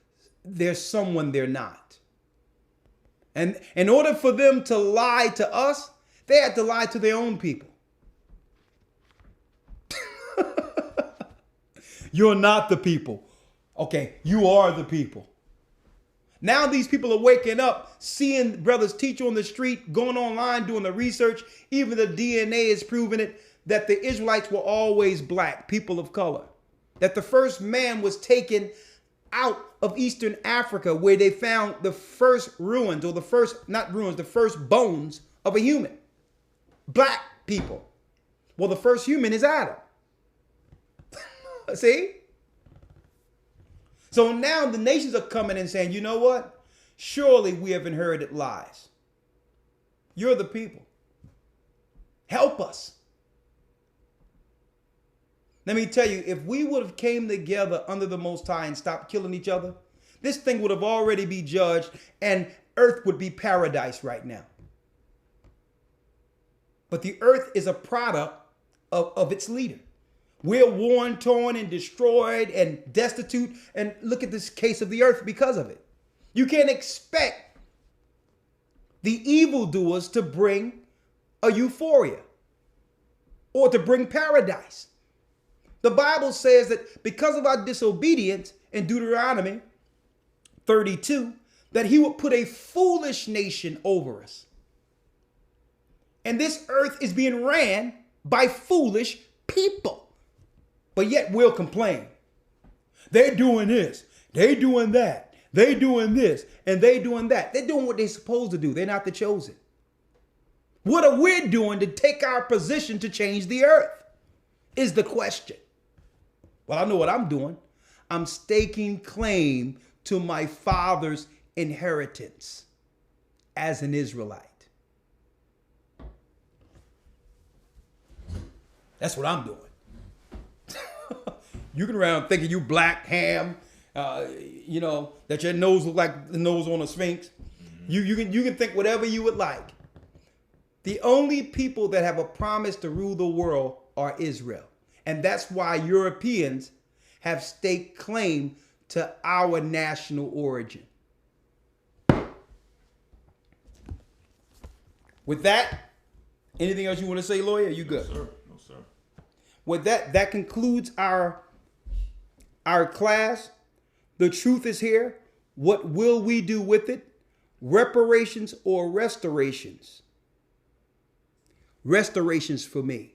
there's someone they're not. And in order for them to lie to us, they had to lie to their own people. You're not the people. Okay, you are the people. Now these people are waking up, seeing brothers teach on the street, going online, doing the research. Even the DNA is proving it, that the Israelites were always black, people of color. That the first man was taken out of Eastern Africa, where they found the first ruins, or the first bones of a human. Black people. Well, the first human is Adam. See? So now the nations are coming and saying, you know what? Surely we have inherited lies. You're the people. Help us. Let me tell you, if we would have came together under the Most High and stopped killing each other, this thing would have already been judged and earth would be paradise right now. But the earth is a product of its leader. We're worn, torn, and destroyed and destitute. And look at this case of the earth because of it. You can't expect the evildoers to bring a euphoria or to bring paradise. The Bible says that because of our disobedience in Deuteronomy 32, that he would put a foolish nation over us. And this earth is being ran by foolish people. But yet we'll complain. They're doing this. They're doing that. They're doing this. And they're doing that. They're doing what they're supposed to do. They're not the chosen. What are we doing to take our position to change the earth? Is the question. Well, I know what I'm doing. I'm staking claim to my father's inheritance as an Israelite. That's what I'm doing. You can around thinking you black ham, that your nose look like the nose on a sphinx. You can think whatever you would like. The only people that have a promise to rule the world are Israel. And that's why Europeans have staked claim to our national origin. With that, anything else you want to say, lawyer? You good? No, sir. No, sir. With that concludes our class. The truth is here. What will we do with it? Reparations or restorations? Restorations for me.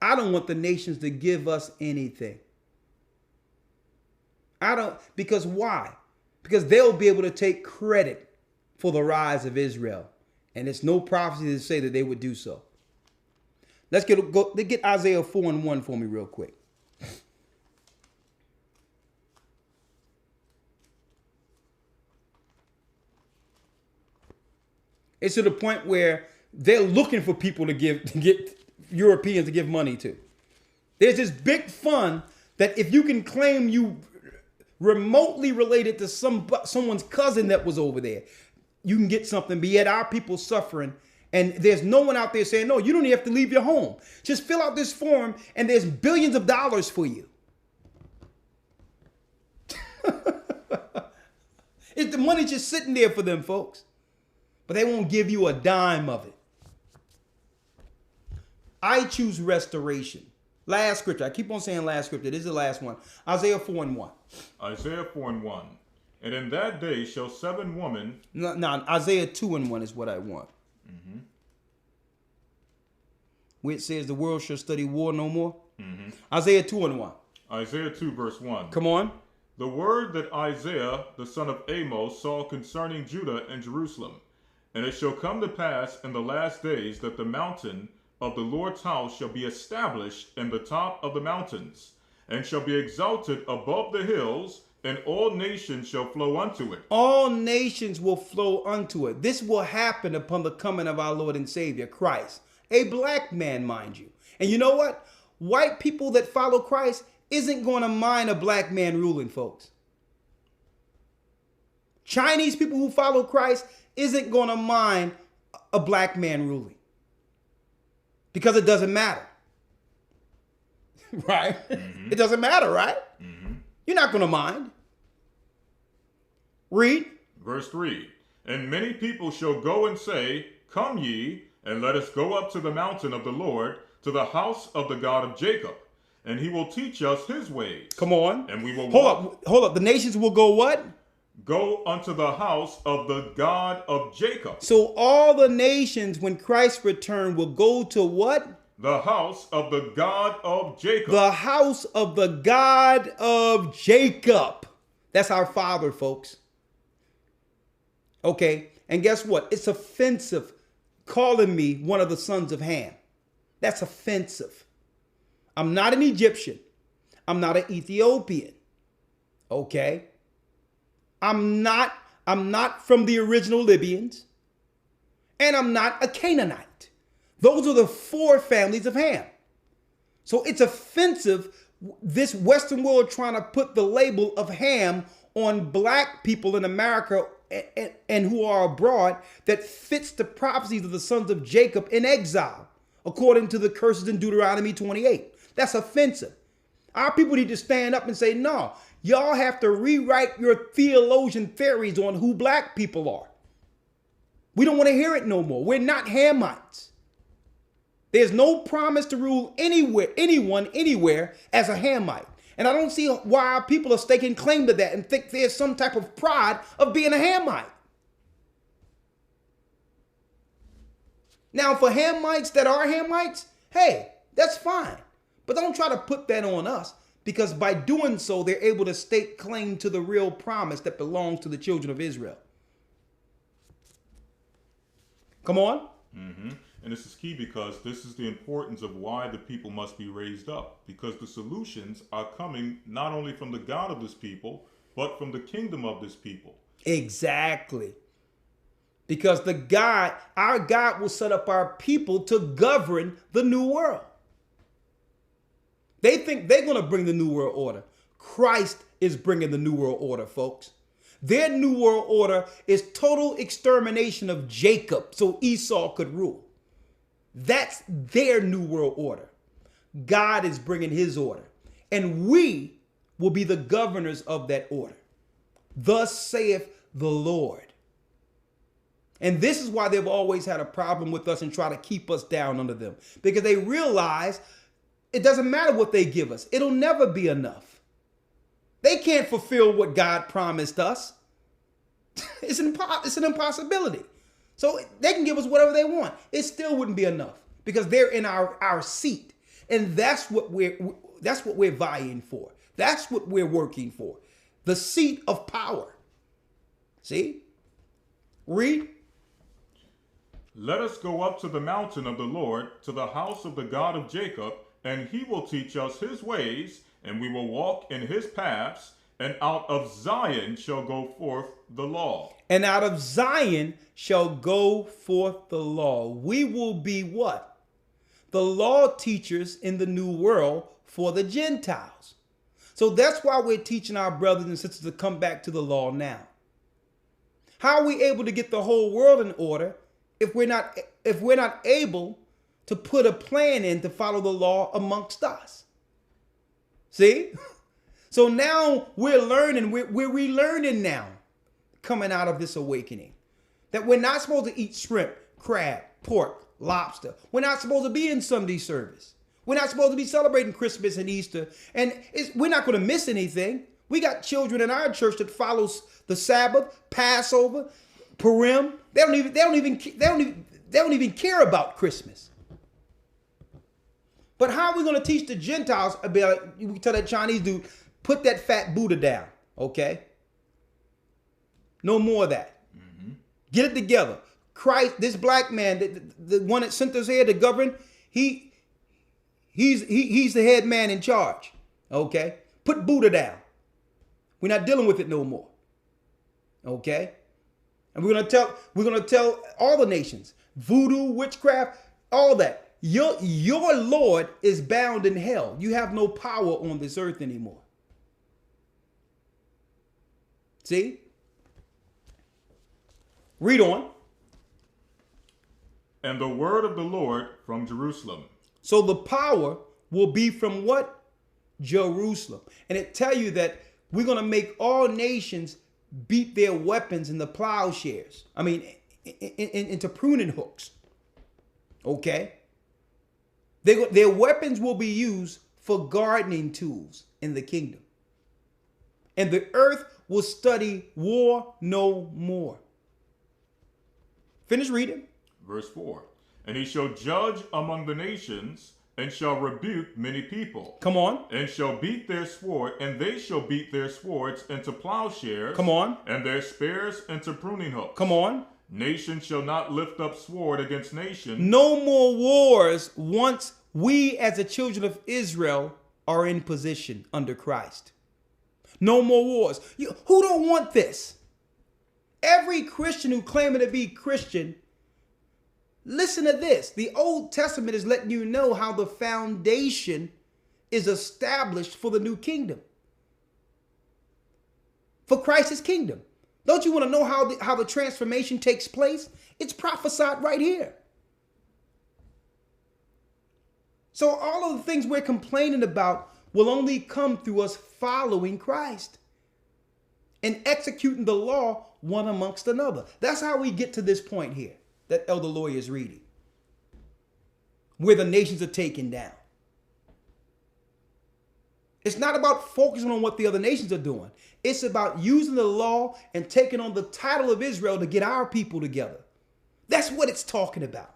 I don't want the nations to give us anything. Because why? Because they'll be able to take credit for the rise of Israel. And it's no prophecy to say that they would do so. Let's get Isaiah 4:1 for me real quick. It's to the point where they're looking for people to get Europeans to give money to. There's this big fund that if you can claim you remotely related to someone's cousin that was over there, you can get something. But yet our people suffering, and there's no one out there saying, no, you don't even have to leave your home. Just fill out this form, and there's billions of dollars for you. The money's just sitting there for them, folks. But they won't give you a dime of it. I choose restoration. Last scripture. I keep on saying last scripture. This is the last one. Isaiah 4:1. Isaiah 4:1. And in that day shall 7 women. No, Isaiah 2:1 is what I want. Mm-hmm. Where it says the world shall study war no more. Mm-hmm. Isaiah 2:1. Isaiah 2 verse 1. Come on. The word that Isaiah, the son of Amos, saw concerning Judah and Jerusalem. And it shall come to pass in the last days that the mountain of the Lord's house shall be established in the top of the mountains, and shall be exalted above the hills, and all nations shall flow unto it. All nations will flow unto it. This will happen upon the coming of our Lord and Savior, Christ. A black man, mind you. And you know what? White people that follow Christ isn't going to mind a black man ruling, folks. Chinese people who follow Christ isn't going to mind a black man ruling. Because it doesn't matter. Right? Mm-hmm. It doesn't matter, right? Mm-hmm. You're not going to mind. Read. Verse 3. And many people shall go and say, Come ye, and let us go up to the mountain of the Lord, to the house of the God of Jacob. And he will teach us his ways. Come on. And we will Hold up. The nations will go what? Go unto the house of the God of Jacob. So all the nations, when Christ return, will go to what? The house of the God of Jacob. The house of the God of Jacob. That's our Father, folks. Okay. And guess what? It's offensive calling me one of the sons of Ham. That's offensive. I'm not an Egyptian. I'm not an Ethiopian. Okay. I'm not from the original Libyans. And I'm not a Canaanite. Those are the 4 families of Ham. So it's offensive, this Western world trying to put the label of Ham on black people in America and who are abroad that fits the prophecies of the sons of Jacob in exile, according to the curses in Deuteronomy 28. That's offensive. Our people need to stand up and say, no, y'all have to rewrite your theologian theories on who black people are. We don't want to hear it no more. We're not Hamites. There's no promise to rule anyone, anywhere as a Hamite. And I don't see why our people are staking claim to that and think there's some type of pride of being a Hamite. Now, for Hamites that are Hamites, hey, that's fine. But don't try to put that on us, because by doing so, they're able to stake claim to the real promise that belongs to the children of Israel. Come on. Mm-hmm. And this is key, because this is the importance of why the people must be raised up, because the solutions are coming not only from the God of this people, but from the kingdom of this people. Exactly. Because our God will set up our people to govern the new world. They think they're going to bring the new world order. Christ is bringing the new world order, folks. Their new world order is total extermination of Jacob so Esau could rule. That's their new world order. God is bringing his order. And we will be the governors of that order. Thus saith the Lord. And this is why they've always had a problem with us and try to keep us down under them. Because they realize it doesn't matter what they give us. It'll never be enough. They can't fulfill what God promised us. It's an impossibility. So they can give us whatever they want. It still wouldn't be enough, because they're in our seat. And that's what we're vying for. That's what we're working for. The seat of power. See? Read. Let us go up to the mountain of the Lord, to the house of the God of Jacob, and he will teach us his ways, and we will walk in his paths, and out of Zion shall go forth the law. And out of Zion shall go forth the law. We will be what? The law teachers in the new world for the Gentiles. So that's why we're teaching our brothers and sisters to come back to the law now. How are we able to get the whole world in order if we're not able to put a plan in to follow the law amongst us? See? So now we're learning, we're relearning now, coming out of this awakening, that we're not supposed to eat shrimp, crab, pork, lobster. We're not supposed to be in Sunday service. We're not supposed to be celebrating Christmas and Easter. And we're not going to miss anything. We got children in our church that follows the Sabbath, Passover, Purim. They don't even care about Christmas. But how are we going to teach the Gentiles about? We tell that Chinese dude, put that fat Buddha down, okay? No more of that. Mm-hmm. Get it together. Christ, this black man, the one that sent us here to govern, he's the head man in charge, okay? Put Buddha down. We're not dealing with it no more, okay? And we're gonna tell all the nations, voodoo, witchcraft, all that. Your Lord is bound in hell. You have no power on this earth anymore. See? Read on. And the word of the Lord from Jerusalem. So the power will be from what? Jerusalem. And it tell you that we're going to make all nations beat their weapons in the plowshares. I mean, into pruning hooks. Okay? Their weapons will be used for gardening tools in the kingdom. And the earth will study war no more. Finish reading. Verse 4. And he shall judge among the nations, and shall rebuke many people. Come on. And shall beat their sword, and they shall beat their swords into plowshares. Come on. And their spears into pruning hooks. Come on. Nation shall not lift up sword against nation. No more wars once we as the children of Israel are in position under Christ. No more wars. Who don't want this? Every Christian who claiming to be Christian, listen to this. The Old Testament is letting you know how the foundation is established for the new kingdom. For Christ's kingdom. Don't you want to know how the transformation takes place? It's prophesied right here. So all of the things we're complaining about will only come through us following Christ and executing the law one amongst another. That's how we get to this point here that Elder Lawyer is reading, where the nations are taken down. It's not about focusing on what the other nations are doing. It's about using the law and taking on the title of Israel to get our people together. That's what it's talking about.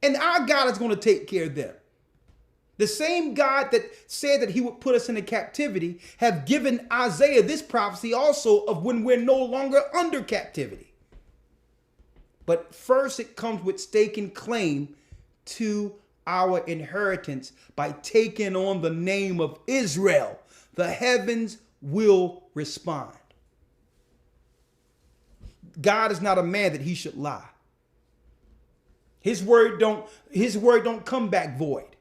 And our God is going to take care of them. The same God that said that he would put us into captivity have given Isaiah this prophecy also of when we're no longer under captivity. But first it comes with staking claim to our inheritance by taking on the name of Israel. The heavens will respond. God is not a man that he should lie. His word don't come back void.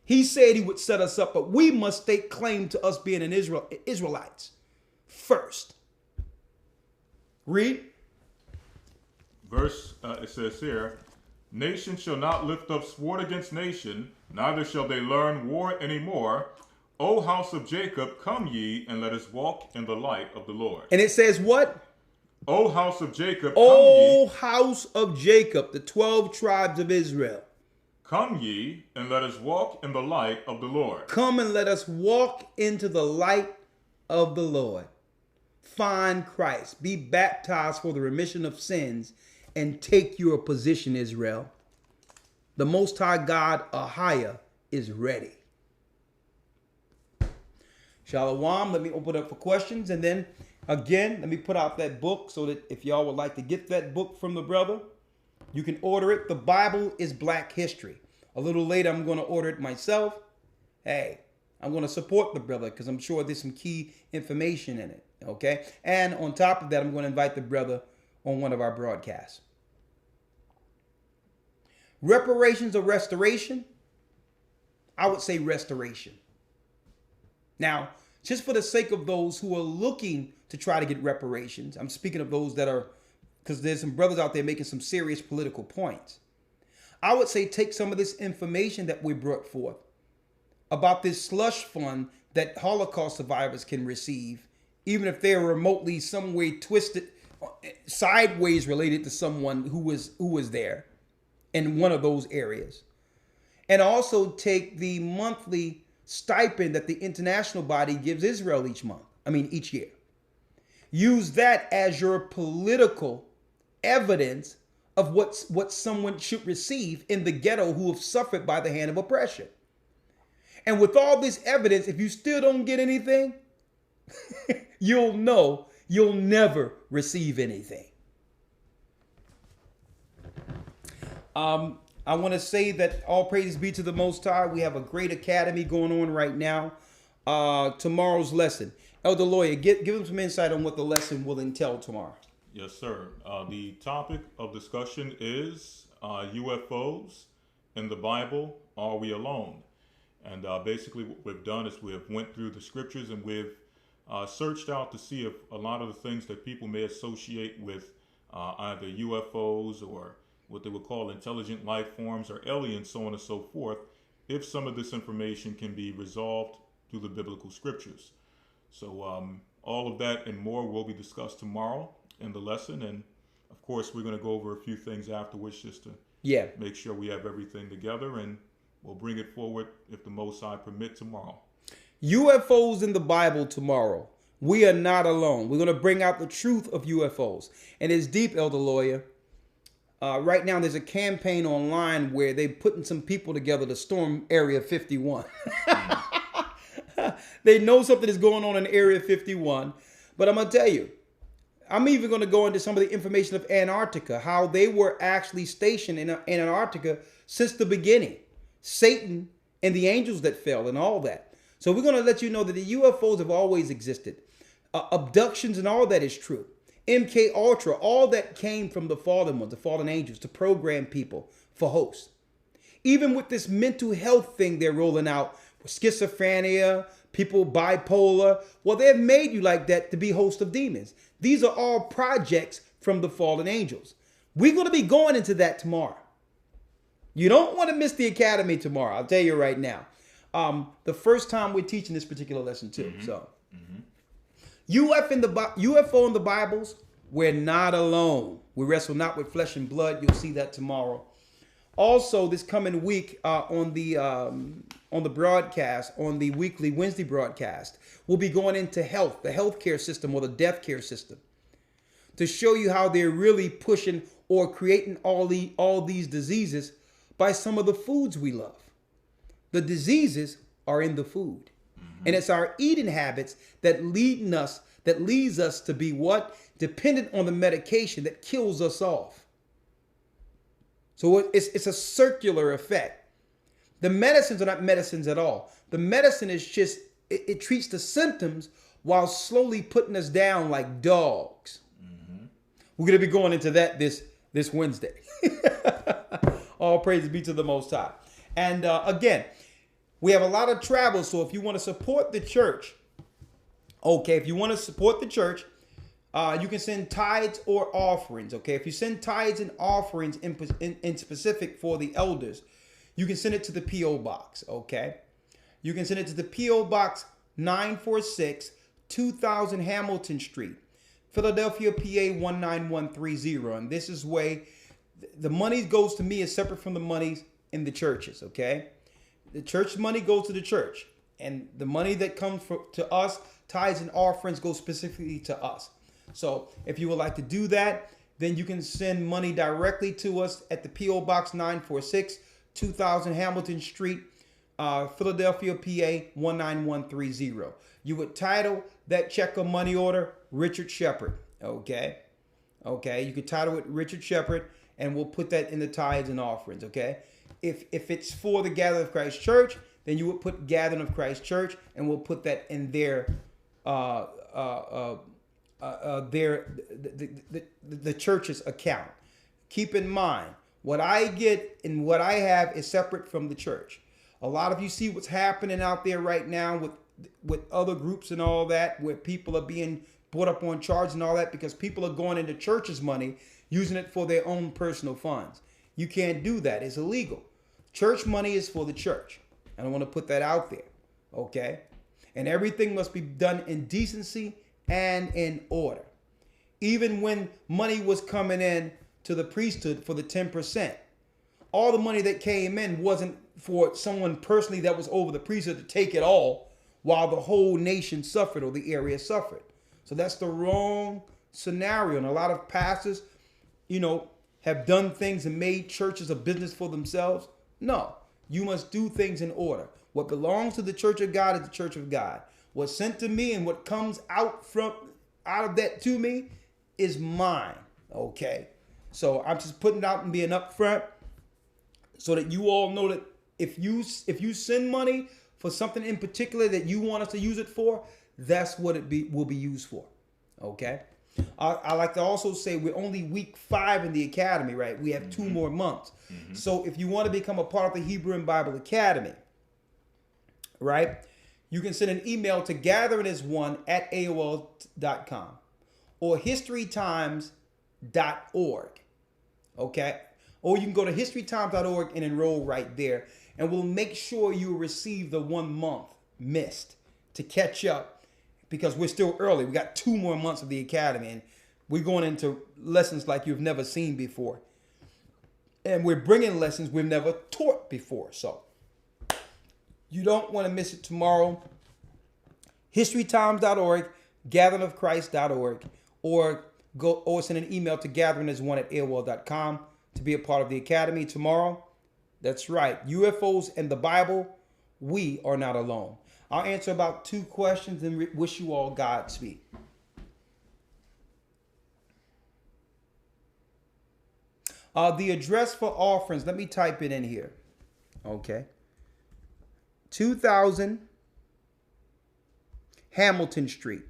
He said he would set us up, but we must stake claim to us being an Israelites first. Read. Verse, it says here, nation shall not lift up sword against nation, neither shall they learn war anymore. O house of Jacob, come ye, and let us walk in the light of the Lord. And it says what? O house of Jacob, O house of Jacob, the 12 tribes of Israel. Come ye, and let us walk in the light of the Lord. Come and let us walk into the light of the Lord. Find Christ. Be baptized for the remission of sins and take your position, Israel. The Most High God, Ahia, is ready. Shalom. Let me open up for questions. And then, again, let me put out that book so that if y'all would like to get that book from the brother, you can order it. The Bible is Black History. A little later, I'm going to order it myself. Hey, I'm going to support the brother because I'm sure there's some key information in it. Okay? And on top of that, I'm going to invite the brother on one of our broadcasts. Reparations or restoration? I would say restoration. Now, just for the sake of those who are looking to try to get reparations. I'm speaking of those that are, because there's some brothers out there making some serious political points. I would say take some of this information that we brought forth about this slush fund that Holocaust survivors can receive, even if they're remotely some way twisted, sideways related to someone who was there in one of those areas. And also take the monthly stipend that the international body gives Israel each year. Use that as your political evidence of what someone should receive in the ghetto who have suffered by the hand of oppression. And with all this evidence, if you still don't get anything, you'll know you'll never receive anything. I want to say that all praises be to the Most High. We have a great academy going on right now. Tomorrow's lesson. Elder Lawyer, give them some insight on what the lesson will entail tomorrow. Yes, sir. The topic of discussion is UFOs in the Bible. Are we alone? And basically what we've done is we've went through the scriptures and we've searched out to see if a lot of the things that people may associate with either UFOs or what they would call intelligent life forms or aliens, so on and so forth, if some of this information can be resolved through the biblical scriptures. So all of that and more will be discussed tomorrow in the lesson. And of course, we're going to go over a few things afterwards just to make sure we have everything together, and we'll bring it forward if the Most High permit tomorrow. UFOs in the Bible tomorrow. We are not alone. We're going to bring out the truth of UFOs. And it's deep, Elder Lawyer. Right now, there's a campaign online where they're putting some people together to storm Area 51. They know something is going on in Area 51. But I'm going to tell you, I'm even going to go into some of the information of Antarctica, how they were actually stationed in Antarctica since the beginning. Satan and the angels that fell and all that. So we're going to let you know that the UFOs have always existed. Abductions and all that is true. MK Ultra, all that came from the fallen ones, the fallen angels, to program people for hosts. Even with this mental health thing they're rolling out, schizophrenia, people bipolar, well, they've made you like that to be host of demons. These are all projects from the fallen angels. We're going to be going into that tomorrow. You don't want to miss the academy tomorrow. I'll tell you right now. The first time we're teaching this particular lesson too. So, UFO in the Bibles, we're not alone. We wrestle not with flesh and blood. You'll see that tomorrow. Also, this coming week on the broadcast, on the weekly Wednesday broadcast, we'll be going into health, the healthcare system or the death care system, to show you how they're really pushing or creating all these diseases by some of the foods we love. The diseases are in the food. And it's our eating habits that leads us to be what? Dependent on the medication that kills us off. So it's a circular effect. The medicines are not medicines at all. The medicine is just, it treats the symptoms while slowly putting us down like dogs. We're going to be going into that this Wednesday. All praise be to the Most High. And again, we have a lot of travel. So if you want to support the church, you can send tithes or offerings. Okay, if you send tithes and offerings in specific for the elders, you can send it to the P.O. Box. Okay, you can send it to the P.O. Box 946, 2000 Hamilton Street, Philadelphia, PA 19130. And this is where the money goes to me is separate from the monies in the churches. Okay, the church money goes to the church, and the money that comes to us, tithes and offerings, go specifically to us. So if you would like to do that, then you can send money directly to us at the P.O. Box 946, 2000 Hamilton Street, Philadelphia, PA 19130. You would title that check or money order Richard Shepherd. Okay, you could title it Richard Shepherd, and we'll put that in the tithes and offerings. Okay, if it's for the Gathering of Christ Church, then you would put Gathering of Christ Church, and we'll put that in their the church's account. Keep in mind, what I get and what I have is separate from the church. A lot of you see what's happening out there right now with with other groups and all that, where people are being brought up on charge and all that, because people are going into church's money, using it for their own personal funds. You can't do that. It's illegal. Church money is for the church. I don't want to put that out there. Okay? And everything must be done in decency and in order. Even when money was coming in to the priesthood for the 10%, all the money that came in wasn't for someone personally that was over the priesthood to take it all while the whole nation suffered or the area suffered. So that's the wrong scenario. And a lot of pastors, have done things and made churches a business for themselves. No, you must do things in order. What belongs to the church of God is the church of God. What's sent to me and what comes out of that to me is mine. Okay. So I'm just putting it out and being upfront so that you all know that if you send money for something in particular that you want us to use it for, that's what will be used for. Okay. I like to also say we're only week 5 in the academy, right? We have 2 more months. Mm-hmm. So if you want to become a part of the Hebrew and Bible Academy, right, you can send an email to gatheringas1@aol.com or historytimes.org. Okay. Or you can go to historytimes.org and enroll right there. And we'll make sure you receive the 1 month missed to catch up, because we're still early. We got 2 more months of the academy, and we're going into lessons like you've never seen before. And we're bringing lessons we've never taught before. So you don't want to miss it tomorrow. historytimes.org, gatheringofchrist.org, or send an email to gatheringas1@aol.com to be a part of the academy tomorrow. That's right. UFOs and the Bible, we are not alone. I'll answer about 2 questions and wish you all Godspeed. The address for offerings, let me type it in here. Okay. 2000 Hamilton Street.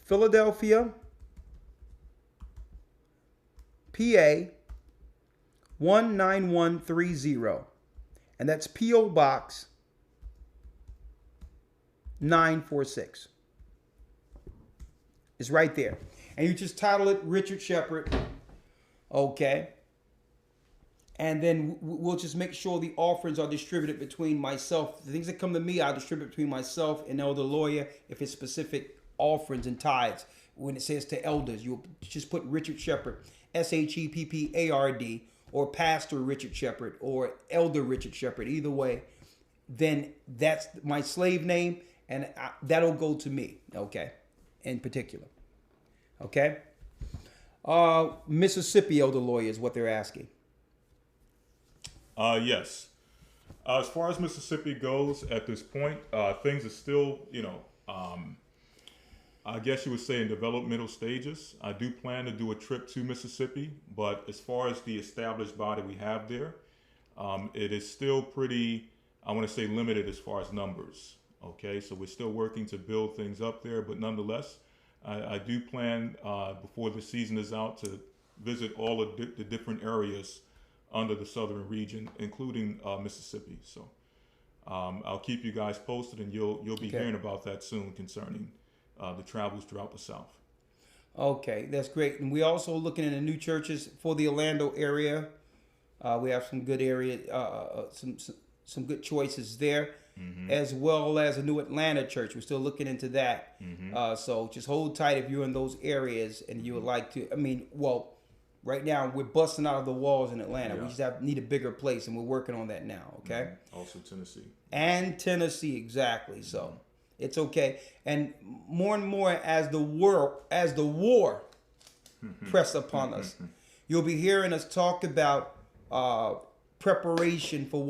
Philadelphia, PA 19130, and that's P.O. Box 946. It's right there. And you just title it Richard Shepard. Okay. And then we'll just make sure the offerings are distributed between myself. The things that come to me, I'll distribute between myself and Elder Lawyer if it's specific offerings and tithes. When it says to elders, you'll just put Richard Shepard, SHEPPARD, or Pastor Richard Shepard, or Elder Richard Shepard, either way, then that's my slave name, and that'll go to me, okay, in particular. Okay? Mississippi Elder Lawyer is what they're asking. Yes. As far as Mississippi goes at this point, things are still, I guess you would say in developmental stages. I do plan to do a trip to Mississippi, but as far as the established body we have there, it is still pretty, I want to say, limited as far as numbers. Okay, so we're still working to build things up there, but nonetheless, I do plan before the season is out to visit all of the different areas under the southern region, including Mississippi. So I'll keep you guys posted, and you'll be hearing about that soon concerning the travels throughout the South. Okay, that's great. And we're also looking into new churches for the Orlando area. We have some good some good choices there, as well as a new Atlanta church. We're still looking into that. So just hold tight if you're in those areas and you would like to. Right now we're busting out of the walls in Atlanta. We just need a bigger place, and we're working on that now. Okay. Also Tennessee. And Tennessee, exactly. So it's okay. And more as the war press upon us, you'll be hearing us talk about preparation for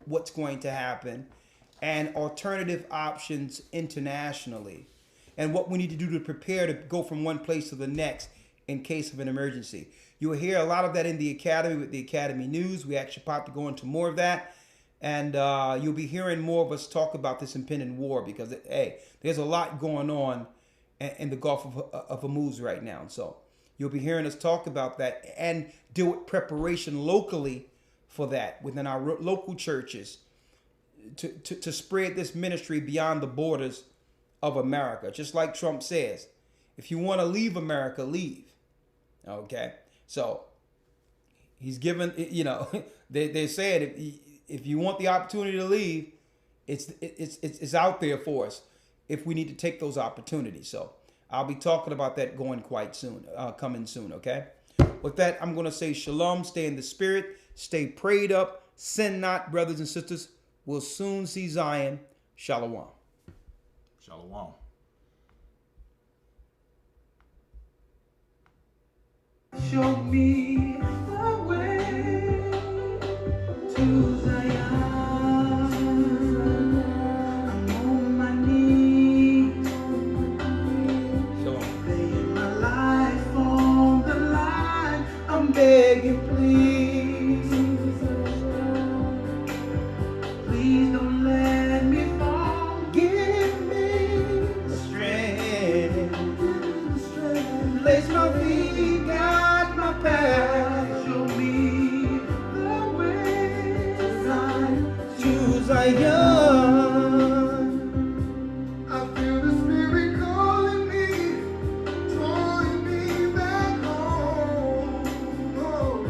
what's going to happen, and alternative options internationally, and what we need to do to prepare to go from one place to the next in case of an emergency. You'll hear a lot of that in the Academy with the Academy News. We actually about to go into more of that. And you'll be hearing more of us talk about this impending war, because, hey, there's a lot going on in the Gulf of Hormuz right now. So you'll be hearing us talk about that and deal with preparation locally for that within our local churches to spread this ministry beyond the borders of America. Just like Trump says, if you want to leave America, leave. Okay? So he's given, you know, they said if you want the opportunity to leave, it's out there for us if we need to take those opportunities. So I'll be talking about that coming soon, okay? With that, I'm going to say shalom, stay in the spirit, stay prayed up, sin not, brothers and sisters. We'll soon see Zion. Shalom. Shalom. Show me the way to Zion. I'm on my knees, Shalom. laying my life on the line. I'm begging, please, please don't let me fall. Give me the strength, place my feet, guide my path. Show me the way to Zion. I feel the Spirit calling me, drawing me back home. Oh,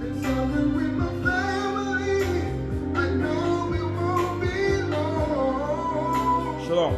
it's something with my family. I know it won't be long. Shalom.